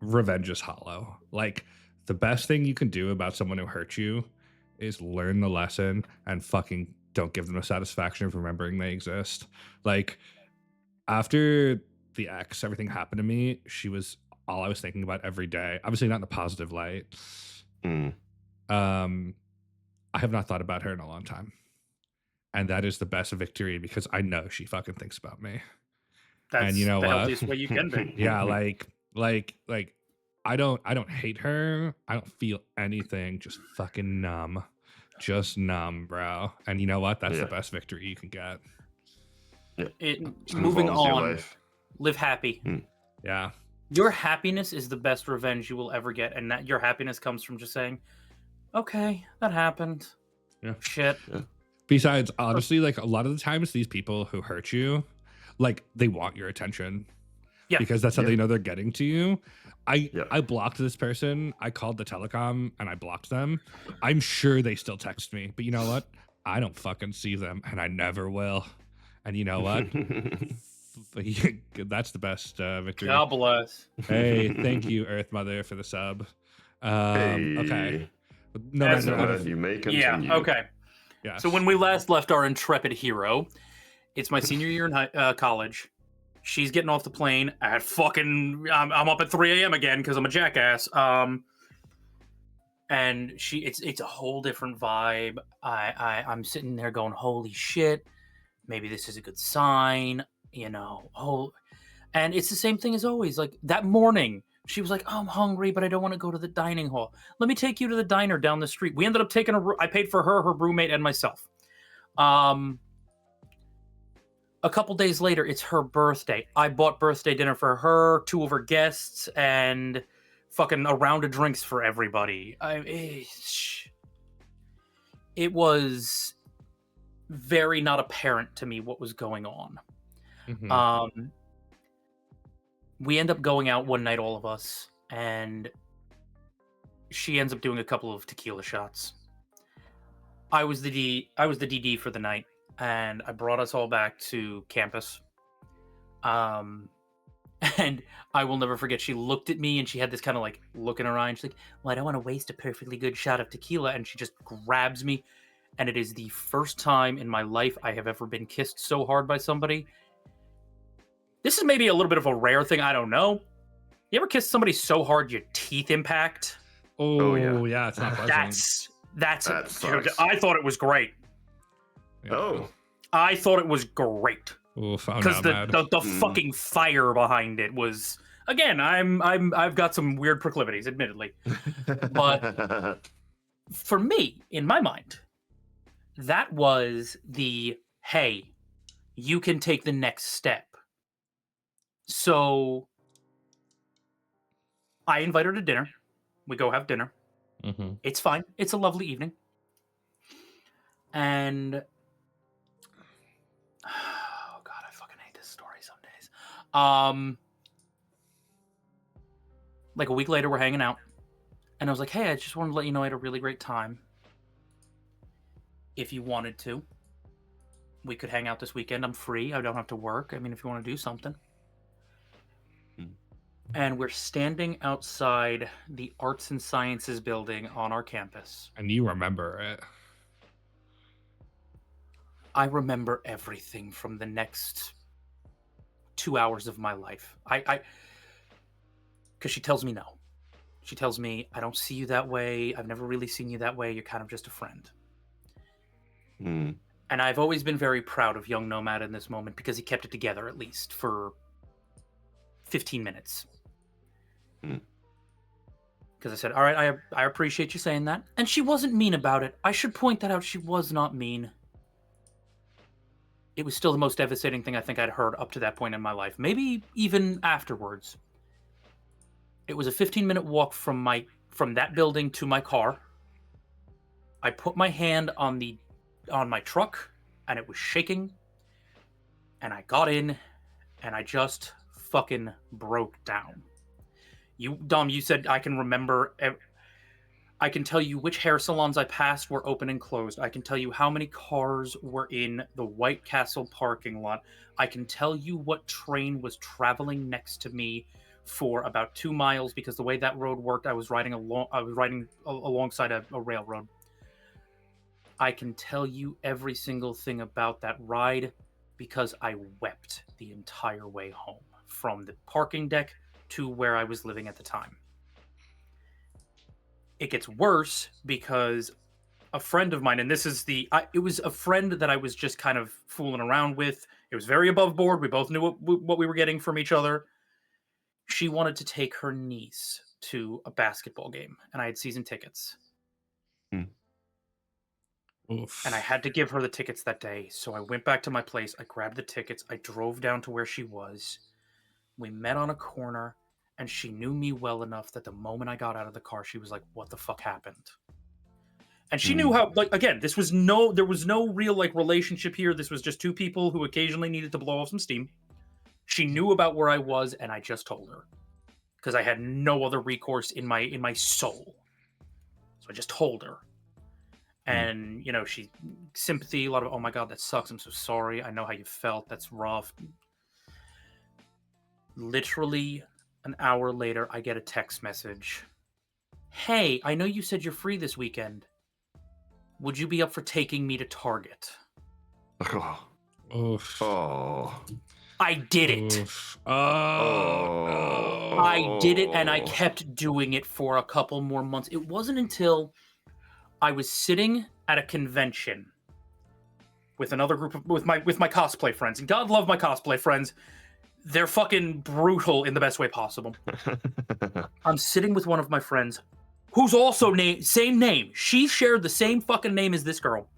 Revenge is hollow. Like, the best thing you can do about someone who hurt you is learn the lesson and fucking don't give them the satisfaction of remembering they exist. Like, after the ex, everything happened to me, she was all I was thinking about every day. Obviously not in a positive light. Mm. I have not thought about her in a long time. And that is the best victory because I know she fucking thinks about me. That's And you know the what? healthiest way you can be. Yeah, like I don't hate her. I don't feel anything. Just fucking numb. Just numb, bro. And you know what? That's the best victory you can get. Yeah. Moving with your on. life. Live happy. Yeah. Your happiness is the best revenge you will ever get, and that your happiness comes from just saying, "Okay, that happened." Yeah. Shit. Yeah. Besides, honestly, like a lot of the times, these people who hurt you, like they want your attention. Yeah. Because that's how Yeah. they know they're getting to you. Yeah. I blocked this person. I called the telecom and I blocked them. I'm sure they still text me, but you know what? I don't fucking see them, and I never will. And you know what? That's the best victory. God bless. Hey, thank you, Earth Mother, for the sub. Okay. No As matter Go out ahead, of you may continue. Yeah. Okay. yes. So when we last left our intrepid hero, it's my senior year in college. She's getting off the plane at fucking. I'm up at 3 a.m. again because I'm a jackass. And it's a whole different vibe. I'm sitting there going, holy shit, maybe this is a good sign, you know. And it's the same thing as always. Like that morning, she was like, oh, I'm hungry, but I don't want to go to the dining hall. Let me take you to the diner down the street. We ended up taking I paid for her roommate, and myself. A couple days later, it's her birthday. I bought birthday dinner for her, 2 of her guests, and fucking a round of drinks for everybody. It was very not apparent to me what was going on. Mhm. We end up going out one night, all of us, and she ends up doing a couple of tequila shots. I was the DD for the night, and I brought us all back to campus. And I will never forget, she looked at me and she had this kind of like look in her eye, and she's like, well, I don't want to waste a perfectly good shot of tequila. And she just grabs me, and it is the first time in my life I have ever been kissed so hard by somebody. This is maybe a little bit of a rare thing, I don't know. You ever kiss somebody so hard your teeth impact? Oh, yeah. yeah, it's not pleasant. That's That sucks. I thought it was great. Yeah. Oh. I thought it was great. Oof, I'm Because not mad. the fucking fire behind it was, again, I've got some weird proclivities, admittedly. But for me, in my mind, that was the, hey, you can take the next step. So I invite her to dinner. We go have dinner. Mhm. It's fine. It's a lovely evening. And oh god, I fucking hate this story some days. Like a week later, we're hanging out, and I was like, hey, I just wanted to let you know I had a really great time. If you wanted to, we could hang out this weekend. I'm free. I don't have to work. I mean, if you want to do something. And we're standing outside the Arts and Sciences building on our campus. And you remember it. I remember everything from the next 2 hours of my life. Because she tells me no. She tells me, I don't see you that way. I've never really seen you that way. You're kind of just a friend. Mm. And I've always been very proud of young Nomad in this moment because he kept it together at least for 15 minutes. Because I said, all right, I appreciate you saying that. And she wasn't mean about it. I should point that out. She was not mean. It was still the most devastating thing I think I'd heard up to that point in my life. Maybe even afterwards. It was a 15-minute walk from that building to my car. I put my hand on my truck, and it was shaking. And I got in, and I just fucking broke down. Dom, you said I can remember. I can tell you which hair salons I passed were open and closed. I can tell you how many cars were in the White Castle parking lot. I can tell you what train was traveling next to me for about 2 miles, because the way that road worked, I was riding alongside a railroad. I can tell you every single thing about that ride because I wept the entire way home from the parking deck to where I was living at the time. It gets worse because a friend of mine, and this is it was a friend that I was just kind of fooling around with. It was very above board. We both knew what we were getting from each other. She wanted to take her niece to a basketball game, and I had season tickets. Oof. And I had to give her the tickets that day. So I went back to my place. I grabbed the tickets. I drove down to where she was. We met on a corner, and she knew me well enough that the moment I got out of the car, she was like, "What the fuck happened?" And she knew how, like, again, there was no real, like, relationship here. This was just two people who occasionally needed to blow off some steam. She knew about where I was, and I just told her. Because I had no other recourse in my soul. So I just told her. And, you know, she sympathy, a lot of, "Oh my God, that sucks. I'm so sorry. I know how you felt. That's rough." Literally an hour later, I get a text message. "Hey, I know you said you're free this weekend. Would you be up for taking me to Target?" Oof. Oh. I did it. Oof. Oh. I did it, and I kept doing it for a couple more months. It wasn't until I was sitting at a convention with another group of with my cosplay friends, and God love my cosplay friends. They're fucking brutal in the best way possible. I'm sitting with one of my friends, who's also same name. She shared the same fucking name as this girl.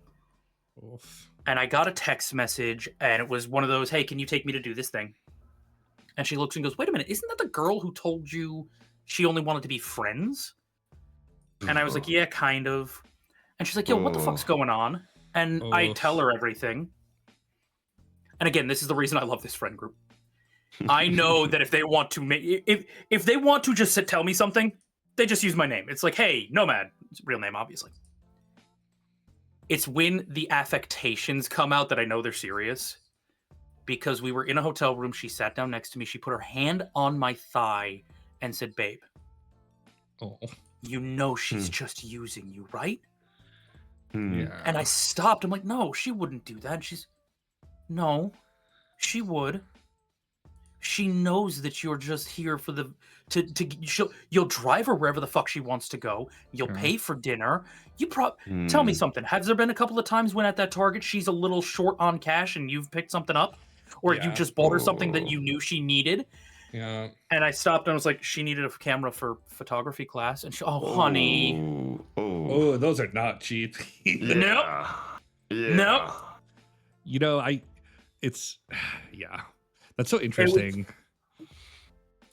Oof. And I got a text message, and it was one of those, "Hey, can you take me to do this thing?" And she looks and goes, "Wait a minute, isn't that the girl who told you she only wanted to be friends?" And I was like, "Yeah, kind of." And she's like, "Yo, what the fuck's going on?" And I tell her everything. And again, this is the reason I love this friend group. I know that if they want to if they want to just tell me something, they just use my name. It's like, "Hey, Nomad." It's a real name, obviously. It's when the affectations come out that I know they're serious. Because we were in a hotel room, she sat down next to me, she put her hand on my thigh and said, "Babe, you know she's just using you, right?" Yeah. And I stopped. I'm like, "No, she wouldn't do that." She's, "No, she would. She knows that you're just here for the you'll drive her wherever the fuck she wants to go. You'll pay for dinner. You tell me something. Has there been a couple of times when at that Target she's a little short on cash and you've picked something up, or you just bought her something that you knew she needed?" Yeah. And I stopped and I was like, "She needed a camera for photography class," and she, "Oh, honey." Oh, those are not cheap. Yeah. Nope. Yeah. Nope. You know, it's yeah. That's so interesting.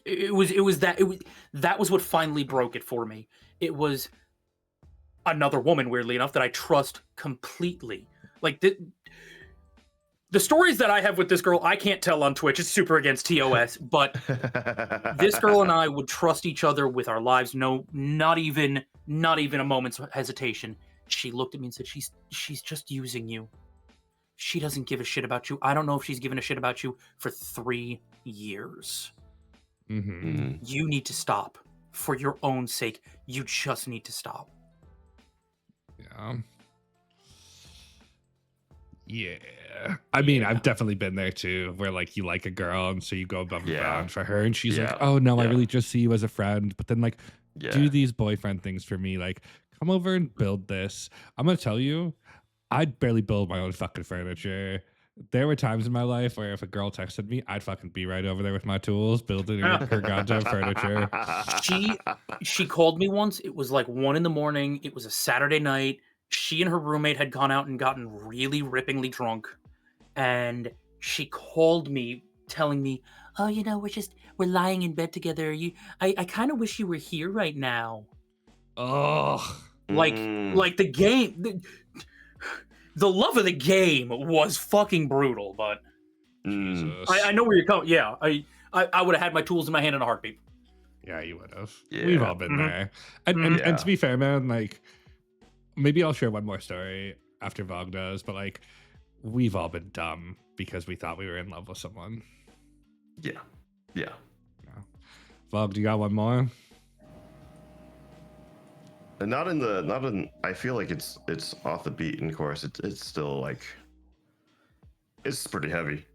That was what finally broke it for me. It was another woman, weirdly enough, that I trust completely. Like the stories that I have with this girl, I can't tell on Twitch. It's super against TOS, but this girl and I would trust each other with our lives. No, not even a moment's hesitation. She looked at me and said, "She's just using you. She doesn't give a shit about you. I don't know if she's given a shit about you for 3 years. You need to stop. For your own sake, you just need to stop." Yeah. Yeah. I mean, I've definitely been there too, where like you like a girl and so you go above and beyond for her, and she's like, "Oh no, I really just see you as a friend." But then like do these boyfriend things for me, like come over and build this. I'm gonna tell you, I'd barely build my own fucking furniture. There were times in my life where if a girl texted me, I'd fucking be right over there with my tools, building her goddamn furniture. She called me once. It was like 1 a.m. It was a Saturday night. She and her roommate had gone out and gotten really rippingly drunk. And she called me telling me, "Oh, you know, we're lying in bed together. I kind of wish you were here right now." Oh. Like the game, the love of the game was fucking brutal, but Jesus. I know where you're coming. Yeah, I would have had my tools in my hand in a heartbeat. Yeah, you would have. Yeah. We've all been Mhm. there. And to Yeah. be fair, man, like maybe I'll share one more story after Vog does, but like we've all been dumb because we thought we were in love with someone. Yeah. Yeah. Vog, do you got one more? And not in. I feel like it's off the beaten course. It's still like it's pretty heavy.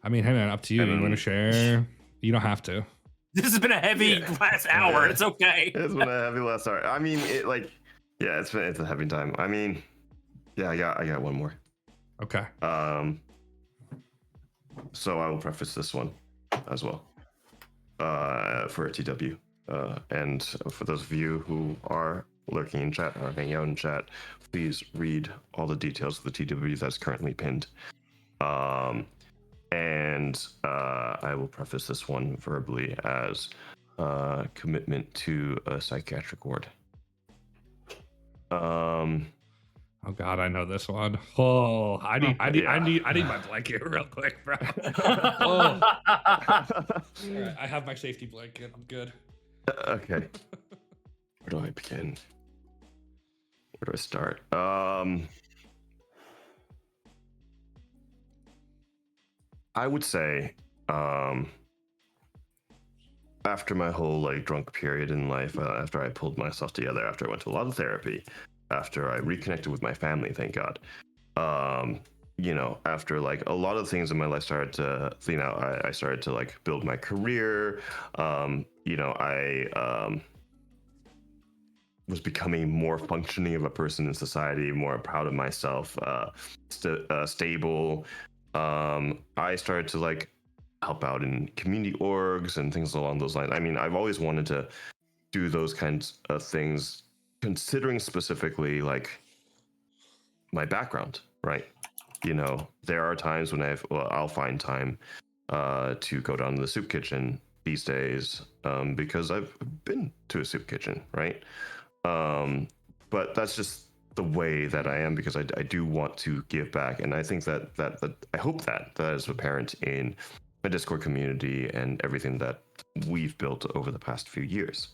I mean, hey man, up to you. I You want to mean- share? You don't have to. This has been a heavy Yeah. last hour. Yeah. It's okay. It's been a heavy last hour. I mean, it's a heavy time. I mean, yeah, I got one more. Okay. So I will preface this one as well. For a TW. And for those of you who are lurking in chat or hanging out in chat, please read all the details of the TW that's currently pinned. And I will preface this one verbally as commitment to a psychiatric ward. Oh God, I know this one. Oh, I need my blanket real quick, bro. Oh. All right, I have my safety blanket. I'm good. Okay. Where do I begin? Where do I start? I would say, after my whole like drunk period in life, after I pulled myself together, after I went to a lot of therapy, after I reconnected with my family, thank God. After like a lot of things in my life started to, I started to like build my career. I was becoming more functioning of a person in society, more proud of myself, stable. I started to like help out in community orgs and things along those lines. I mean, I've always wanted to do those kinds of things, considering specifically like my background, right? There are times when I'll find time to go down to the soup kitchen these days because I've been to a soup kitchen, right? But that's just the way that I am because I do want to give back, and I think that I hope that is apparent in my Discord community and everything that we've built over the past few years.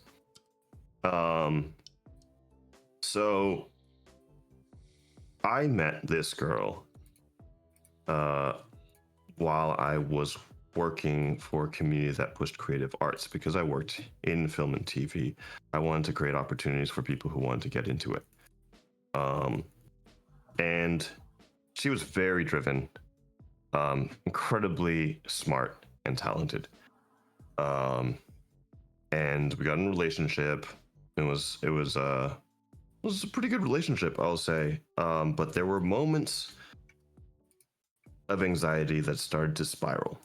So I met this girl while I was working for a community that pushed creative arts because I worked in film and TV. I wanted to create opportunities for people who wanted to get into it. And she was very driven, incredibly smart and talented. And we got in a relationship. It was a pretty good relationship, I'll say. But there were moments of anxiety that started to spiral.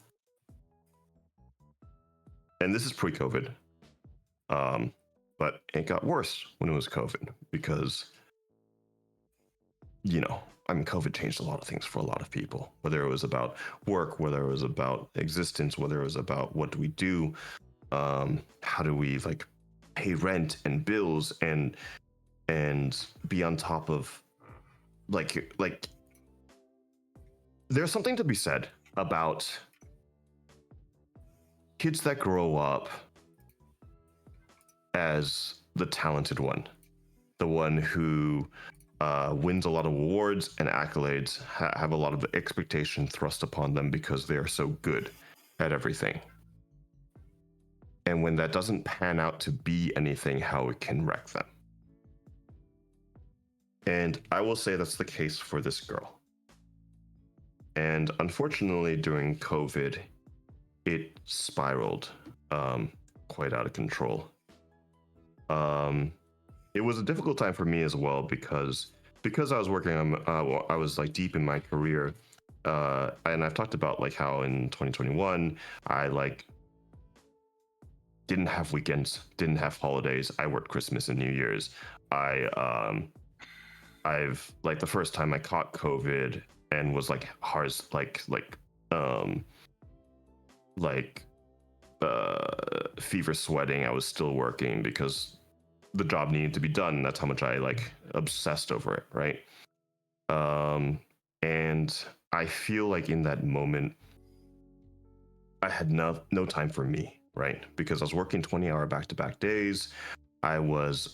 And this is pre-COVID. But it got worse when it was COVID because, COVID changed a lot of things for a lot of people, whether it was about work, whether it was about existence, whether it was about what do we do, how do we like pay rent and bills and be on top of like there's something to be said about kids that grow up as the talented one, the one who wins a lot of awards and accolades, have a lot of expectation thrust upon them because they are so good at everything. And when that doesn't pan out to be anything, how it can wreck them. And I will say that's the case for this girl. And unfortunately, during COVID, it spiraled quite out of control. It was a difficult time for me as well because I was working on, I was like deep in my career. And I've talked about like how in 2021, I like didn't have weekends, didn't have holidays. I worked Christmas and New Year's. I've like the first time I caught COVID and was like hard, fever sweating. I was still working because the job needed to be done. That's how much I like obsessed over it, right? And I feel like in that moment, I had no time for me. right? Because I was working 20-hour back-to-back days. I was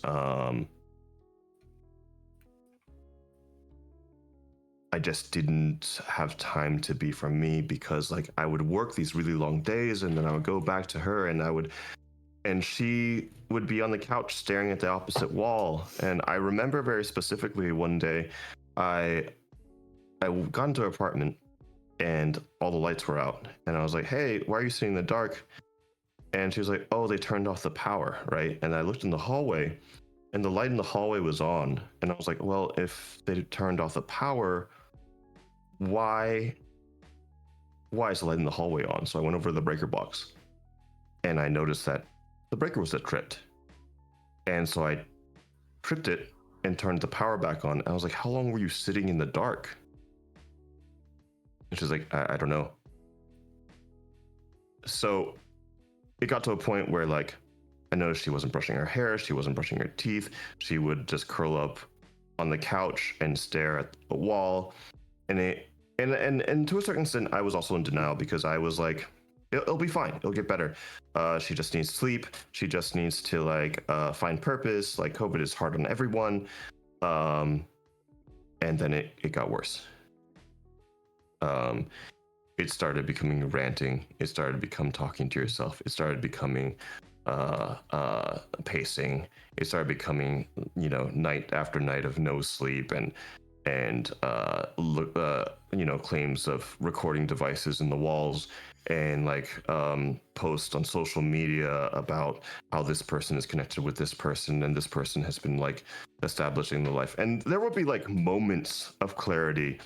I just didn't have time to be for me, because like I would work these really long days and then I would go back to her and she would be on the couch staring at the opposite wall. And I remember very specifically one day I got into her apartment and all the lights were out, and I was like, "Hey, why are you sitting in the dark?" And she was like, "Oh, they turned off the power," right? And I looked in the hallway and the light in the hallway was on, and I was like, "Well, if they turned off the power, why is the light in the hallway on?" So I went over to the breaker box and I noticed that the breaker was tripped. And so I tripped it and turned the power back on. I was like, "How long were you sitting in the dark?" And she's like, I don't know. So it got to a point where like I noticed she wasn't brushing her hair, she wasn't brushing her teeth. She would just curl up on the couch and stare at the wall. And to a certain extent, I was also in denial, because I was like, it'll be fine, it'll get better. She just needs sleep. She just needs to like find purpose. Like COVID is hard on everyone. And then it got worse. It started becoming ranting. It started to become talking to yourself. It started becoming pacing. It started becoming, night after night of no sleep and claims of recording devices in the walls, and like posts on social media about how this person is connected with this person and this person has been like establishing the life. And there would be like moments of clarity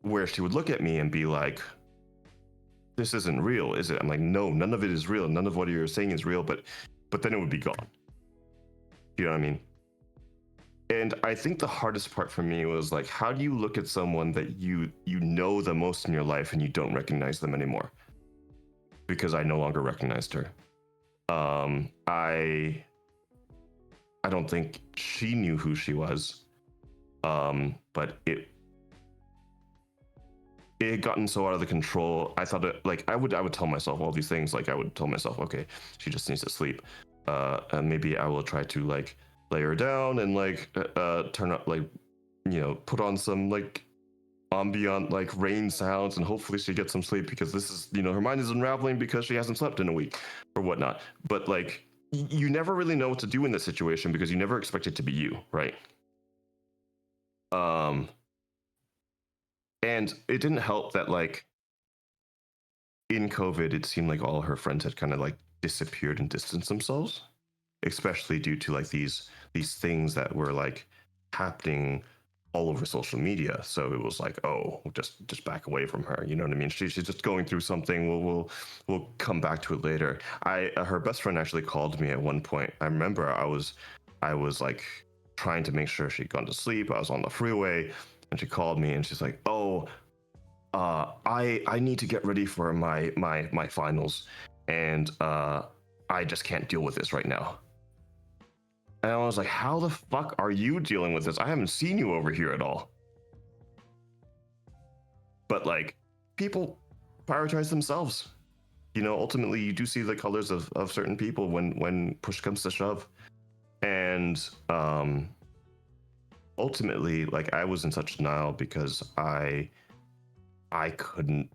where she would look at me and be like, "This isn't real, is it?" I'm like, "No, none of it is real. None of what you're saying is real." But then it would be gone. You know what I mean? And I think the hardest part for me was like, how do you look at someone that you know the most in your life and you don't recognize them anymore? Because I no longer recognized her. I don't think she knew who she was. But it had gotten so out of the control. I thought like I would tell myself all these things. Like I would tell myself, okay, she just needs to sleep. And maybe I will try to like lay her down and like turn up, like, put on some like ambient like rain sounds, and hopefully she gets some sleep, because this is, her mind is unraveling because she hasn't slept in a week or whatnot. But like you never really know what to do in this situation, because you never expect it to be you, right? And it didn't help that like in COVID, it seemed like all her friends had kind of like disappeared and distanced themselves, especially due to like these things that were like happening all over social media. So it was like, oh, just back away from her. You know what I mean? She's just going through something. We'll come back to it later. Her best friend actually called me at one point. I remember I was like trying to make sure she'd gone to sleep. I was on the freeway, and she called me, and she's like, "Oh, I need to get ready for my finals, and I just can't deal with this right now." And I was like, "How the fuck are you dealing with this? I haven't seen you over here at all." But like, people prioritize themselves. Ultimately, you do see the colors of certain people when push comes to shove. And ultimately, like, I was in such denial because I couldn't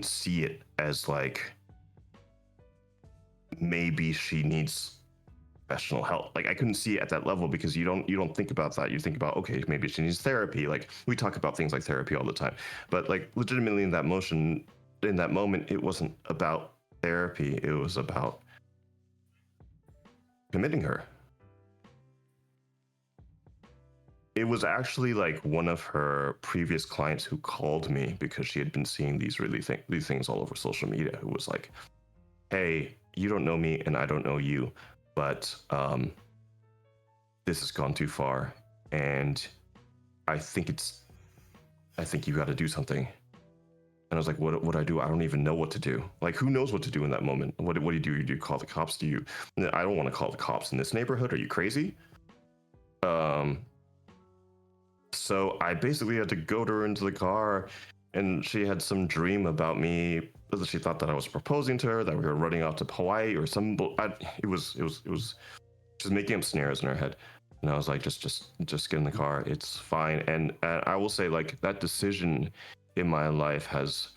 see it as like maybe she needs professional help. Like I couldn't see it at that level, because you don't think about that. You think about, okay, maybe she needs therapy. Like we talk about things like therapy all the time, but like legitimately in that moment, it wasn't about therapy. It was about committing her. It was actually like one of her previous clients who called me because she had been seeing these things all over social media, who was like, "Hey, you don't know me and I don't know you, but this has gone too far, and I think you got to do something." And I was like, what do I do? I don't even know what to do. Like, who knows what to do in that moment? What do you do? You call the cops? I don't want to call the cops in this neighborhood. Are you crazy? So I basically had to go to her into the car and she had some dream about me. She thought that I was proposing to her, that we were running off to Hawaii or some. It was just making up scenarios in her head. And I was like, just get in the car. It's fine. And I will say, like, that decision in my life has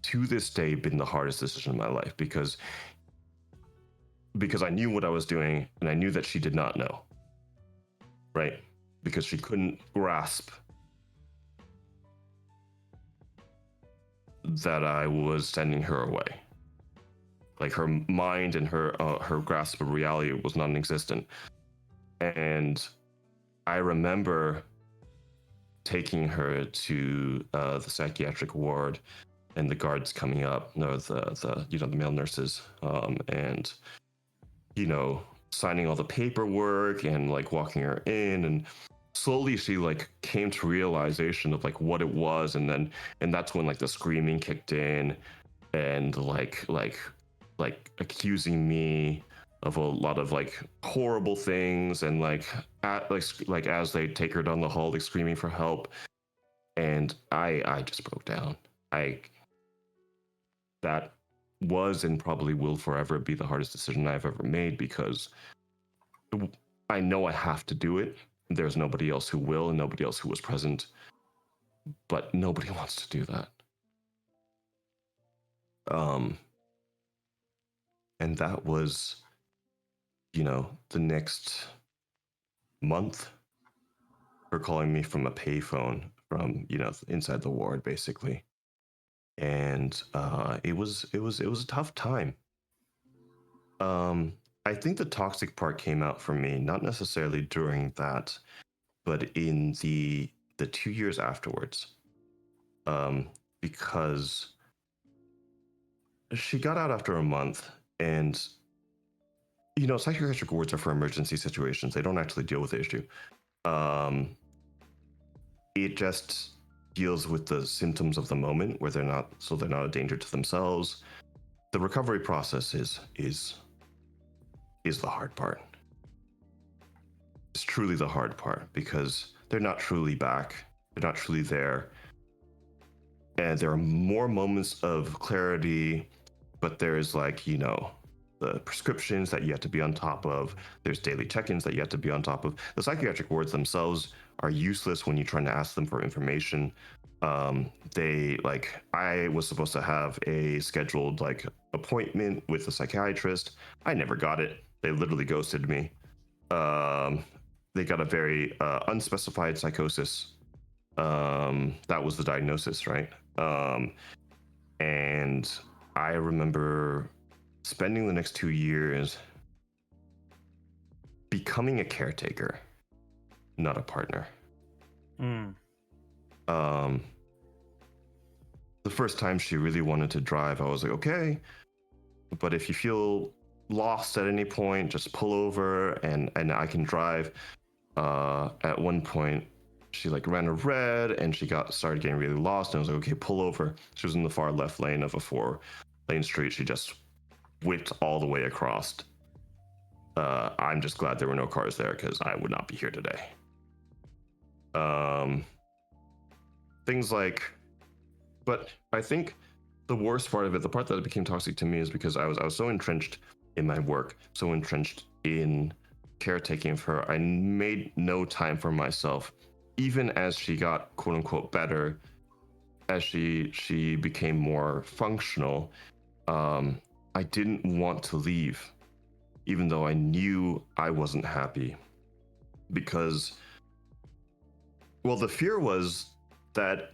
to this day been the hardest decision in my life because I knew what I was doing and I knew that she did not know. Right? Because she couldn't grasp that I was sending her away. Like, her mind and her grasp of reality was non-existent. And I remember taking her to the psychiatric ward, and the guards coming up, no, the male nurses, and signing all the paperwork and like walking her in, and slowly she like came to realization of like what it was, and that's when like the screaming kicked in, and like accusing me of a lot of like horrible things, and like as they take her down the hall, like screaming for help, and I just broke down. That was and probably will forever be the hardest decision I've ever made, because I know I have to do it. There's nobody else who will, and nobody else who was present, but nobody wants to do that. And that was, the next month, her calling me from a payphone from, inside the ward, basically. And it was a tough time. I think the toxic part came out for me, not necessarily during that, but in the 2 years afterwards. Because she got out after a month, and psychiatric wards are for emergency situations. They don't actually deal with the issue. It just deals with the symptoms of the moment where they're not a danger to themselves. The recovery process is the hard part. It's truly the hard part, because they're not truly back. They're not truly there. And there are more moments of clarity, but there's like, the prescriptions that you have to be on top of. There's daily check-ins that you have to be on top of. The psychiatric wards themselves are useless when you're trying to ask them for information. I was supposed to have a scheduled like appointment with a psychiatrist. I never got it. They literally ghosted me. They got a very unspecified psychosis. That was the diagnosis, right? And I remember spending the next 2 years becoming a caretaker, not a partner. The first time she really wanted to drive, I was like, okay, but if you feel lost at any point, just pull over and I can drive. At one point, she like ran a red and she started getting really lost, and I was like, okay, pull over. She was in the far left lane of a 4-lane street. She just whipped all the way across. I'm just glad there were no cars there, because I would not be here today. Things like, but I think the worst part of it, the part that it became toxic to me, is because I was so entrenched in my work, so entrenched in caretaking of her. I made no time for myself, even as she got quote unquote better, as she became more functional. I didn't want to leave, even though I knew I wasn't happy, because, well, the fear was that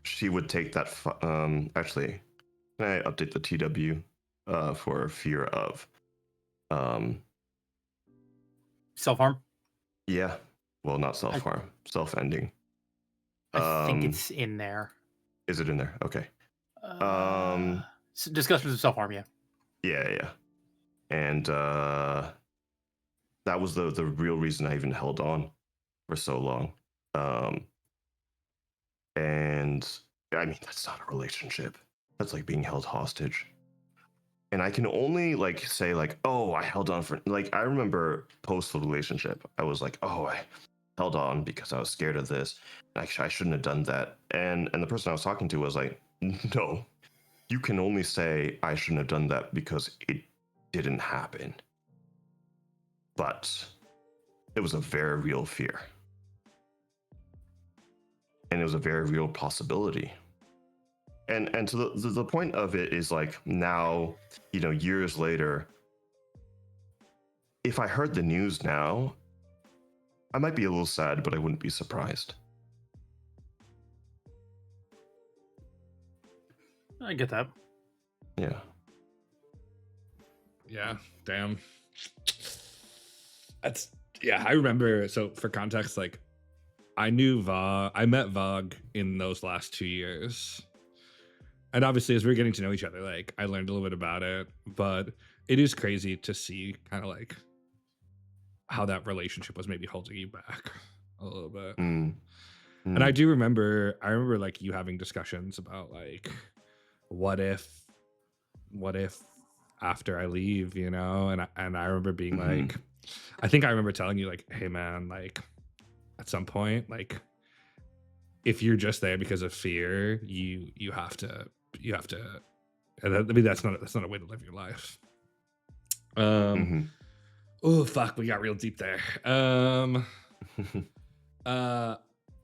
she would take that. Actually, can I update the TW for fear of Self-harm? Yeah, well, not self-harm, self-ending. I think it's in there. Is it in there? Okay. Discussions of self-harm, yeah. Yeah. And that was the real reason I even held on for so long. And I mean, that's not a relationship. That's like being held hostage. And I can only like say like, oh, I held on for, like, I remember post the relationship, I was like, oh, I held on because I was scared of this. Actually, I shouldn't have done that. And the person I was talking to was like, no, you can only say I shouldn't have done that because it didn't happen. But it was a very real fear. And it was a very real possibility. And to the point of it is like now, years later, if I heard the news now, I might be a little sad, but I wouldn't be surprised. I get that. Yeah. Yeah, damn. I remember. So for context, like I met Vogue in those last 2 years. And obviously as we were getting to know each other, like I learned a little bit about it, but it is crazy to see kind of like how that relationship was maybe holding you back a little bit. And I remember like you having discussions about like, what if after I leave, and I remember being like, I think I remember telling you like, hey man, like at some point, like if you're just there because of fear, you have to, and I mean, that's not a way to live your life. Oh fuck, we got real deep there.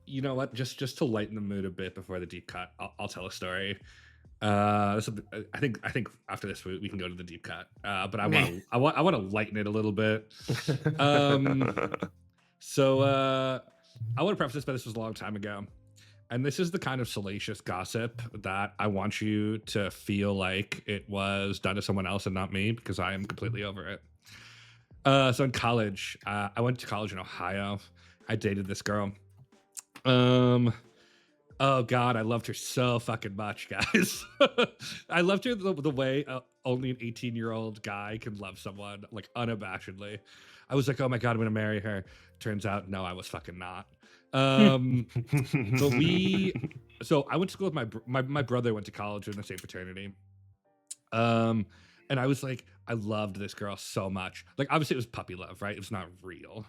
You know what? Just to lighten the mood a bit before the deep cut, I'll tell a story. I think after this we can go to the deep cut. But I want to lighten it a little bit. So I want to preface this, but this was a long time ago. And this is the kind of salacious gossip that I want you to feel like it was done to someone else and not me, because I am completely over it. So in college, I went to college in Ohio. I dated this girl. Oh God, I loved her so fucking much, guys. I loved her the way only an 18-year-old guy can love someone, like unabashedly. I was like, oh my God, I'm gonna marry her. Turns out, no, I was fucking not. So I went to school with my brother went to college in the same fraternity. And I was like, I loved this girl so much. Like, obviously it was puppy love, right? It was not real.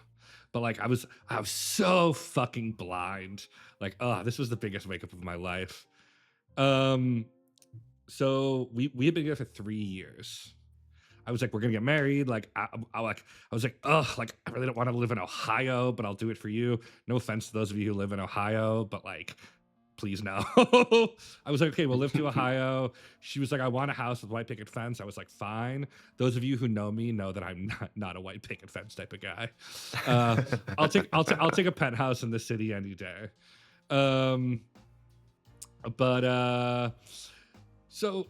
But like I was so fucking blind. Like, oh, this was the biggest wake up of my life. So we had been together for 3 years. I was like, we're gonna get married. Like, I was like, oh, like I really don't want to live in Ohio, but I'll do it for you. No offense to those of you who live in Ohio, but like, please no. I was like, okay, we'll live to Ohio. She was like, I want a house with white picket fence. I was like, fine. Those of you who know me know that I'm not a white picket fence type of guy. I'll take a penthouse in the city any day. So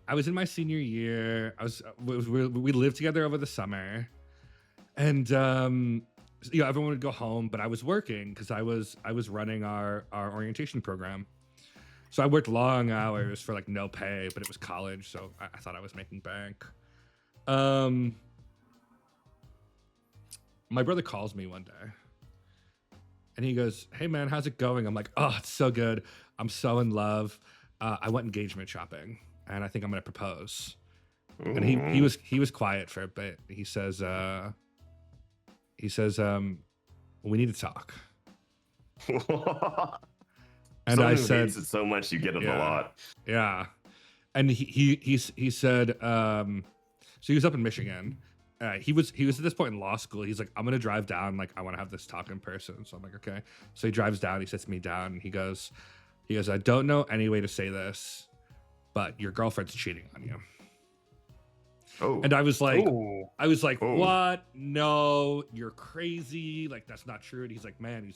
I was in my senior year. We lived together over the summer, and everyone would go home, but I was working because I was running our orientation program. So I worked long hours for like no pay, but it was college, so I thought I was making bank. My brother calls me one day and he goes, hey man, how's it going? I'm like, oh, it's so good. I'm so in love. I went engagement shopping and I think I'm gonna propose. And he was quiet for a bit. He says, we need to talk. And I said, hates it so much you get it a lot. Yeah. And he said, so he was up in Michigan. He was at this point in law school. He's like, I'm gonna drive down. Like, I want to have this talk in person. So I'm like, okay. So he drives down. He sits me down. And he goes, I don't know any way to say this, but your girlfriend's cheating on you. Oh. And I was like, Ooh. What? No, you're crazy. Like, that's not true. And he's like, man,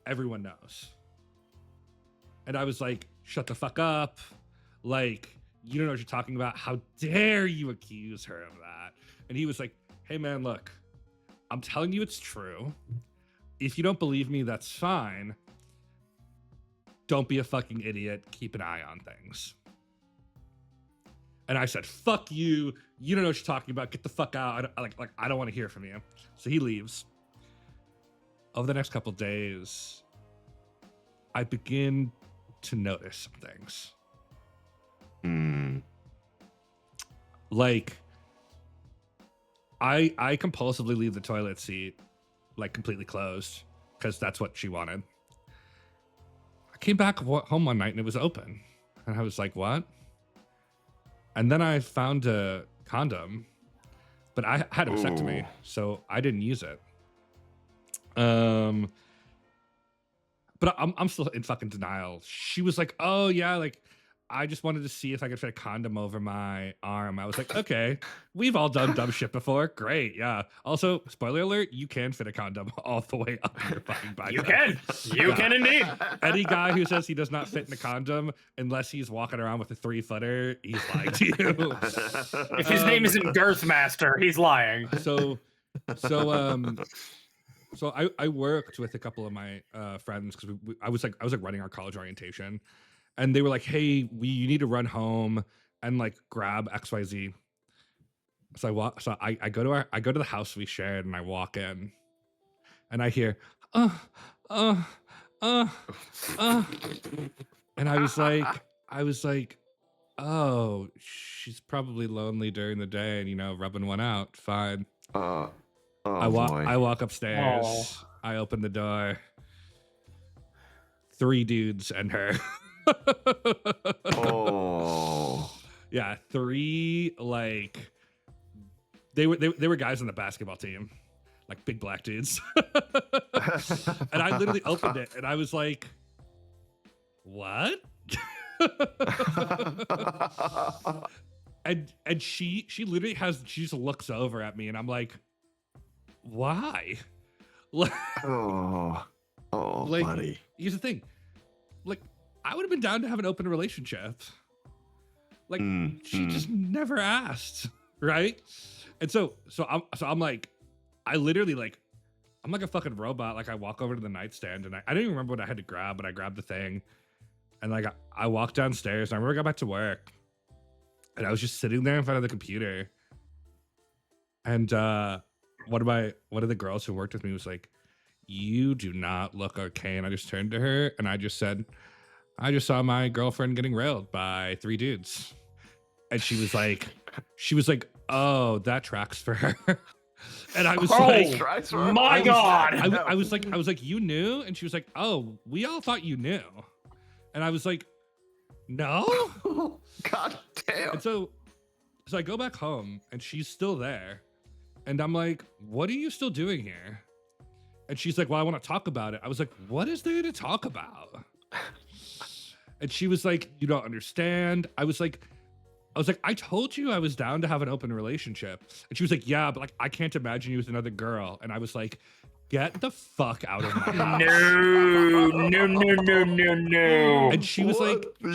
everyone knows. And I was like, shut the fuck up. Like, you don't know what you're talking about. How dare you accuse her of that? And he was like, hey man, look, I'm telling you it's true. If you don't believe me, that's fine. Don't be a fucking idiot. Keep an eye on things. And I said, fuck you. You don't know what you're talking about. Get the fuck out. I don't want to hear from you. So he leaves. Over the next couple days, I begin to notice some things. Like, I compulsively leave the toilet seat like completely closed because that's what she wanted. I came back home one night and it was open, and I was like, "What?" And then I found a condom, but I had a vasectomy, Ooh. so I didn't use it. But I'm still in fucking denial. She was like, "Oh yeah, like I just wanted to see if I could fit a condom over my arm." I was like, "Okay, we've all done dumb shit before. Great, yeah." Also, spoiler alert: you can fit a condom all the way up your fucking bicep. You can. You can indeed. Any guy who says he does not fit in a condom unless he's walking around with a 3-footer, he's lying to you. If his name isn't Girthmaster, he's lying. So I worked with a couple of my friends because I was like running our college orientation, and they were like, "Hey, you need to run home and like grab XYZ." So I go to the house we shared, and I walk in, and I hear and I was like, "Oh, she's probably lonely during the day and rubbing one out. Fine." Oh, I boy. walk upstairs. Oh. I open the door. 3 dudes and her. Oh. Yeah, 3 like they were guys on the basketball team, like big black dudes. And I literally opened it and I was like, "What?" and she literally she just looks over at me and I'm like, "Why?" Oh, Like, buddy. here's the thing. Like, I would have been down to have an open relationship. Like, she just never asked, right? And so I'm like, I literally like, I'm like a fucking robot. Like, I walk over to the nightstand and I don't even remember what I had to grab, but I grabbed the thing. And like, I walked downstairs and I remember I got back to work and I was just sitting there in front of the computer. And one of the girls who worked with me was like, "You do not look okay." And I just turned to her and I just said, "I just saw my girlfriend getting railed by 3 dudes." And she was like, "Oh, that tracks for her." And I was like, My God. I was like, "You knew?" And she was like, "Oh, we all thought you knew." And I was like, "No." God damn. And so I go back home and she's still there. And I'm like, "What are you still doing here?" And she's like, "Well, I want to talk about it." I was like, "What is there to talk about?" And she was like, "You don't understand." I was like, "I told you I was down to have an open relationship." And she was like, "Yeah, but like, I can't imagine you with another girl." And I was like, "Get the fuck out of my house." No. And she was like, What the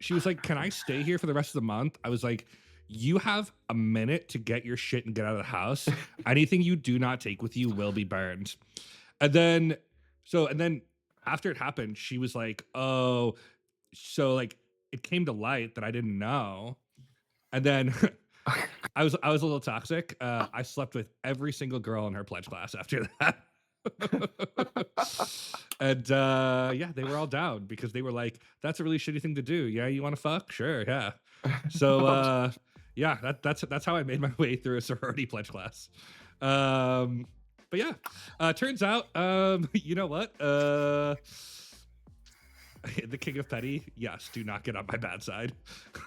she was like, "Can I stay here for the rest of the month?" I was like, "You have a minute to get your shit and get out of the house. Anything you do not take with you will be burned." And then after it happened, she was like, "Oh, so like it came to light that I didn't know." And then I was a little toxic. I slept with every single girl in her pledge class after that. And yeah, they were all down because they were like, "That's a really shitty thing to do. Yeah, you want to fuck? Sure, yeah." So yeah, that's how I made my way through a sorority pledge class. But yeah, turns out, you know what? The king of petty, yes, do not get on my bad side.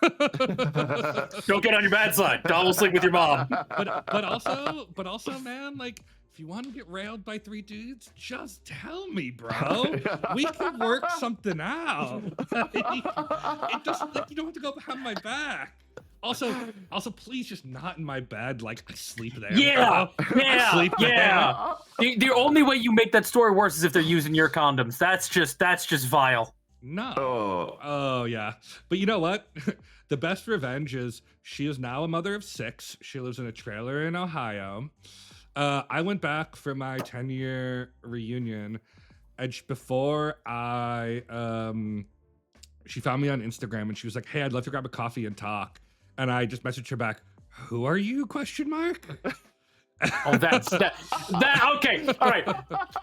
Don't get on your bad side. Don will sleep with your mom. But also, man, like, if you want to get railed by 3 dudes, just tell me, bro. We can work something out. Like, it doesn't, like, you don't have to go behind my back. Also, please just not in my bed. Like, I sleep there. Yeah, bro. I sleep yeah. The only way you make that story worse is if they're using your condoms. That's just vile. No. Oh, yeah. But you know what? The best revenge is she is now a mother of 6. She lives in a trailer in Ohio. I went back for my 10-year reunion, and before I, she found me on Instagram, and she was like, "Hey, I'd love to grab a coffee and talk." And I just messaged her back, "Who are you?" ? Oh, that. Okay, all right.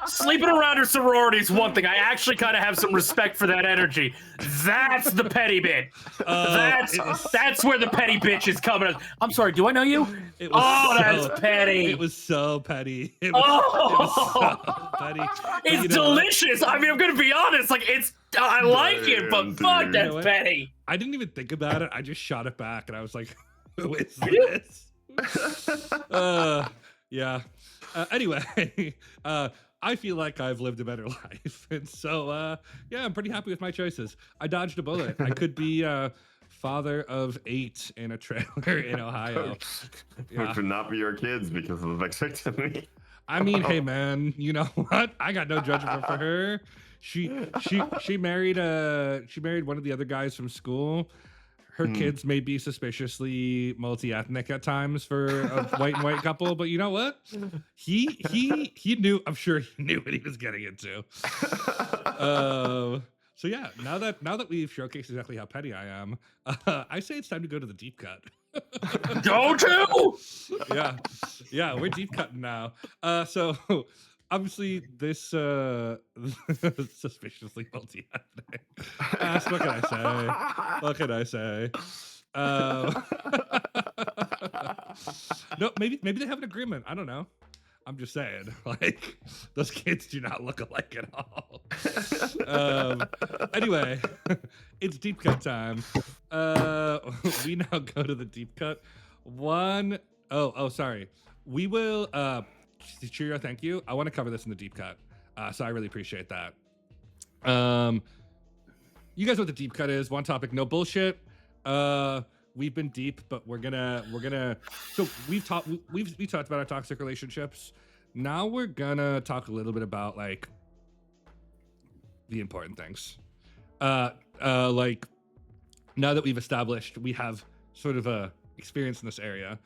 Sleeping around her sorority is one thing. I actually kind of have some respect for that energy. That's the petty bit. That's where the petty bitch is coming. I'm sorry. Do I know you? That's petty. It was so petty. It Oh! was so petty. But It's you know what? delicious. I mean, I'm gonna be honest. Like, I like it, but Damn, fuck, dude. that's You know what? petty. I didn't even think about it. I just shot it back, and I was like, "Who is this?" Yeah. Anyway, I feel like I've lived a better life, and so yeah, I'm pretty happy with my choices. I dodged a bullet. I could be father of 8 in a trailer in Ohio. Yeah. Which would not be your kids because of the vasectomy. I mean, hey man, you know what? I got no judgment for her. She married one of the other guys from school. Her kids may be suspiciously multi-ethnic at times for a white and white couple, but you know what? He knew. I'm sure he knew what he was getting into. So yeah, now that we've showcased exactly how petty I am, I say it's time to go to the deep cut. Go to. Yeah, we're deep cutting now. So obviously this suspiciously multi-ethnic. What can I say? What can I say? No, maybe they have an agreement. I don't know. I'm just saying, like, those kids do not look alike at all. Anyway, it's deep cut time. We now go to the deep cut. Sorry. We will, Cheerio, thank you. I want to cover this in the deep cut. So I really appreciate that. You guys know what the deep cut is. One topic, no bullshit. We've been deep, but we're gonna. So we've talked about our toxic relationships. Now we're gonna talk a little bit about like the important things. Like now that we've established we have sort of a experience in this area.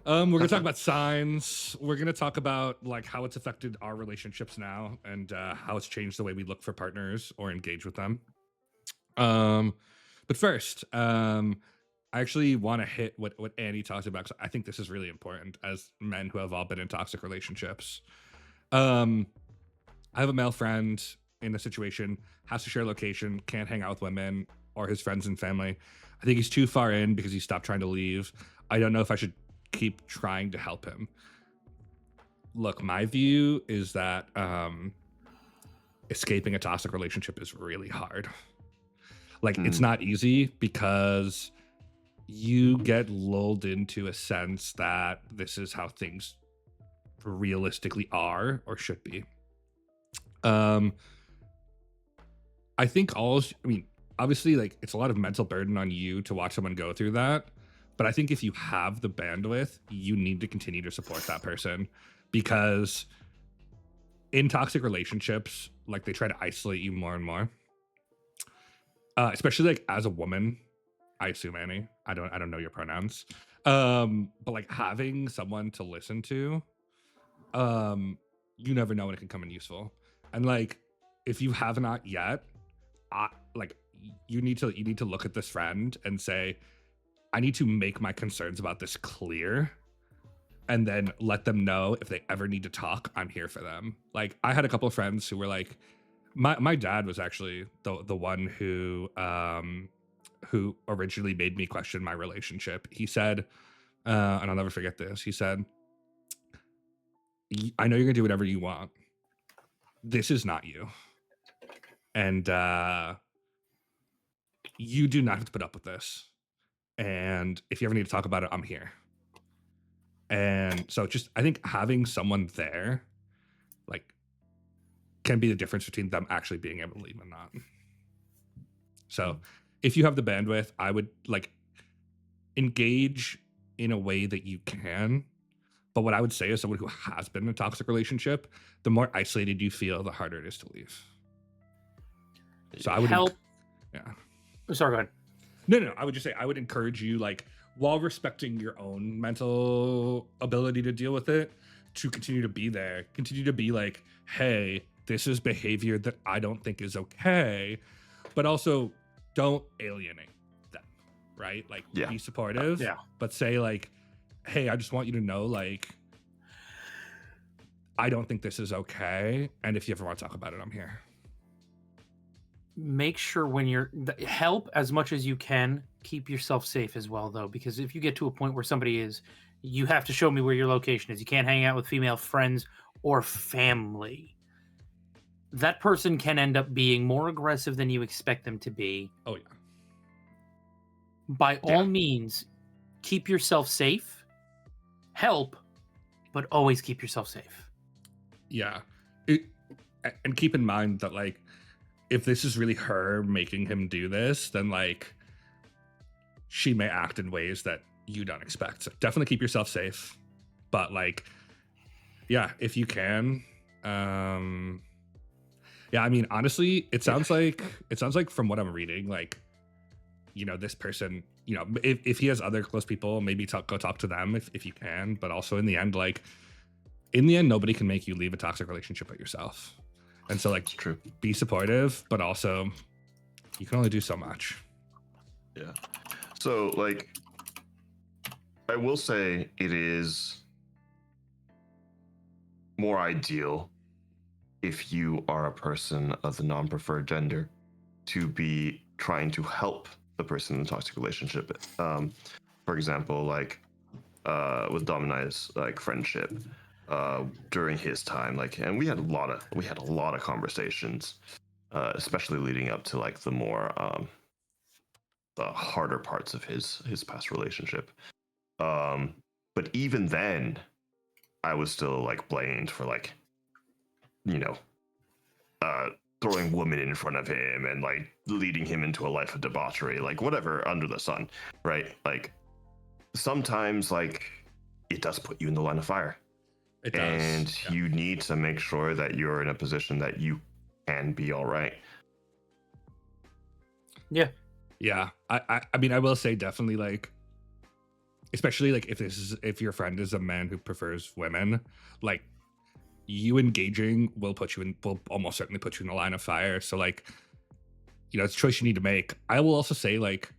We're gonna talk about signs. We're gonna talk about like how it's affected our relationships now and how it's changed the way we look for partners or engage with them. But first, I actually want to hit what Annie talked about because I think this is really important as men who have all been in toxic relationships. I have a male friend in a situation, has to share location, can't hang out with women or his friends and family. I think he's too far in because he stopped trying to leave. I don't know if I should keep trying to help him. Look, my view is that escaping a toxic relationship is really hard. Like, it's not easy because you get lulled into a sense that this is how things realistically are or should be. I think obviously, like, it's a lot of mental burden on you to watch someone go through that. But I think if you have the bandwidth, you need to continue to support that person because in toxic relationships, like, they try to isolate you more and more. Especially like as a woman, I assume, Annie. I don't know your pronouns. But like having someone to listen to, you never know when it can come in useful. And like if you have not yet, you need to look at this friend and say, I need to make my concerns about this clear and then let them know if they ever need to talk, I'm here for them. Like I had a couple of friends who were like, my dad was actually the one who originally made me question my relationship. He said, and I'll never forget this. He said, I know you're gonna do whatever you want. This is not you. And you do not have to put up with this. And if you ever need to talk about it, I'm here. And so just, I think having someone there, like, can be the difference between them actually being able to leave and not. So if you have the bandwidth, I would like engage in a way that you can. But what I would say as someone who has been in a toxic relationship, the more isolated you feel, the harder it is to leave. So I would help. Yeah. Sorry, go ahead. No. I would just say I would encourage you, like, while respecting your own mental ability to deal with it, to continue to be there. Continue to be like, hey, this is behavior that I don't think is okay, but also don't alienate them, right? Like, be supportive, but say like, hey, I just want you to know, like, I don't think this is okay. And if you ever want to talk about it, I'm here. Make sure when you're help as much as you can, keep yourself safe as well, though, because if you get to a point where somebody is, you have to show me where your location is. You can't hang out with female friends or family. That person can end up being more aggressive than you expect them to be. Oh, yeah. By all means, keep yourself safe, help, but always keep yourself safe. Yeah. And keep in mind that, like, if this is really her making him do this, then, like, she may act in ways that you don't expect. So definitely keep yourself safe. But, like, yeah, if you can, yeah, I mean, honestly, it sounds like from what I'm reading, like, you know, this person, you know, if he has other close people, maybe go talk to them if you can. But also in the end, nobody can make you leave a toxic relationship but yourself. And so, like, True. Be supportive, but also you can only do so much. Yeah. So, like, I will say it is more ideal if you are a person of the non-preferred gender to be trying to help the person in a toxic relationship. For example, like with Domini's like friendship during his time, like, and we had a lot of conversations, especially leading up to like the more the harder parts of his past relationship. But even then, I was still like blamed for like, you know, throwing women in front of him and like leading him into a life of debauchery, like whatever under the sun, right? Like sometimes like it does put you in the line of fire. It does. And yeah. you need to make sure that you're in a position that you can be all right. Yeah. Yeah. I mean, I will say definitely, like, especially like if your friend is a man who prefers women, like, you engaging will almost certainly put you in the line of fire. So, like, you know, it's a choice you need to make. I will also say, like,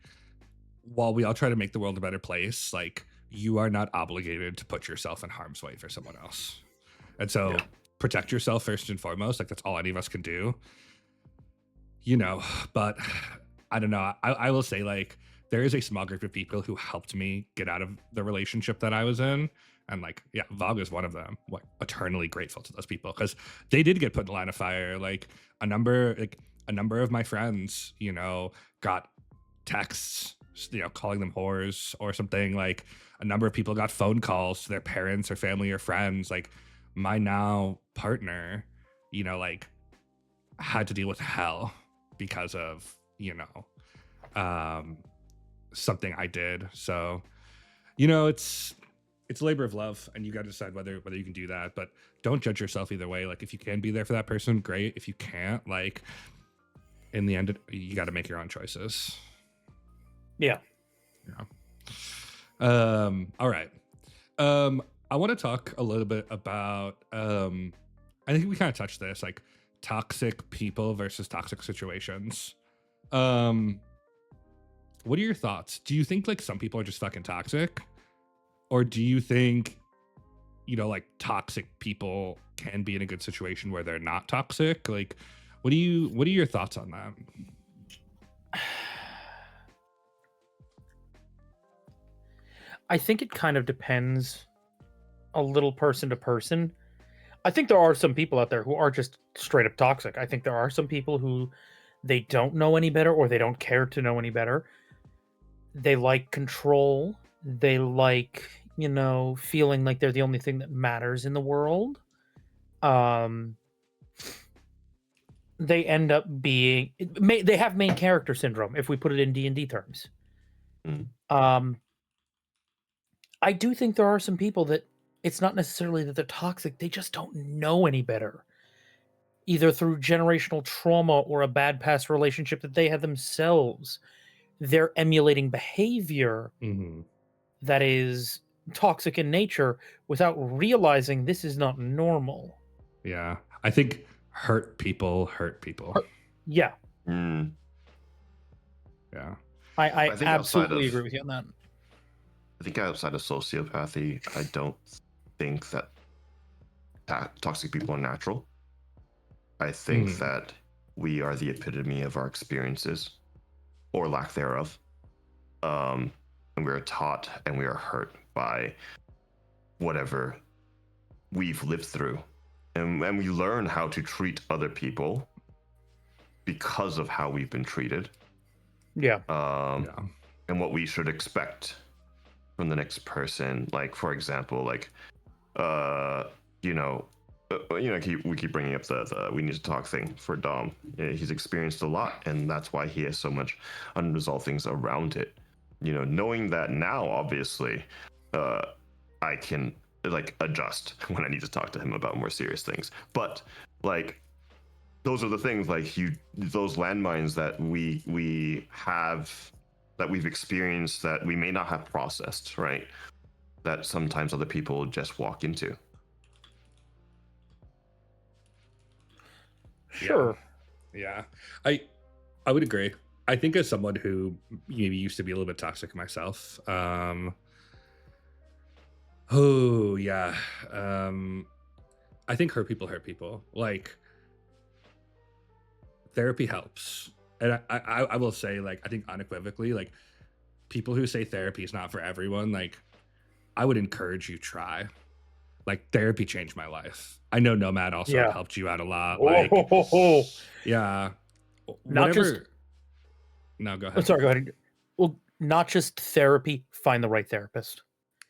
while we all try to make the world a better place, like, you are not obligated to put yourself in harm's way for someone else. And so protect yourself first and foremost. Like, that's all any of us can do, you know. But I don't know. I will say, like, there is a small group of people who helped me get out of the relationship that I was in. And, like, yeah, Vogue is one of them. Like, eternally grateful to those people because they did get put in the line of fire. Like, a number of my friends, you know, got texts, you know, calling them whores or something. Like, a number of people got phone calls to their parents or family or friends. Like, my now partner, you know, like, had to deal with hell because of, you know, something I did. So, you know, it's a labor of love, and you got to decide whether you can do that. But don't judge yourself either way. Like, if you can be there for that person, great. If you can't, like, in the end, you got to make your own choices. Yeah. All right. I want to talk a little bit about I think we kind of touched this, like, toxic people versus toxic situations. What are your thoughts? Do you think, like, some people are just fucking toxic? Or do you think, you know, like, toxic people can be in a good situation where they're not toxic? Like, what are your thoughts on that? I think it kind of depends a little person to person. I think there are some people out there who are just straight up toxic. I think there are some people who they don't know any better or they don't care to know any better. They like control. They like, you know, feeling like they're the only thing that matters in the world. They end up being they have main character syndrome if we put it in D&D terms. I do think there are some people that it's not necessarily that they're toxic, they just don't know any better. Either through generational trauma or a bad past relationship that they had themselves. They're emulating behavior that is toxic in nature without realizing this is not normal. Yeah. I think hurt people. Yeah. Yeah. I think absolutely agree with you on that. I think outside of sociopathy, I don't think that toxic people are natural. I think that we are the epitome of our experiences, or lack thereof. And we are taught and we are hurt by whatever we've lived through. And we learn how to treat other people because of how we've been treated. Yeah. And what we should expect from the next person. Like, for example, like, we keep bringing up the we need to talk thing for Dom. He's experienced a lot, and that's why he has so much unresolved things around it. Knowing that now, obviously, I can like adjust when I need to talk to him about more serious things. But like, those are the things, like those landmines that we have, that we've experienced, that we may not have processed, right? That sometimes other people just walk into. Sure. Yeah. I would agree. I think as someone who maybe used to be a little bit toxic myself, I think hurt people. Like, therapy helps. And I will say, like, I think unequivocally, like, people who say therapy is not for everyone, like, I would encourage you try. Like, therapy changed my life. I know Nomad also helped you out a lot. Like, yeah. Not Whatever. just. No, go ahead. I'm sorry, go ahead. Well, not just therapy, find the right therapist.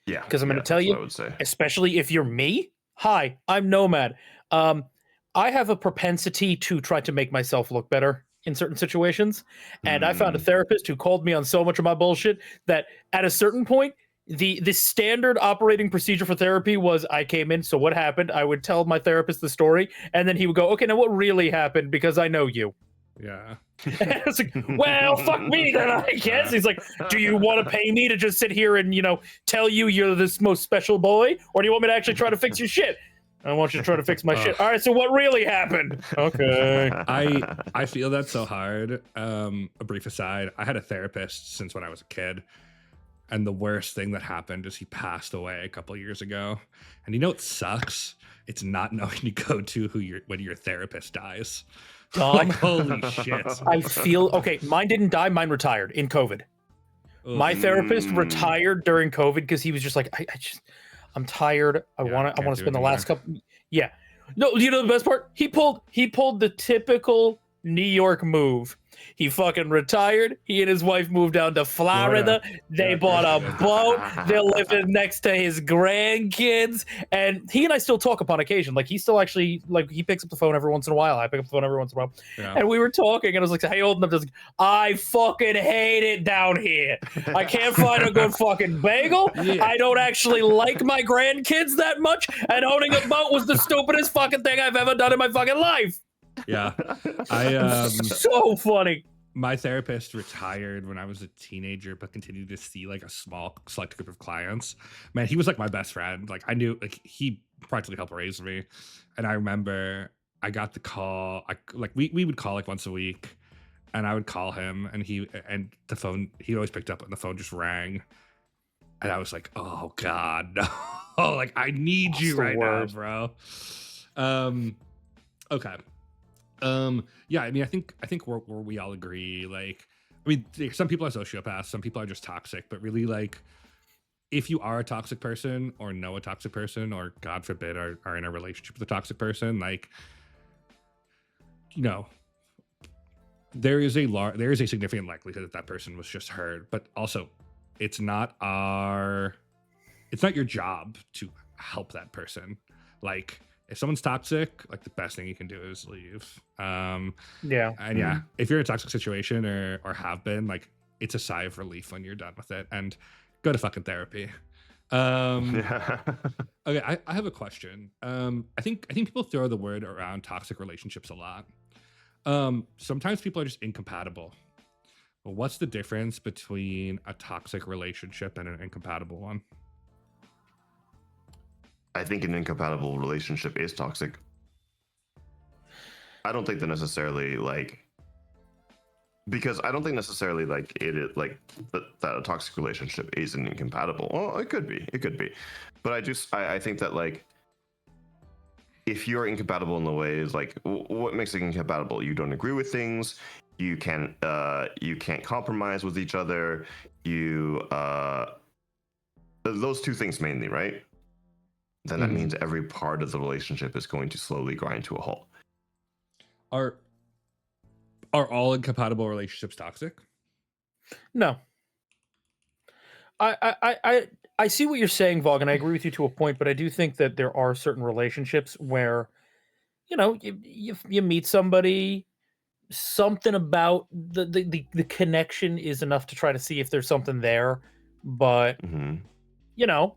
Yeah. Because I'm going to tell you, I would say. especially if you're me. Hi, I'm Nomad. I have a propensity to try to make myself look better in certain situations. And I found a therapist who called me on so much of my bullshit that at a certain point, the standard operating procedure for therapy was, I came in, so what happened? I would tell my therapist the story, and then he would go, okay, now what really happened? Because I know you. Yeah. And I was like, well, fuck me then, I guess. He's like, do you want to pay me to just sit here and, tell you you're this most special boy? Or do you want me to actually try to fix your shit? I want you to try to fix my shit. All right, so what really happened? Okay. I feel that so hard. A brief aside, I had a therapist since when I was a kid. And the worst thing that happened is he passed away a couple years ago. And it sucks? It's not knowing to go to when your therapist dies. Like, holy shit. I feel okay. Mine didn't die. Mine retired in COVID. My therapist retired during COVID because he was just like, I'm tired. I want to spend the last couple. Yeah. No, the best part? He pulled the typical New York move. He fucking retired. He and his wife moved down to Florida. They bought a boat. They're living next to his grandkids. And he and I still talk upon occasion. Like, he still actually, like, he picks up the phone every once in a while. I pick up the phone every once in a while. Yeah. And we were talking, and I was like, hey, old enough. I fucking hate it down here. I can't find a good fucking bagel. Yeah. I don't actually like my grandkids that much. And owning a boat was the stupidest fucking thing I've ever done in my fucking life. Yeah. So funny. My therapist retired when I was a teenager, but continued to see like a small select group of clients. Man, he was like my best friend. Like, I knew, like, he practically helped raise me. And I remember I got the call. We would call like once a week, and I would call him, and the phone, he always picked up, and the phone just rang. And I was like, oh God, no. Like, I need you right now, bro. Okay. Yeah, I mean, I think we all agree. Like, I mean, some people are sociopaths, some people are just toxic, but really, like, if you are a toxic person or know a toxic person, or God forbid are in a relationship with a toxic person, like, there is a significant likelihood that person was just hurt, but also it's not your job to help that person. Like, if someone's toxic, like, the best thing you can do is leave. And yeah, if you're in a toxic situation or have been, like, it's a sigh of relief when you're done with it, and go to fucking therapy. Okay, I have a question. I think people throw the word around toxic relationships a lot. Sometimes people are just incompatible. Well, what's the difference between a toxic relationship and an incompatible one? I think an incompatible relationship is toxic. I don't think that necessarily, like, because I don't think necessarily, like, that a toxic relationship isn't incompatible. Well, it could be, but I think that, like, if you're incompatible in the ways like what makes it incompatible? You don't agree with things. You can't compromise with each other. You those two things mainly, right? Then that means every part of the relationship is going to slowly grind to a halt. Are all incompatible relationships toxic? No. I see what you're saying, Vog, and I agree with you to a point, but I do think that there are certain relationships where, you know, you meet somebody, something about the connection is enough to try to see if there's something there, but you know,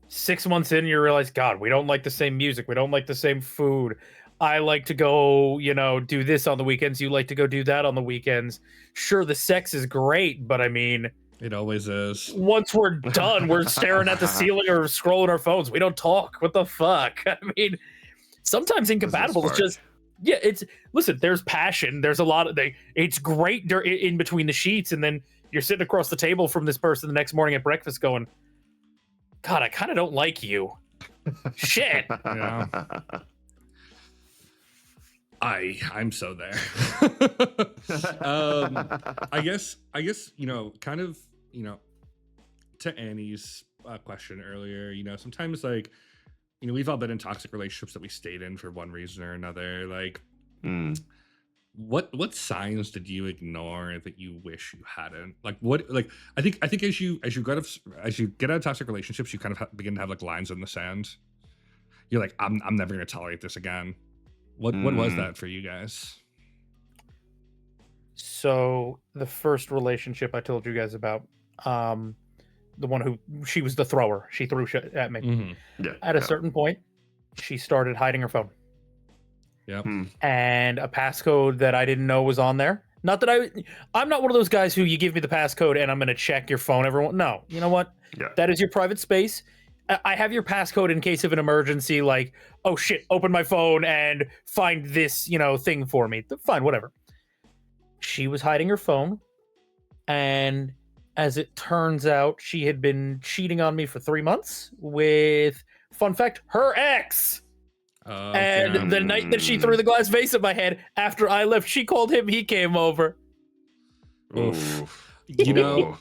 6 months in, you realize, God, we don't like the same music, we don't like the same food. I like to go, you know, do this on the weekends. You like to go do that on the weekends. Sure, the sex is great, but I mean, It always is. once we're done, we're staring at the ceiling or scrolling our phones. We don't talk. What the fuck? I mean, sometimes incompatible is just, yeah, it's, listen, there's passion. There's a lot of, it's great in between the sheets. And then you're sitting across the table from this person the next morning at breakfast going, God, I kind of don't like you. Shit. Yeah. I'm so there. I guess, you know, kind of, you know, to Annie's question earlier, you know, sometimes like, you know, we've all been in toxic relationships that we stayed in for one reason or another. Like, what signs did you ignore that you wish you hadn't? Like, what? Like, I think as you get out of toxic relationships, you kind of begin to have like lines in the sand. You're like, I'm never going to tolerate this again. What was that for you guys? So the first relationship I told you guys about, the one who, she was the thrower. She threw shit at me. Yeah. At a certain point, she started hiding her phone. Yep. And a passcode that I didn't know was on there. Not that I'm not one of those guys who you give me the passcode and I'm going to check your phone. Everyone, no. You know what? Yeah. That is your private space. I have your passcode in case of an emergency, like, oh shit, open my phone and find this, you know, thing for me. Fine, whatever. She was hiding her phone, and as it turns out, she had been cheating on me for 3 months with, fun fact, her ex. And the night that she threw the glass vase at my head, after I left, she called him, he came over. Oof. You know,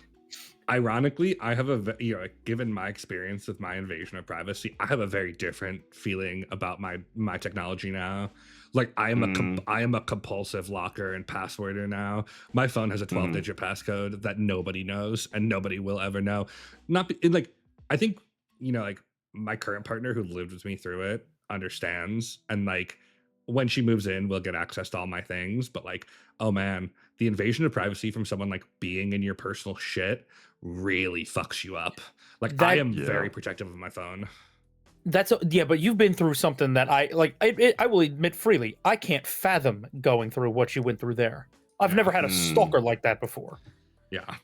ironically, I have you know, like, given my experience with my invasion of privacy, I have a very different feeling about my technology now. Like, I am a compulsive locker and passworder now. My phone has a 12-digit passcode that nobody knows and nobody will ever know. Like, I think, you know, like, my current partner who lived with me through it understands, and like, when she moves in, we'll get access to all my things. But like, oh man, the invasion of privacy from someone like being in your personal shit really fucks you up. Like, I am very protective of my phone. But you've been through something that I will admit freely, I can't fathom going through what you went through there. I've never had a stalker like that before. Yeah.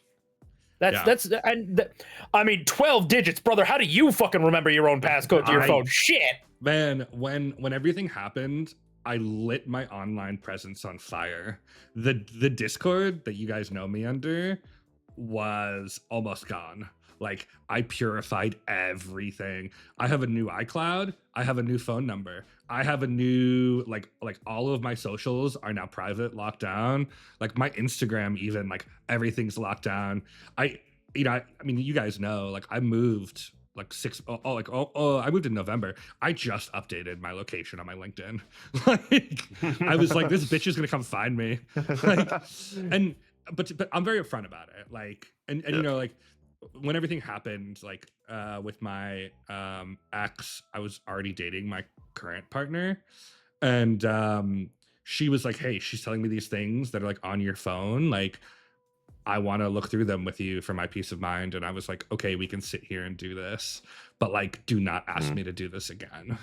I mean, 12 digits, brother. How do you fucking remember your own passcode to your phone? Shit. Man, when everything happened, I lit my online presence on fire. The Discord that you guys know me under was almost gone. Like, I purified everything. I have a new iCloud. I have a new phone number. I have a new, like all of my socials are now private, locked down. Like, my Instagram, even, like, everything's locked down. I mean, you guys know, like, I moved like I moved in November. I just updated my location on my LinkedIn. Like, I was like, this bitch is gonna come find me. Like, but I'm very upfront about it. Like, and you know, like, when everything happened, like, with my ex, I was already dating my current partner, and she was like, hey, she's telling me these things that are like on your phone, like, I want to look through them with you for my peace of mind. And I was like, okay, we can sit here and do this, but like, do not ask me to do this again.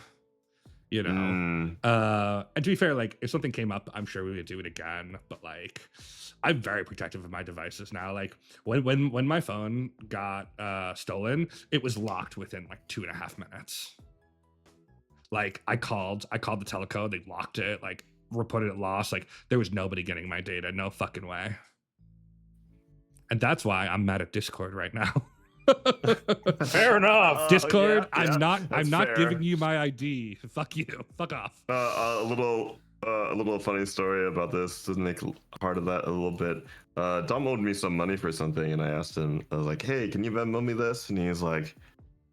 You know? And to be fair, like, if something came up, I'm sure we would do it again. But like, I'm very protective of my devices now. Like, when my phone got stolen, it was locked within like 2.5 minutes. Like, I called the teleco, they locked it, like, reported it lost. Like, there was nobody getting my data, no fucking way. And that's why I'm mad at Discord right now. Fair enough. Discord, yeah, I'm not that's fair. giving you my ID. Fuck you. Fuck off. A little funny story about this to make part of that a little bit. Dom owed me some money for something, and I asked him. I was like, "Hey, can you Venmo me this?" And he was like,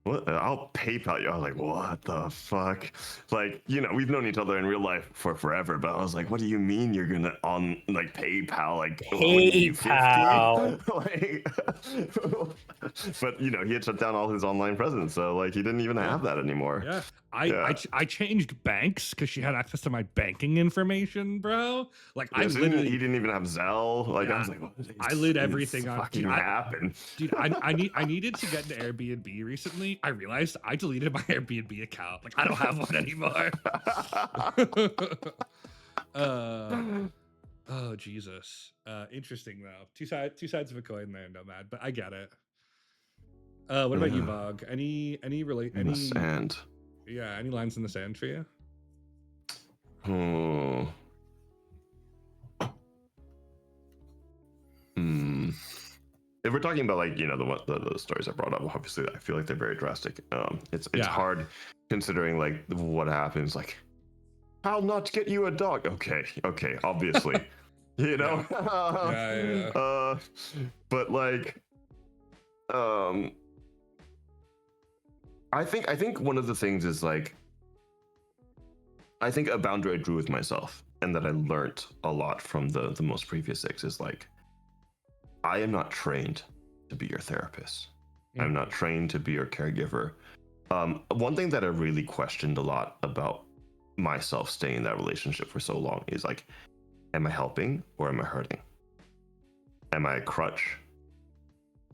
"What? I'll PayPal you." I was like, "What the fuck?" Like, we've known each other in real life for forever, but I was like, "What do you mean you're gonna PayPal PayPal? like, but he had shut down all his online presence, so like he didn't even have that anymore. Yeah. I changed banks because she had access to my banking information, bro. Like Yeah, I so literally he didn't even have Zelle. Like, Yeah, I was like, what is I lit everything on fucking happen? Dude, I needed to get into Airbnb recently. I realized I deleted my Airbnb account. Like I don't have one anymore. Oh Jesus. Interesting though. Two sides of a coin there, Nomad. But I get it. What about you, Bog? Any In the sand. Yeah, any lines in the sand for you? If we're talking about like the stories I brought up, obviously I feel like they're very drastic. It's hard considering like what happens. Like, I'll not get you a dog. Okay, obviously, Yeah. But like, I think one of the things is like, I think a boundary I drew with myself and that I learned a lot from the most previous 6 is like, I am not trained to be your therapist. I'm not trained to be your caregiver. One thing that I really questioned a lot about myself staying in that relationship for so long is like, am I helping or am I hurting? Am I a crutch?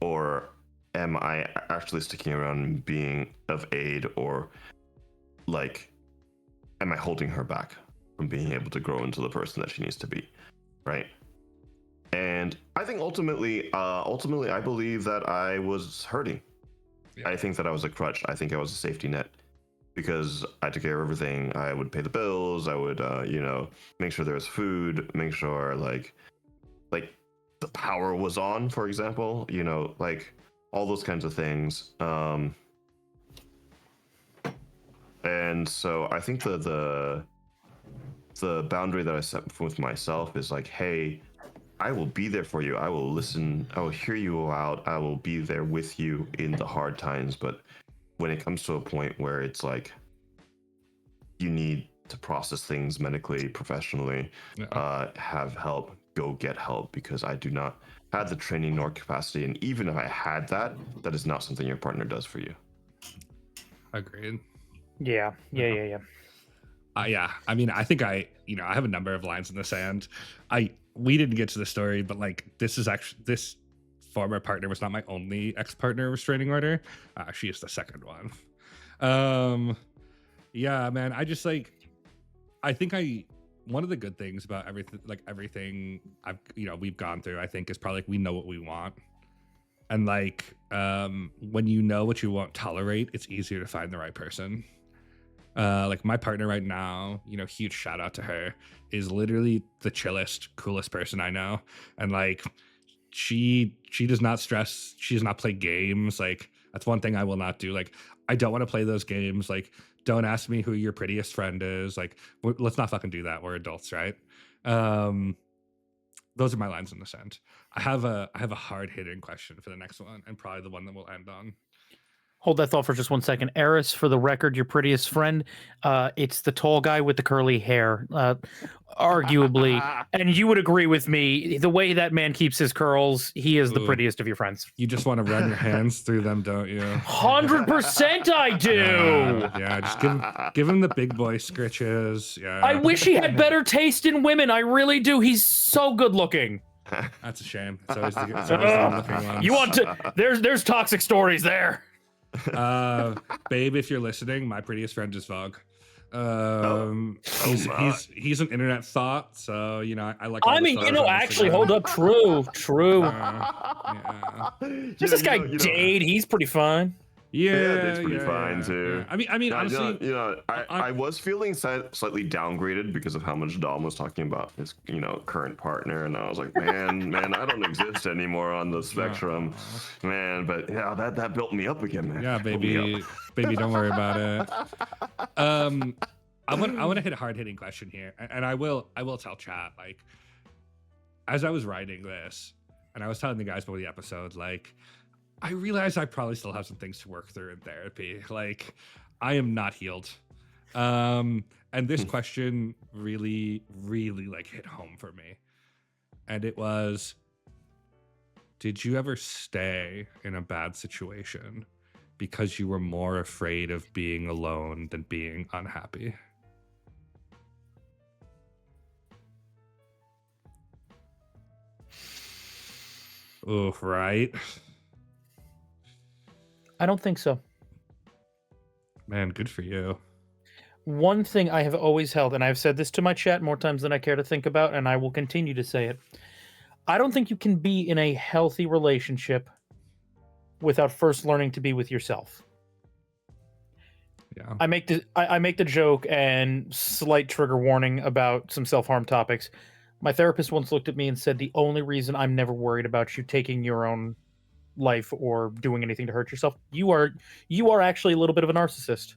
Or am I actually sticking around and being of aid, or like, am I holding her back from being able to grow into the person that she needs to be, right? And I think ultimately, I believe that I was hurting. Yeah. I think that I was a crutch. I think I was a safety net because I took care of everything. I would pay the bills. I would, make sure there was food, make sure like the power was on, for example, like all those kinds of things. And so I think the boundary that I set with myself is like, hey, I will be there for you. I will listen. I will hear you out. I will be there with you in the hard times. But when it comes to a point where it's like you need to process things medically, professionally, have help, go get help, because I do not have the training nor capacity. And even if I had that, that is not something your partner does for you. Agreed. Yeah. Yeah. I mean, I think I have a number of lines in the sand. We didn't get to the story, but like this former partner was not my only ex-partner restraining order. She is the second one. Yeah, man. I just like, I think one of the good things about everything we've gone through, I think, is probably like we know what we want. And like, when you know what you won't tolerate, it's easier to find the right person. Like my partner right now, huge shout out to her, is literally the chillest, coolest person I know. And like, she does not stress. She does not play games. Like that's one thing I will not do. Like I don't want to play those games. Like don't ask me who your prettiest friend is. Like let's not fucking do that. We're adults, right? Those are my lines in the sand. I have a hard hitting question for the next one, and probably the one that we'll end on. Hold that thought for just 1 second. Eris, for the record, your prettiest friend, it's the tall guy with the curly hair, arguably. And you would agree with me, the way that man keeps his curls, he is the prettiest of your friends. You just want to run your hands through them, don't you? 100% I do! Yeah, just give him the big boy scritches. Yeah. I wish he had better taste in women. I really do. He's so good looking. That's a shame. It's always the good-looking ones. You want to... There's toxic stories there. Babe, if you're listening, my prettiest friend is Vogue. He's an internet thought, so I like. I mean, actually, hold up, true. Yeah. There's this guy Dade. He's pretty fun. Date's pretty fine too. I mean, honestly, I was feeling slightly downgraded because of how much Dom was talking about his, current partner, and I was like, man, I don't exist anymore on the spectrum, man. But yeah, that built me up again, man. Yeah, baby, don't worry about it. I want to hit a hard hitting question here, and I will tell chat, like, as I was writing this, and I was telling the guys before the episode, like, I realized I probably still have some things to work through in therapy. Like, I am not healed. And this question really, really like hit home for me. And it was, did you ever stay in a bad situation because you were more afraid of being alone than being unhappy? Oh, right. I don't think so. Man, good for you. One thing I have always held, and I've said this to my chat more times than I care to think about, and I will continue to say it. I don't think you can be in a healthy relationship without first learning to be with yourself. Yeah. I make the joke, and slight trigger warning about some self-harm topics. My therapist once looked at me and said, the only reason I'm never worried about you taking your own life or doing anything to hurt yourself, you are actually a little bit of a narcissist.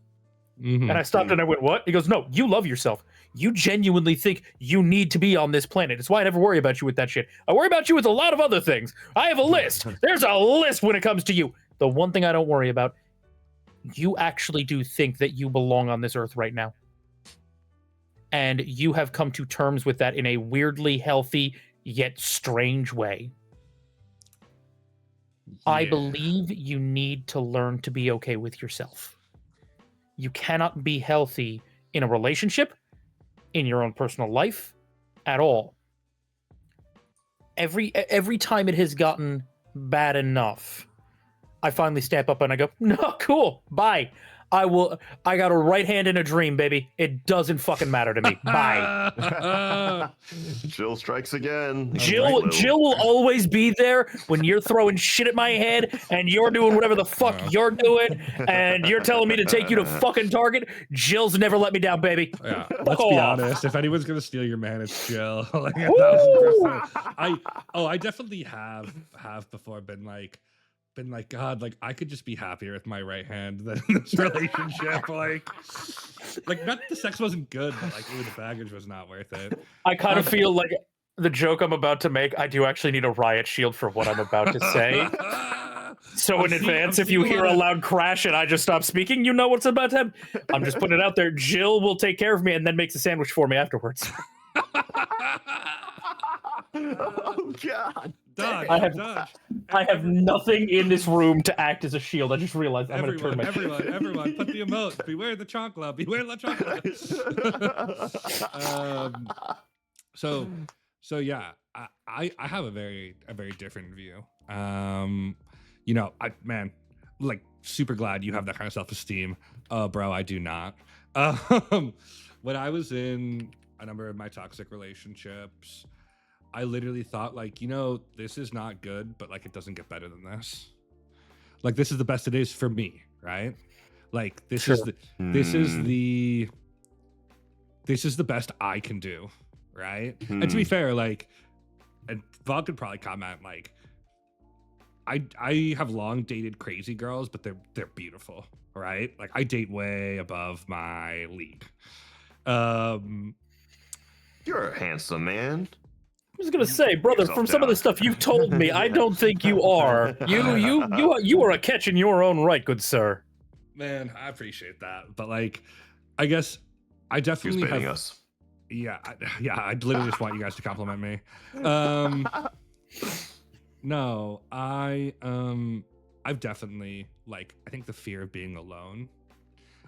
Mm-hmm. And I stopped and I went, what? He goes, no, you love yourself. You genuinely think you need to be on this planet. It's why I never worry about you with that shit. I worry about you with a lot of other things. I have a list. There's a list when it comes to you. The one thing I don't worry about, you actually do think that you belong on this earth right now. And you have come to terms with that in a weirdly healthy yet strange way. I believe you need to learn to be okay with yourself. You cannot be healthy in a relationship, in your own personal life, at all. Every time it has gotten bad enough, I finally step up and I go, no, cool, bye. I got a right hand in a dream, baby. It doesn't fucking matter to me. Bye. Jill strikes again. Jill will always be there when you're throwing shit at my head and you're doing whatever the fuck you're doing and you're telling me to take you to fucking Target. Jill's never let me down, baby. Yeah, let's be honest. If anyone's gonna steal your man, it's Jill. Like 1,000%. I definitely have before been like, God, like I could just be happier with my right hand than this relationship. like not the sex wasn't good, but like the baggage was not worth it. I kind of feel like the joke I'm about to make, I do actually need a riot shield for what I'm about to say. So in advance, if you hear a loud crash and I just stop speaking, you know what's about to happen. I'm just putting it out there. Jill will take care of me and then makes a sandwich for me afterwards. Oh God. Dodge, I have nothing in this room to act as a shield. I just realized I'm going to turn my everyone, put the emote. Beware the chocolate. Beware the chocolate. So yeah, I have a very different view. Man, like super glad you have that kind of self-esteem. Bro, I do not. When I was in a number of my toxic relationships, I literally thought like, this is not good, but like it doesn't get better than this. Like this is the best it is for me, right? Like this is the best I can do, right? And to be fair, like, and Vaughn could probably comment, like, I have long dated crazy girls, but they're beautiful, right? Like I date way above my league. You're a handsome man. I was gonna say, brother, from some of the stuff you've told me, I don't think you are. You are a catch in your own right, good sir. Man, I appreciate that, but like, I guess I definitely have. Us. Yeah, I literally just want you guys to compliment me. No, I've definitely like. I think the fear of being alone.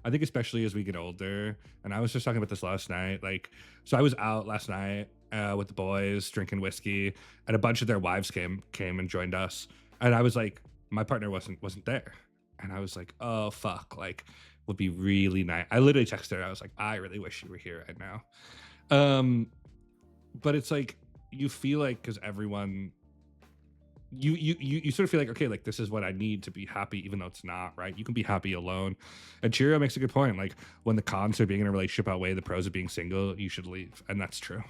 I think especially as we get older, and I was just talking about this last night. Like, so I was out last night with the boys drinking whiskey, and a bunch of their wives came and joined us, and I was like, my partner wasn't there, and I was like, oh fuck, like would be really nice. I literally texted her. I was like, I really wish you were here right now. But it's like you feel like because everyone you sort of feel like, okay, like this is what I need to be happy, even though it's not, right? You can be happy alone. And Cheerio makes a good point. Like when the cons of being in a relationship outweigh the pros of being single, you should leave, and that's true.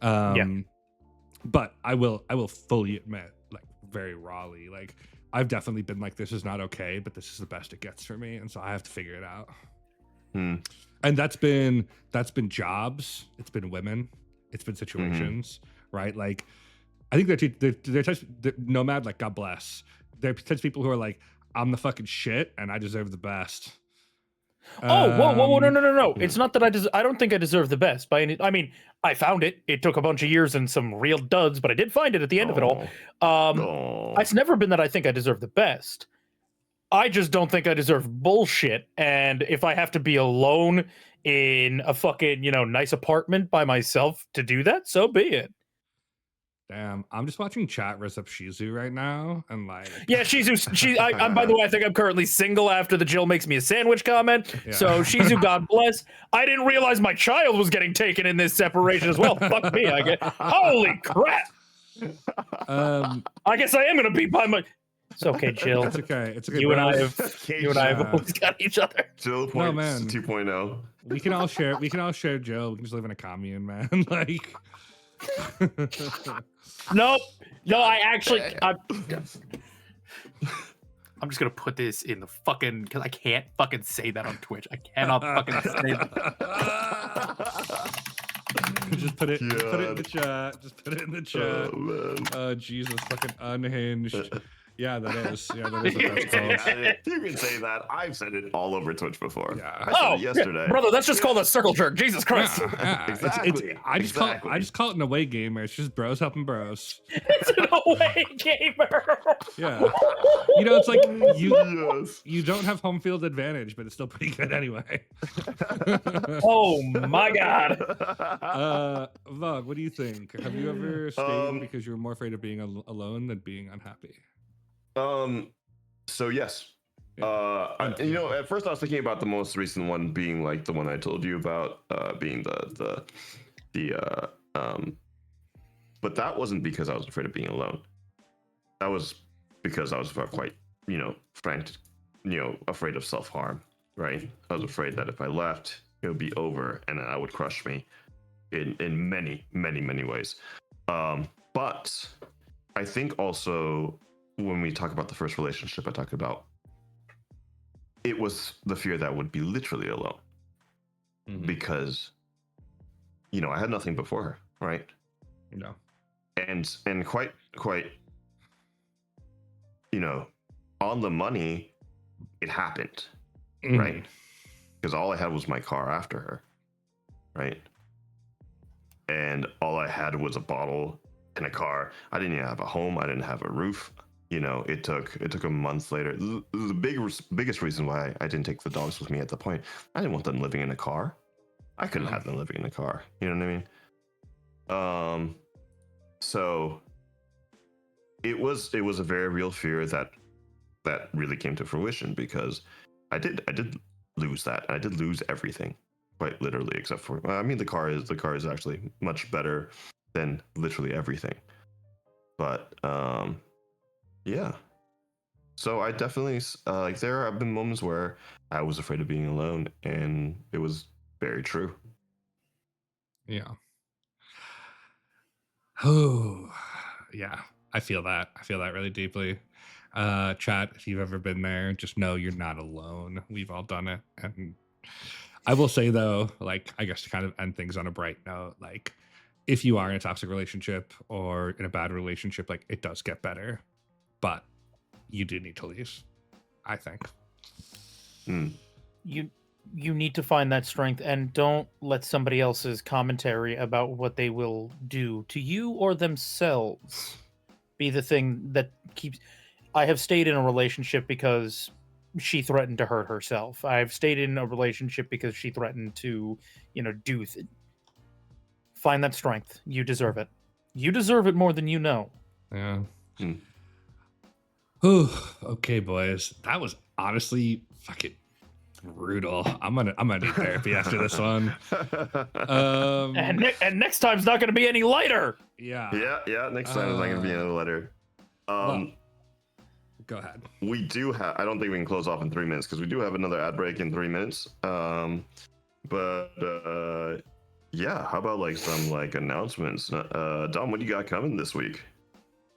But I will fully admit, like very rawly, like I've definitely been like, this is not okay, but this is the best it gets for me, and so I have to figure it out. And that's been jobs, it's been women, it's been situations, right? Like I think they're types, nomad, like God bless. There are types of people who are like, I'm the fucking shit and I deserve the best. Whoa, no. It's not that I don't think I deserve the best by any. I mean, I found it. It took a bunch of years and some real duds, but I did find it at the end of it all. It's never been that I think I deserve the best. I just don't think I deserve bullshit. And if I have to be alone in a fucking, nice apartment by myself to do that, so be it. Damn, I'm just watching chat res up Shizu right now, and like, yeah, Shizu. I'm by the way, I think I'm currently single after the Jill makes me a sandwich comment. Yeah. So Shizu, God bless. I didn't realize my child was getting taken in this separation as well. Fuck me, I get. Holy crap. I guess I am gonna be by my. It's okay, Jill. It's okay. It's okay. You and I have always got each other. Jill point 2.0. We can all share. We can all share Jill. We can just live in a commune, man. Like. No, I'm just gonna put this in the fucking, because I can't fucking say that on Twitch. I cannot fucking say that. Just put it in the chat. Just put it in the chat. Oh Jesus, fucking unhinged. Yeah, that is. Yeah, that is what that's called. You can say that. I've said it all over Twitch before. Yeah. I said it yesterday. Yeah, brother, that's just called a circle jerk. Jesus Christ. Yeah. Exactly. I just call it an away gamer. It's just bros helping bros. It's an away gamer. Yeah. It's like you don't have home field advantage, but it's still pretty good anyway. Oh my God. Vog, what do you think? Have you ever stayed because you were more afraid of being alone than being unhappy? So yes. At first I was thinking about the most recent one being like the one I told you about, being the but that wasn't because I was afraid of being alone. That was because I was quite, frank, afraid of self-harm, right? I was afraid that if I left, it would be over and that would crush me in many, many, many ways. But I think also when we talk about the first relationship I talked about, it was the fear that I would be literally alone. Mm-hmm. Because, I had nothing before her, right? No. And quite, on the money, it happened, right? Because all I had was my car after her, right? And all I had was a bottle and a car. I didn't even have a home. I didn't have a roof. It took a month later. The biggest reason why I didn't take the dogs with me at the point, I didn't want them living in a car. I couldn't have them living in a car. You know what I mean? So it was a very real fear that really came to fruition, because I did lose that. I did lose everything, quite literally, except for, the car is actually much better than literally everything. But yeah. So I definitely there have been moments where I was afraid of being alone, and it was very true. Yeah. Oh, yeah. I feel that. I feel that really deeply. Chat, if you've ever been there, just know you're not alone. We've all done it. And I will say though, I guess to kind of end things on a bright note, if you are in a toxic relationship or in a bad relationship, it does get better, but you do need to leave, I think. You need to find that strength, and don't let somebody else's commentary about what they will do to you or themselves be the thing that keeps. I have stayed in a relationship because she threatened to hurt herself. I've stayed in a relationship because she threatened to, find that strength. You deserve it. You deserve it more than you know. Yeah. Ooh, okay, boys. That was honestly fucking brutal. I'm gonna need therapy after this one. And next time's not gonna be any lighter. Yeah. Yeah. Next time is not gonna be any lighter. Um, Go ahead. we do have. I don't think we can close off in 3 minutes because we do have another ad break in 3 minutes. Yeah. How about like some like announcements? Dom, what do you got coming this week?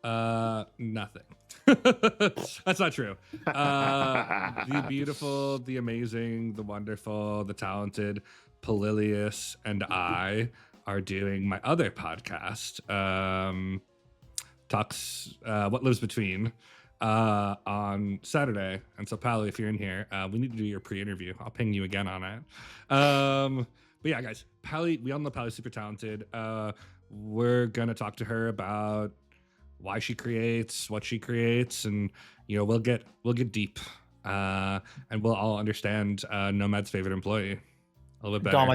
Nothing. That's not true. The beautiful, the amazing, the wonderful, the talented Polilius and I are doing my other podcast, Talks What Lives Between, on Saturday. And so, Pally, if you're in here, we need to do your pre-interview. I'll ping you again on it. But yeah, guys, Pally, we all know Pally's super talented. We're gonna talk to her about why she creates, what she creates, and we'll get deep, and we'll all understand Nomad's favorite employee a little bit better. Dom,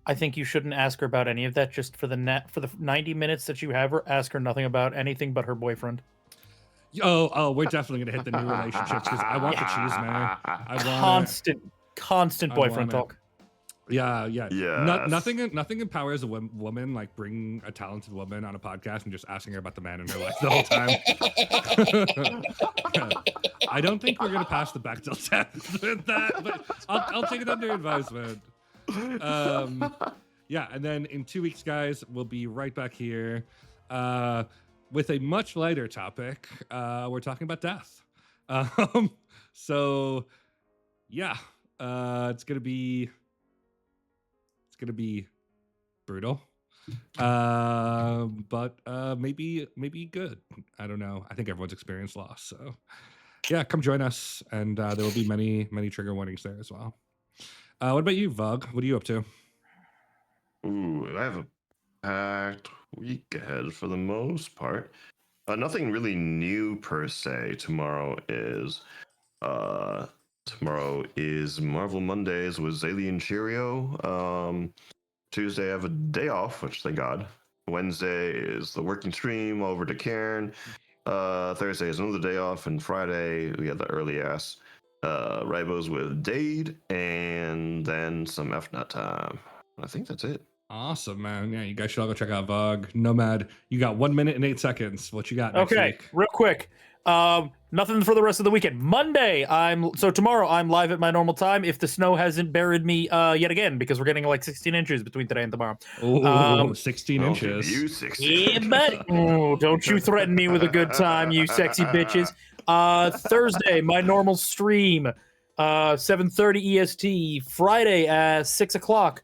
I think you shouldn't ask her about any of that. Just for the 90 minutes that you have her, ask her nothing about anything but her boyfriend. Oh, we're definitely gonna hit the new relationships because I want the cheese, man. I want constant boyfriend talk. Yeah. Yes. Nothing empowers a woman like bring a talented woman on a podcast and just asking her about the man in her life the whole time. I don't think we're gonna pass the Bechdel test with that, but I'll take it under advisement. Yeah, and then in 2 weeks, guys, we'll be right back here with a much lighter topic. We're talking about death. So yeah, it's gonna be brutal, but maybe good. I don't know. I think everyone's experienced loss, so yeah, come join us, and there will be many trigger warnings there as well. What about you, Vug? What are you up to? Ooh, I have a packed week ahead for the most part. Nothing really new per se. Tomorrow is Marvel Mondays with Alien Cheerio. Tuesday I have a day off, which thank God. Wednesday is the working stream over to Karen. Thursday is another day off, and Friday we have the early ass Ribos with Dade, and then some FNAT time. I think that's it. Awesome, man. Yeah, you guys should all go check out Vug. Nomad, you got 1 minute and 8 seconds. What you got next week? Real quick. Nothing for the rest of the weekend. Monday, tomorrow I'm live at my normal time if the snow hasn't buried me yet again, because we're getting like 16 inches between today and tomorrow. Oh, 16 inches. You 16. Yeah, buddy. Oh, don't you threaten me with a good time, you sexy bitches. Thursday, my normal stream, 7:30 EST. Friday at 6 o'clock.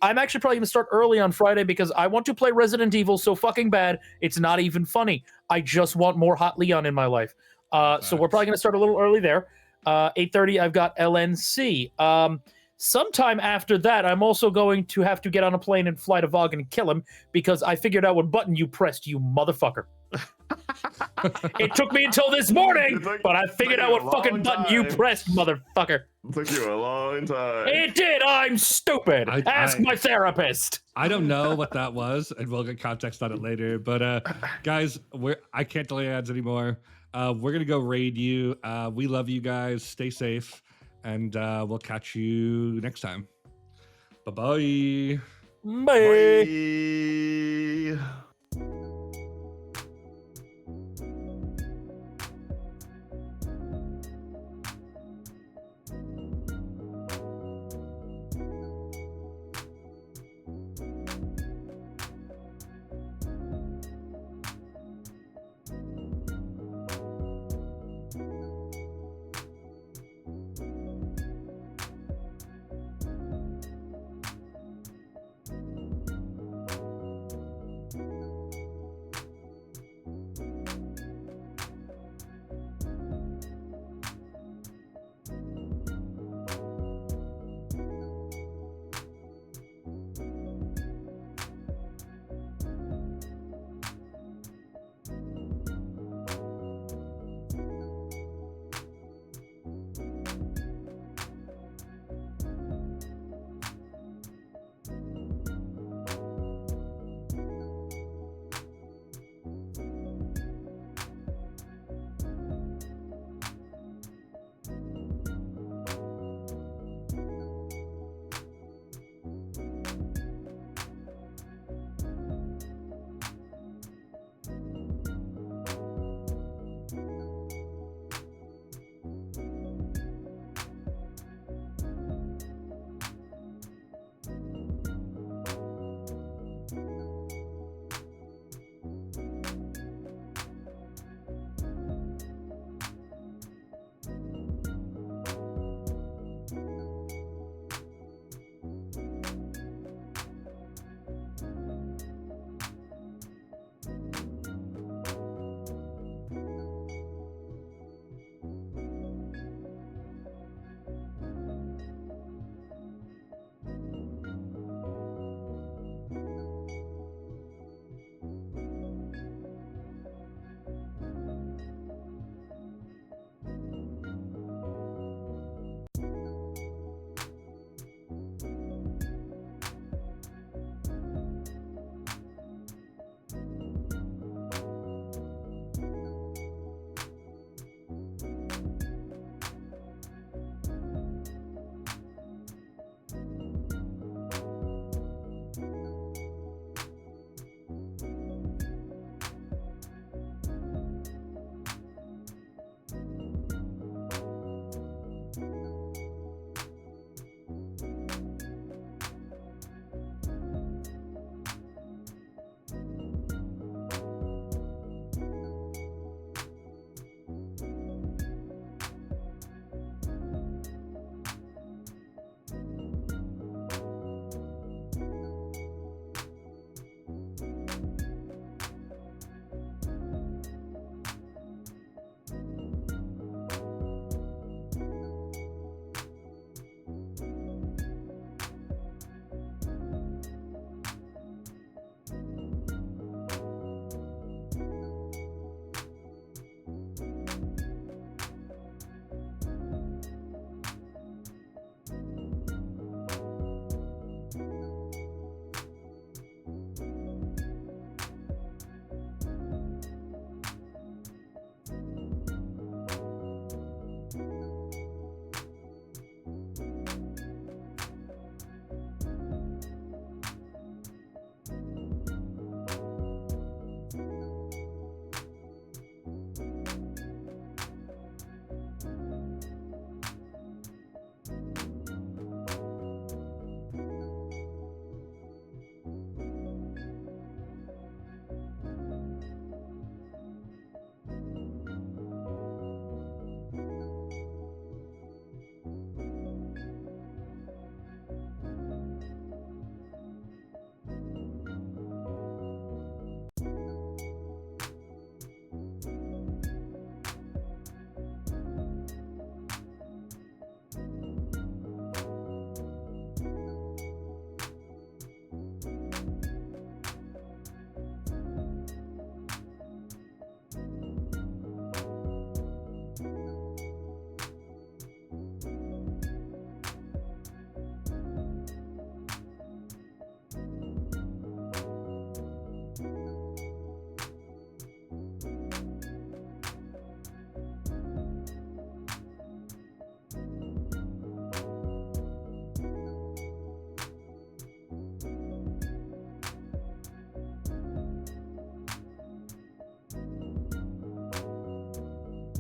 I'm actually probably going to start early on Friday because I want to play Resident Evil so fucking bad, it's not even funny. I just want more Hot Leon in my life. So we're probably going to start a little early there. 8:30, I've got LNC. Sometime after that, I'm also going to have to get on a plane and fly to Vogue and kill him because I figured out what button you pressed, you motherfucker. It took me until this morning, but I figured out what fucking button you pressed, motherfucker. It took you a long time. It did. I'm stupid. Ask my therapist. I don't know what that was, and we'll get context on it later. But guys, I can't delay ads anymore. We're gonna go raid you. We love you guys. Stay safe, and we'll catch you next time. Bye-bye. Bye. Bye.